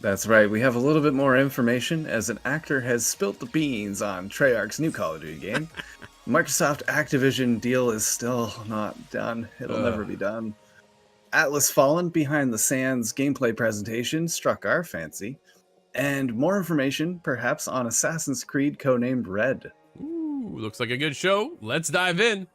That's right, we have a little bit more information as an actor has spilt the beans on Treyarch's new Call of Duty game. Microsoft Activision deal is still not done. It'll never be done. Atlas Fallen Behind the Sands gameplay presentation struck our fancy. And more information, perhaps, on Assassin's Creed codenamed Red. Ooh, looks like a good show. Let's dive in.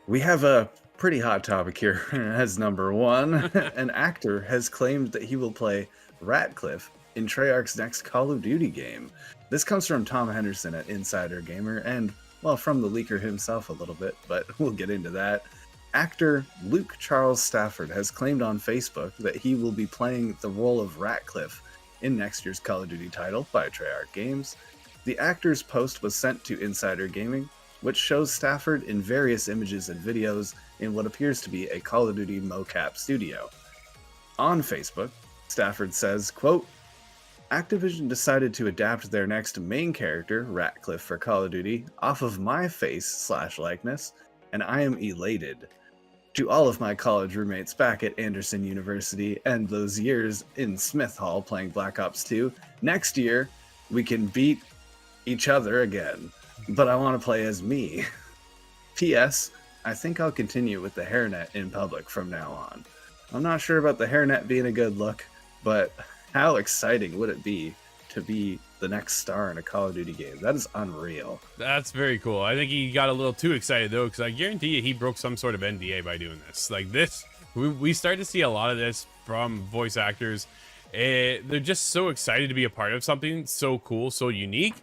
We have a pretty hot topic here as number one. An actor has claimed that he will play Ratcliffe in Treyarch's next Call of Duty game. This comes from Tom Henderson at Insider Gamer and, well, from the leaker himself a little bit, but we'll get into that. Actor Luke Charles Stafford has claimed on Facebook that he will be playing the role of Ratcliffe in next year's Call of Duty title by Treyarch Games. The actor's post was sent to Insider Gaming, which shows Stafford in various images and videos in what appears to be a Call of Duty mocap studio. On Facebook, Stafford says, quote, Activision decided to adapt their next main character, Ratcliffe, for Call of Duty off of my face/likeness, and I am elated. To all of my college roommates back at Anderson University and those years in Smith Hall playing Black Ops 2, next year we can beat each other again. But I want to play as me. P.S. I think I'll continue with the hairnet in public from now on. I'm not sure about the hairnet being a good look, but how exciting would it be to be the next star in a Call of Duty game? That is unreal. That's very cool. I think he got a little too excited, though, because I guarantee you he broke some sort of NDA by doing this. Like this, we start to see a lot of this from voice actors. They're just so excited to be a part of something so cool, so unique.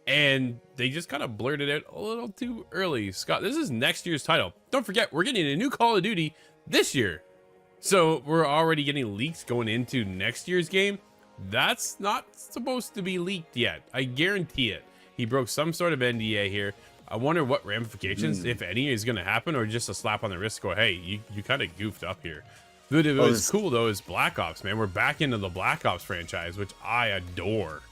And they just kind of blurted it a little too early. Scott, this is next year's title. Don't forget, we're getting a new Call of Duty this year. So we're already getting leaks going into next year's game. That's not supposed to be leaked yet. I guarantee it. He broke some sort of NDA here. I wonder what ramifications, if any, is going to happen, or just a slap on the wrist go, hey, you kind of goofed up here. But it was cool, though, is Black Ops, man. We're back into the Black Ops franchise, which I adore.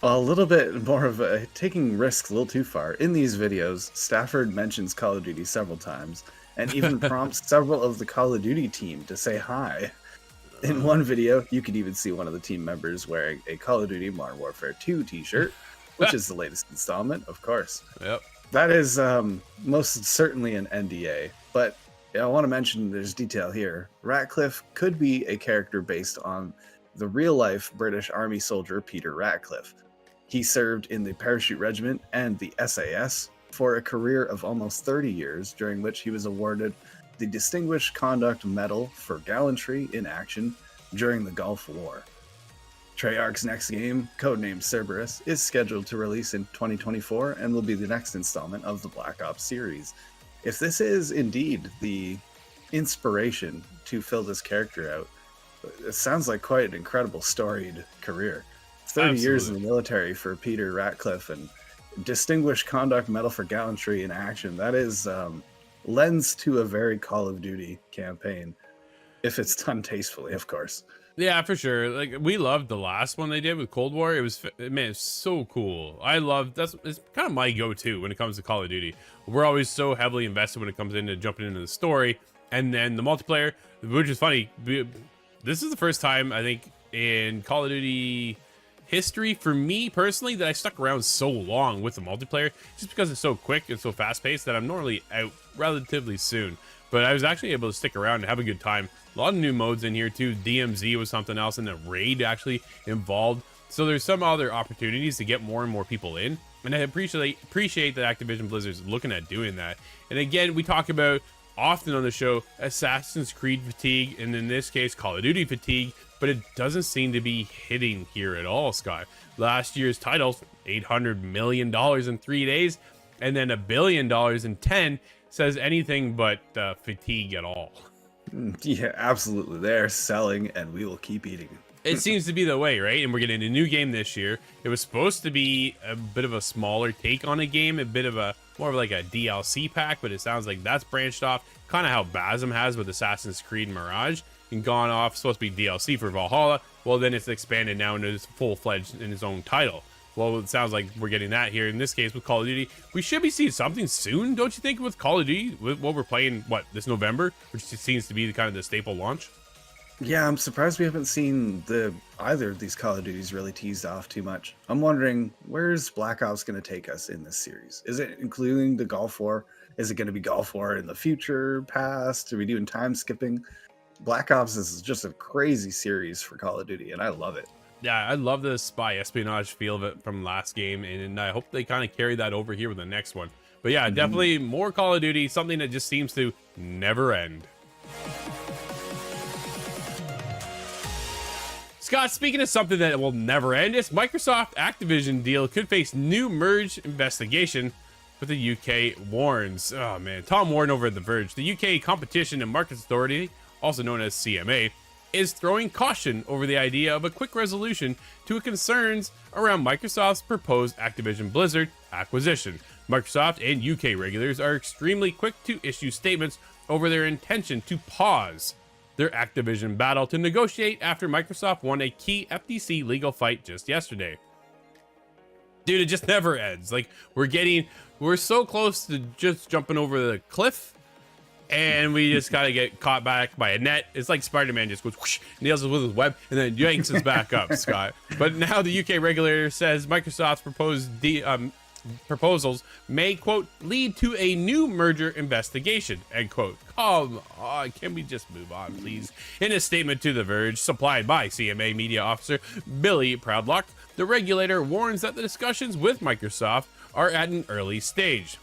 A little bit more of a taking risks a little too far. In these videos, Stafford mentions Call of Duty several times and even prompts several of the Call of Duty team to say hi. In one video, you could even see one of the team members wearing a Call of Duty Modern Warfare 2 t-shirt, which is the latest installment, of course. Yep. That is most certainly an NDA, but I want to mention there's detail here. Ratcliffe could be a character based on the real-life British Army soldier Peter Ratcliffe. He served in the Parachute Regiment and the SAS for a career of almost 30 years, during which he was awarded the Distinguished Conduct Medal for gallantry in action during the Gulf War. Treyarch's next game, codenamed Cerberus, is scheduled to release in 2024 and will be the next installment of the Black Ops series. If this is indeed the inspiration to fill this character out, it sounds like quite an incredible storied career. 30 years in the military for Peter Ratcliffe and Distinguished Conduct Medal for Gallantry in action. That is lends to a very Call of Duty campaign, if it's done tastefully, of course. Yeah, for sure. Like, we loved the last one they did with Cold War. It was, man, it's so cool. I love it's kind of my go-to when it comes to Call of Duty. We're always so heavily invested when it comes into jumping into the story, and then the multiplayer, which is funny. This is the first time I think in Call of Duty history for me personally that I stuck around so long with the multiplayer, just because it's so quick and so fast-paced that I'm normally out relatively soon. But I was actually able to stick around and have a good time. A lot of new modes in here too. DMZ was something else, and the raid actually involved. So there's some other opportunities to get more and more people in, and I appreciate that Activision Blizzard's looking at doing that. And again, we talk about often on the show Assassin's Creed fatigue, and in this case Call of Duty fatigue, but it doesn't seem to be hitting here at all, Scott. Last year's titles, $800 million in 3 days, and then $1 billion in 10. says anything but fatigue at all. Yeah, absolutely. They're selling, and we will keep eating. It seems to be the way, right? And we're getting a new game this year. It was supposed to be a bit of a smaller take on a game, a bit of a more of like a DLC pack, but it sounds like that's branched off, kind of how Basm has with Assassin's Creed Mirage, and gone off, supposed to be DLC for Valhalla. Well, then it's expanded now into full-fledged in its own title. Well, it sounds like we're getting that here in this case with Call of Duty. We should be seeing something soon, don't you think, with Call of Duty? With what we're playing, this November, which seems to be kind of the staple launch. Yeah, I'm surprised we haven't seen either of these Call of Duties really teased off too much. I'm wondering, where's Black Ops going to take us in this series? Is it including the Gulf War? Is it going to be Gulf War in the future, past? Are we doing time skipping? Black Ops is just a crazy series for Call of Duty, and I love it. Yeah, I love the spy espionage feel of it from last game, and I hope they kind of carry that over here with the next one. But yeah, definitely more Call of Duty, something that just seems to never end. Scott, speaking of something that will never end, it's Microsoft Activision deal could face new merge investigation, but the UK warns. Oh man, Tom Warren over at The Verge. The UK Competition and Markets Authority, also known as CMA, is throwing caution over the idea of a quick resolution to concerns around Microsoft's proposed Activision Blizzard acquisition. Microsoft and UK regulators are extremely quick to issue statements over their intention to pause their Activision battle to negotiate after Microsoft won a key FTC legal fight just yesterday. Dude, it just never ends. Like, we're so close to just jumping over the cliff, and we just gotta get caught back by a net. It's like Spider-Man just goes whoosh, nails us with his web, and then yanks us back up, Scott. But now the UK regulator says Microsoft's proposals may, quote, lead to a new merger investigation, end quote. Come on, can we just move on, please? In a statement to The Verge, supplied by CMA media officer Billy Proudlock, the regulator warns that the discussions with Microsoft are at an early stage.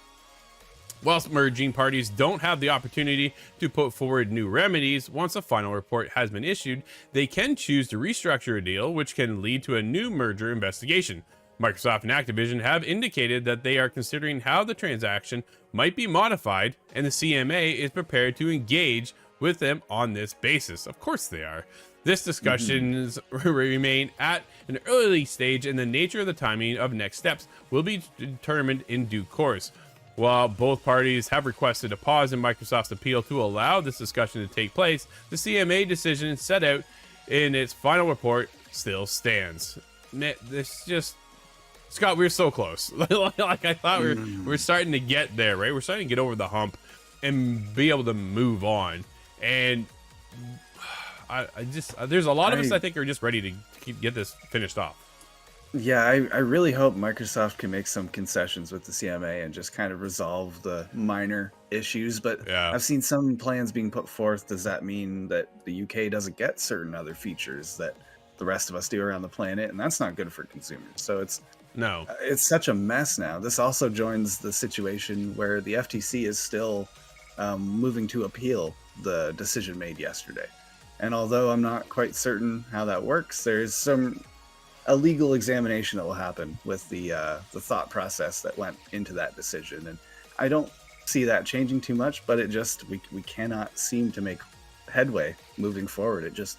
Whilst merging parties don't have the opportunity to put forward new remedies once a final report has been issued, they can choose to restructure a deal, which can lead to a new merger investigation. Microsoft and Activision have indicated that they are considering how the transaction might be modified, and the CMA is prepared to engage with them on this basis. Of course they are. This discussions remain at an early stage, and the nature of the timing of next steps will be determined in due course. While both parties have requested a pause in Microsoft's appeal to allow this discussion to take place, the CMA decision set out in its final report still stands. This just... Scott, we're so close. Like I thought we're starting to get there, right? We're starting to get over the hump and be able to move on. And I just there's a lot of us I think are just ready to get this finished off. Yeah, I really hope Microsoft can make some concessions with the CMA and just kind of resolve the minor issues. But yeah. I've seen some plans being put forth. Does that mean that the UK doesn't get certain other features that the rest of us do around the planet? And that's not good for consumers. So it's such a mess now. This also joins the situation where the FTC is still moving to appeal the decision made yesterday. And although I'm not quite certain how that works, there's a legal examination that will happen with the thought process that went into that decision. And I don't see that changing too much, but we cannot seem to make headway moving forward. It just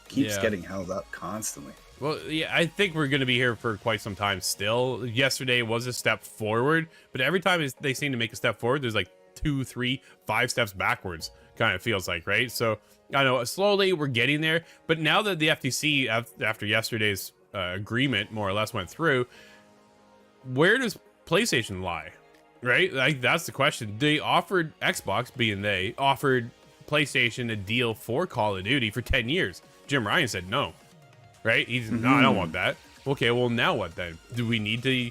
keeps getting held up constantly. Well, yeah, I think we're going to be here for quite some time still. Yesterday was a step forward, but every time they seem to make a step forward, there's like 2, 3, 5 steps backwards, kind of feels like, right? So I know slowly we're getting there, but now that the FTC, after yesterday's agreement more or less went through, where does PlayStation lie, right? Like, that's the question. They offered Xbox, offered PlayStation a deal for Call of Duty for 10 years. Jim Ryan said no, right? He's no, I don't want that. Okay, well, now what then? Do we need to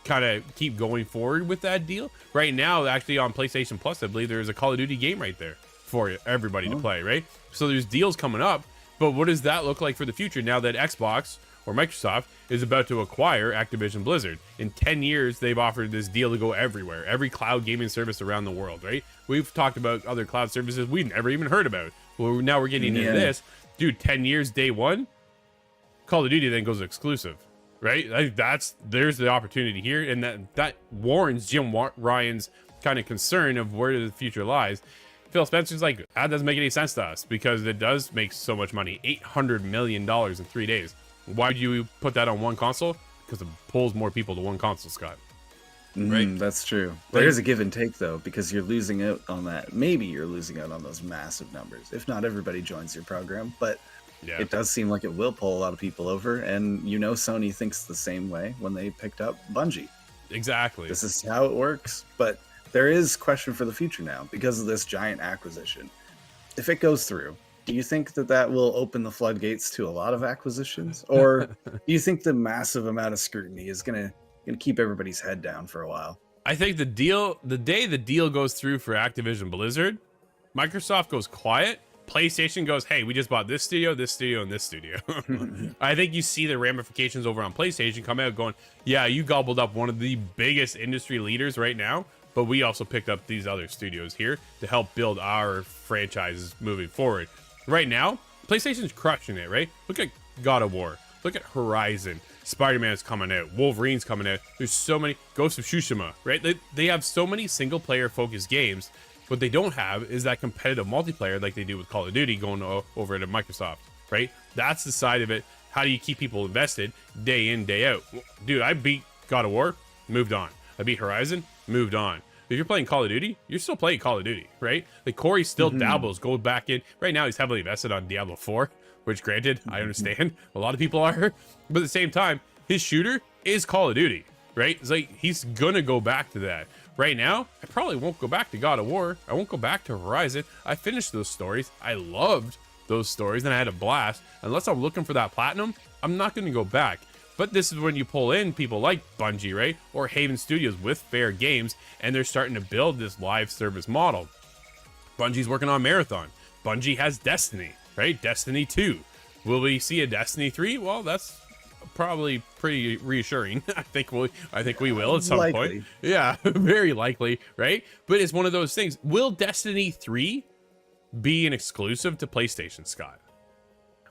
kind of keep going forward with that deal? Right now, actually on PlayStation Plus, I believe there's a Call of Duty game right there for everybody to play, right? So there's deals coming up, but what does that look like for the future now that Xbox or Microsoft is about to acquire Activision Blizzard? In 10 years, they've offered this deal to go everywhere, every cloud gaming service around the world, right? We've talked about other cloud services we've never even heard about. Well, now we're getting into this. Dude, 10 years, day one, Call of Duty then goes exclusive, right? Like, there's the opportunity here, and that warrants Jim Ryan's kind of concern of where the future lies. Phil Spencer's like, that doesn't make any sense to us because it does make so much money, $800 million in 3 days. Why would you put that on one console? Because it pulls more people to one console, Scott. Right? That's true. There is a give and take, though, because you're losing out on that. Maybe you're losing out on those massive numbers. If not everybody joins your program, but it does seem like it will pull a lot of people over. And Sony thinks the same way when they picked up Bungie. Exactly. This is how it works. But there is question for the future now because of this giant acquisition. If it goes through, do you think that will open the floodgates to a lot of acquisitions? Or do you think the massive amount of scrutiny is going to keep everybody's head down for a while? I think the day the deal goes through for Activision Blizzard, Microsoft goes quiet. PlayStation goes, hey, we just bought this studio, and this studio. I think you see the ramifications over on PlayStation come out going, yeah, you gobbled up one of the biggest industry leaders right now, but we also picked up these other studios here to help build our franchises moving forward. Right now, PlayStation's crushing it, right? Look at God of War. Look at Horizon. Spider-Man's coming out. Wolverine's coming out. There's so many. Ghost of Tsushima, right? They have so many single-player focused games. What they don't have is that competitive multiplayer like they do with Call of Duty going over to Microsoft, right? That's the side of it. How do you keep people invested day in, day out? Dude, I beat God of War, moved on. I beat Horizon, moved on. If you're playing Call of Duty, you're still playing Call of Duty, right? Like Corey still dabbles, goes back in. Right now, he's heavily invested on Diablo 4, which granted, I understand a lot of people are, but at the same time, his shooter is Call of Duty, right? It's like he's gonna go back to that. Right now, I probably won't go back to God of War. I won't go back to Horizon. I finished those stories. I loved those stories and I had a blast. Unless I'm looking for that platinum, I'm not gonna go back. But this is when you pull in people like Bungie, right? Or Haven Studios with Fair Games, and they're starting to build this live service model. Bungie's working on Marathon. Bungie has Destiny, right? Destiny 2. Will we see a Destiny 3? Well, that's probably pretty reassuring. I think we will at some point. Yeah, very likely, right? But it's one of those things. Will Destiny 3 be an exclusive to PlayStation, Scott?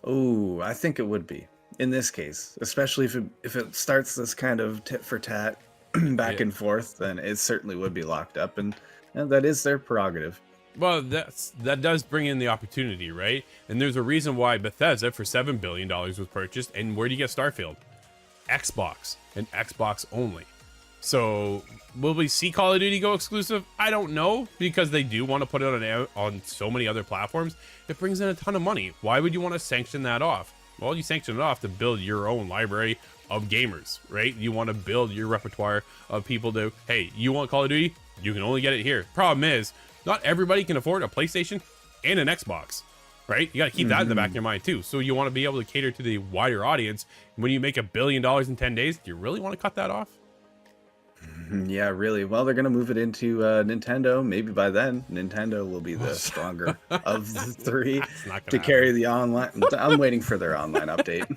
Oh, I think it would be. In this case, especially if it starts this kind of tit for tat back and forth, then it certainly would be locked up, and that is their prerogative. Well, that does bring in the opportunity, right? And there's a reason why Bethesda for $7 billion was purchased. And where do you get Starfield? Xbox, and Xbox only. So will we see Call of Duty go exclusive? I don't know, because they do want to put it on so many other platforms. It brings in a ton of money. Why would you want to sanction that off? Well, you sanction it off to build your own library of gamers, right? You want to build your repertoire of people to, hey, you want Call of Duty? You can only get it here. Problem is, not everybody can afford a PlayStation and an Xbox, right? You got to keep that in the back of your mind too. So you want to be able to cater to the wider audience. When you make $1 billion in 10 days, do you really want to cut that off? Yeah, really. Well, they're going to move it into Nintendo. Maybe by then, Nintendo will be the stronger of the three to carry the online. I'm waiting for their online update.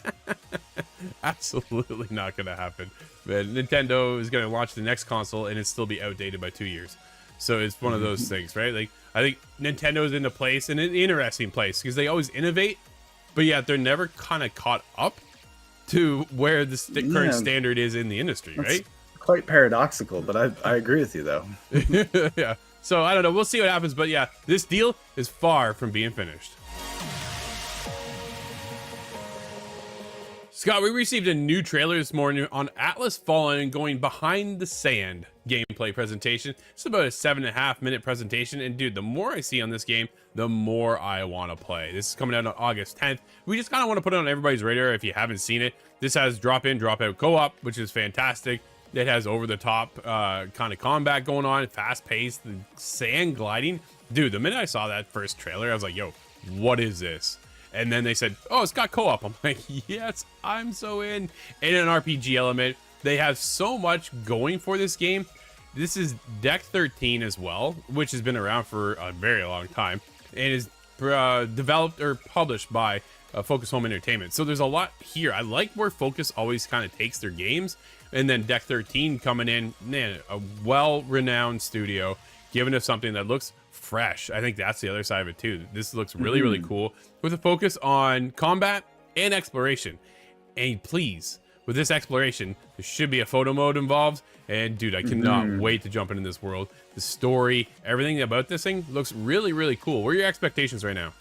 Absolutely not going to happen. But Nintendo is going to launch the next console and it'll still be outdated by 2 years. So it's one of those things, right? Like, I think Nintendo's in an interesting place because they always innovate, but yet they're never kind of caught up to where the current standard is in the industry, right? Quite paradoxical, but I agree with you though. Yeah. So I don't know. We'll see what happens. But yeah, this deal is far from being finished. Scott, we received a new trailer this morning on Atlas Fallen going behind the sand gameplay presentation. It's about a 7.5 minute presentation. And dude, the more I see on this game, the more I want to play. This is coming out on August 10th. We just kind of want to put it on everybody's radar if you haven't seen it. This has drop in, drop out co-op, which is fantastic. It has over-the-top kind of combat going on, fast-paced, the sand gliding. Dude, the minute I saw that first trailer, I was like, yo, what is this? And then they said, oh, it's got co-op. I'm like, yes, I'm so in. And an RPG element. They have so much going for this game. This is Deck 13 as well, which has been around for a very long time. And is developed or published by Focus Home Entertainment. So there's a lot here. I like where Focus always kind of takes their games. And then Deck 13 coming in, man, a well-renowned studio, giving us something that looks fresh. I think that's the other side of it too. This looks really, really cool with a focus on combat and exploration. And please, with this exploration, there should be a photo mode involved. And dude, I cannot wait to jump into this world. The story, everything about this thing looks really, really cool. What are your expectations right now?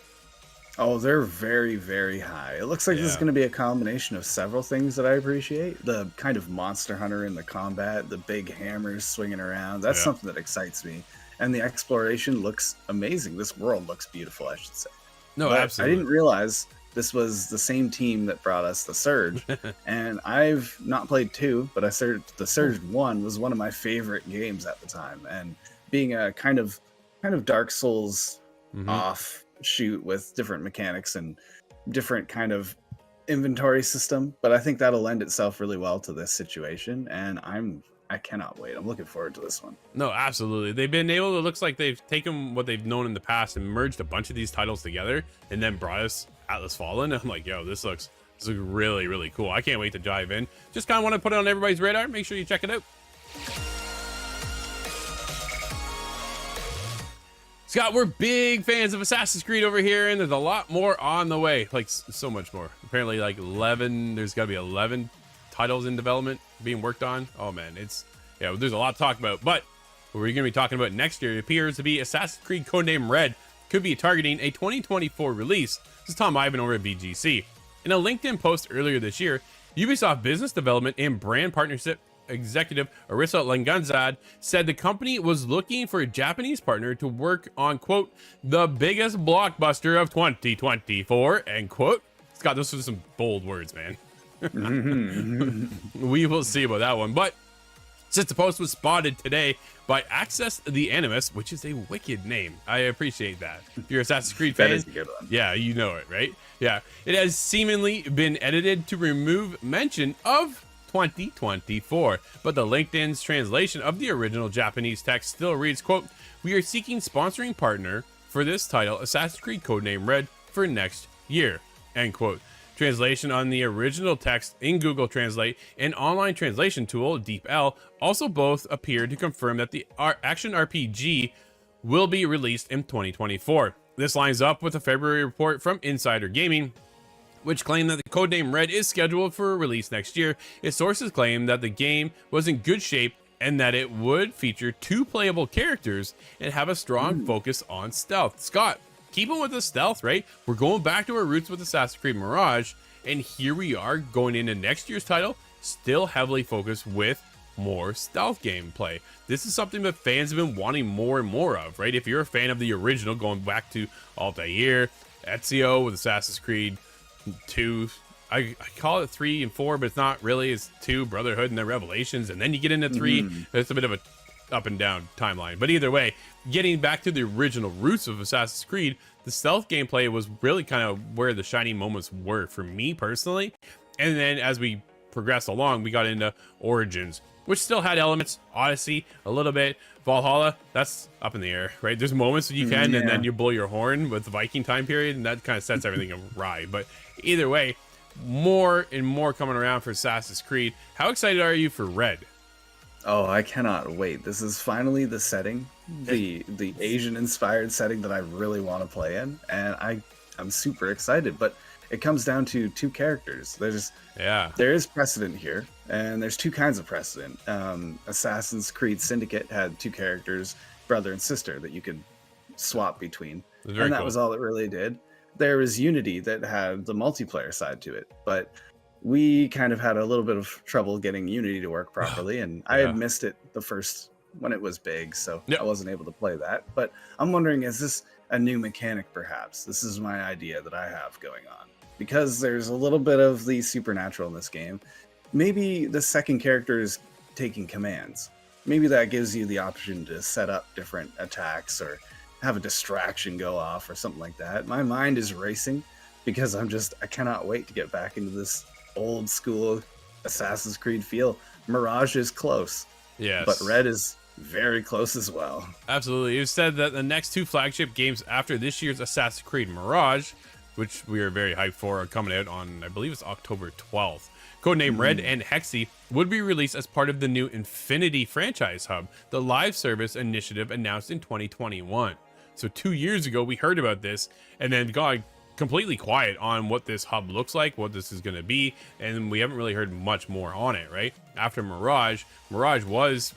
Oh, they're very, very high. It looks like this is going to be a combination of several things that I appreciate. The kind of Monster Hunter in the combat, the big hammers swinging around. That's something that excites me. And the exploration looks amazing. This world looks beautiful, I should say. No, but absolutely. I didn't realize this was the same team that brought us the Surge. And I've not played 2, but the Surge 1 was one of my favorite games at the time. And being a kind of Dark Souls offshoot with different mechanics and different kind of inventory system, but I think that'll lend itself really well to this situation. And I cannot wait. I'm looking forward to this one. No, absolutely. They've been able, it looks like they've taken what they've known in the past and merged a bunch of these titles together and then brought us Atlas Fallen. I'm like, yo, this looks really, really cool. I can't wait to dive in. Just kind of want to put it on everybody's radar. Make sure you check it out. Scott, we're big fans of Assassin's Creed over here, and there's a lot more on the way. Like, so much more. Apparently, like 11, there's got to be 11 titles in development being worked on. Oh, man, there's a lot to talk about. But what we're going to be talking about next year appears to be Assassin's Creed Codename Red could be targeting a 2024 release. This is Tom Ivan over at VGC. In a LinkedIn post earlier this year, Ubisoft business development and brand partnership executive Arisa Langanzad said the company was looking for a Japanese partner to work on, quote, the biggest blockbuster of 2024, end quote. Scott, those are some bold words, man. We will see about that one. But since the post was spotted today by Access the Animus, which is a wicked name, I appreciate that. If you're an Assassin's Creed fan, That is a good one. yeah, you know it, right? Yeah, it has seemingly been edited to remove mention of 2024, but the LinkedIn's translation of the original Japanese text still reads, quote, we are seeking sponsoring partner for this title, Assassin's Creed Codename Red, for next year, end quote. Translation on the original text in Google Translate and online translation tool DeepL also both appear to confirm that the action RPG will be released in 2024. This lines up with a February report from Insider Gaming, which claimed that the codename Red is scheduled for release next year. Its sources claim that the game was in good shape and that it would feature 2 playable characters and have a strong focus on stealth. Scott, keeping with the stealth, right? We're going back to our roots with Assassin's Creed Mirage, and here we are going into next year's title, still heavily focused with more stealth gameplay. This is something that fans have been wanting more and more of, right? If you're a fan of the original, going back to Altair, Ezio with Assassin's Creed 2, I call it 3 and 4, but it's not really. It's 2, Brotherhood, and then Revelations, and then you get into 3. It's a bit of a up and down timeline, but either way, getting back to the original roots of Assassin's Creed, the stealth gameplay was really kind of where the shining moments were for me personally. And then as we progressed along, we got into Origins, which still had elements. Odyssey a little bit. Valhalla, that's up in the air, right? There's moments that you can, and then you blow your horn with the Viking time period, and that kind of sets everything awry. But either way, more and more coming around for Assassin's Creed. How excited are you for Red? Oh, I cannot wait. This is finally the setting, the Asian-inspired setting that I really want to play in, and I'm super excited. But it comes down to 2 characters. There is precedent here, and there's 2 kinds of precedent. Assassin's Creed Syndicate had 2 characters, brother and sister, that you could swap between, and that was all it really did. There was Unity that had the multiplayer side to it, but we kind of had a little bit of trouble getting Unity to work properly, and I had missed it the first when it was big, so I wasn't able to play that. But I'm wondering, is this a new mechanic perhaps? This is my idea that I have going on. Because there's a little bit of the supernatural in this game. Maybe the second character is taking commands. Maybe that gives you the option to set up different attacks or have a distraction go off or something like that. My mind is racing because I cannot wait to get back into this old school Assassin's Creed feel. Mirage is close. Yes. But Red is very close as well. Absolutely. You've said that the next 2 flagship games after this year's Assassin's Creed Mirage, which we are very hyped for, are coming out on, I believe it's October 12th. Codename Red and Hexy would be released as part of the new Infinity Franchise Hub, the live service initiative announced in 2021. So 2 years ago, we heard about this, and then God completely quiet on what this hub looks like, what this is going to be, and we haven't really heard much more on it, right? After Mirage was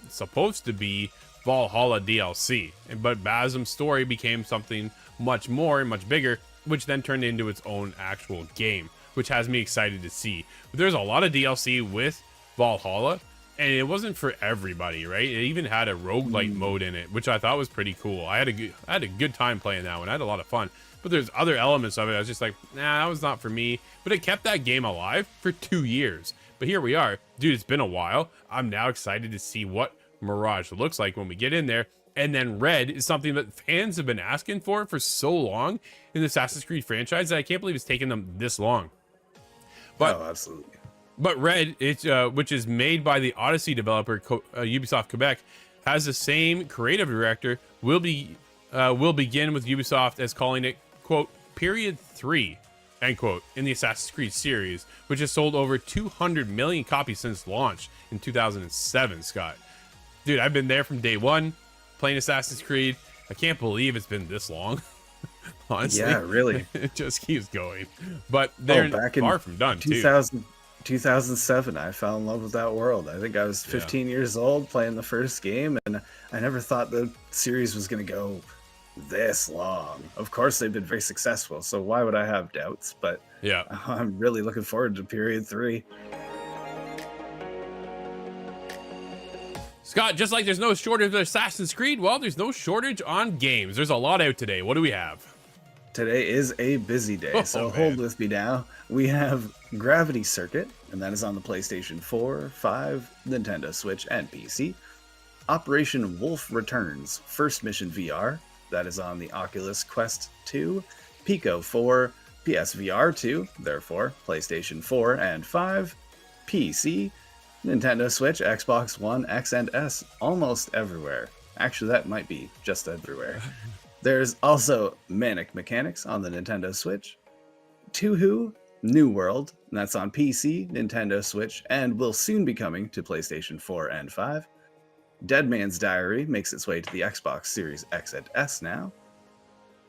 supposed to be Valhalla DLC, but Basm's story became something much more and much bigger, which then turned into its own actual game, which has me excited to see. But there's a lot of DLC with Valhalla, and it wasn't for everybody, right? It even had a roguelite mode in it, which I thought was pretty cool. I had a good time playing that one. I had a lot of fun. But there's other elements of it. I was just like, nah, that was not for me. But it kept that game alive for 2 years. But here we are. Dude, it's been a while. I'm now excited to see what Mirage looks like when we get in there. And then Red is something that fans have been asking for so long in the Assassin's Creed franchise that I can't believe it's taken them this long. But, oh, absolutely. But Red, which is made by the Odyssey developer Ubisoft Quebec, has the same creative director. Will begin with Ubisoft as calling it, quote, period 3, end quote, in the Assassin's Creed series, which has sold over 200 million copies since launch in 2007, Scott. Dude, I've been there from day one, playing Assassin's Creed. I can't believe it's been this long. Honestly. Yeah, really. It just keeps going. But they're far from done, 2007, I fell in love with that world. I think I was 15 years old playing the first game, and I never thought the series was going to go this long. Of course, they've been very successful, so why would I have doubts? But yeah, I'm really looking forward to period 3. Scott, just like there's no shortage of Assassin's Creed, well, there's no shortage on games. There's a lot out today. What do we have? Today is a busy day, so hold with me now. We have Gravity Circuit, and that is on the PlayStation 4, 5, Nintendo Switch, and PC. Operation Wolf Returns, First Mission VR, that is on the Oculus Quest 2, Pico 4, PSVR 2, therefore PlayStation 4 and 5, PC, Nintendo Switch, Xbox One, X and S, almost everywhere. Actually, that might be just everywhere. There's also Manic Mechanics on the Nintendo Switch, Toohoo, New World, and that's on PC, Nintendo Switch, and will soon be coming to PlayStation 4 and 5. Dead Man's Diary makes its way to the Xbox Series X and S now.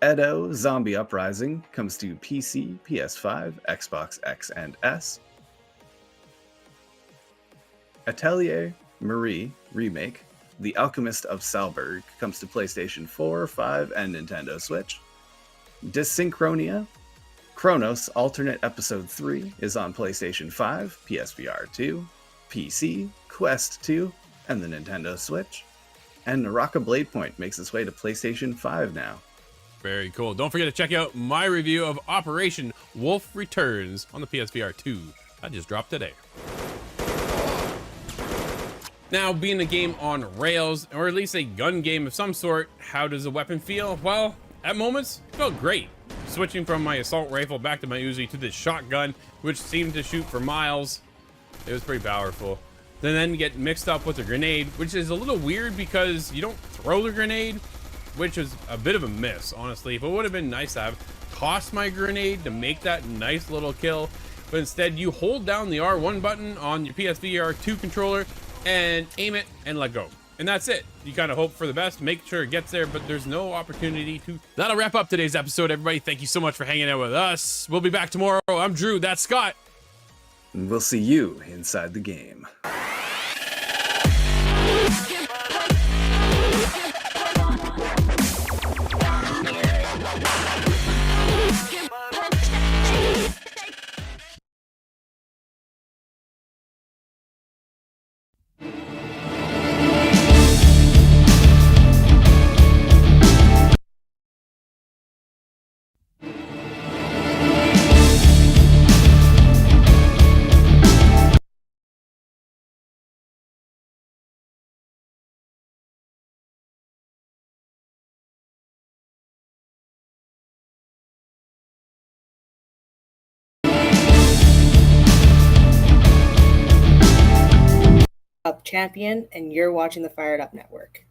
Edo Zombie Uprising comes to PC, PS5, Xbox X and S. Atelier Marie Remake, The Alchemist of Salberg, comes to PlayStation 4, 5, and Nintendo Switch. Dysynchronia Chronos Alternate Episode 3 is on PlayStation 5, PSVR 2, PC, Quest 2, and the Nintendo Switch. And Naraka Blade Point makes its way to PlayStation 5 now. Very cool. Don't forget to check out my review of Operation Wolf Returns on the PSVR 2. That just dropped today. Now, being a game on rails, or at least a gun game of some sort, how does a weapon feel? Well, at moments, it felt great. Switching from my assault rifle back to my Uzi to this shotgun, which seemed to shoot for miles. It was pretty powerful. Then get mixed up with a grenade, which is a little weird because you don't throw the grenade, which is a bit of a miss, honestly. But it would have been nice to have tossed my grenade to make that nice little kill. But instead, you hold down the R1 button on your PSVR 2 controller and aim it and let go. And that's it. You kind of hope for the best, make sure it gets there, but there's no opportunity to. That'll wrap up today's episode, everybody. Thank you so much for hanging out with us. We'll be back tomorrow. I'm Drew. That's Scott. And we'll see you inside the game. Up champion, and you're watching the Fired Up Network.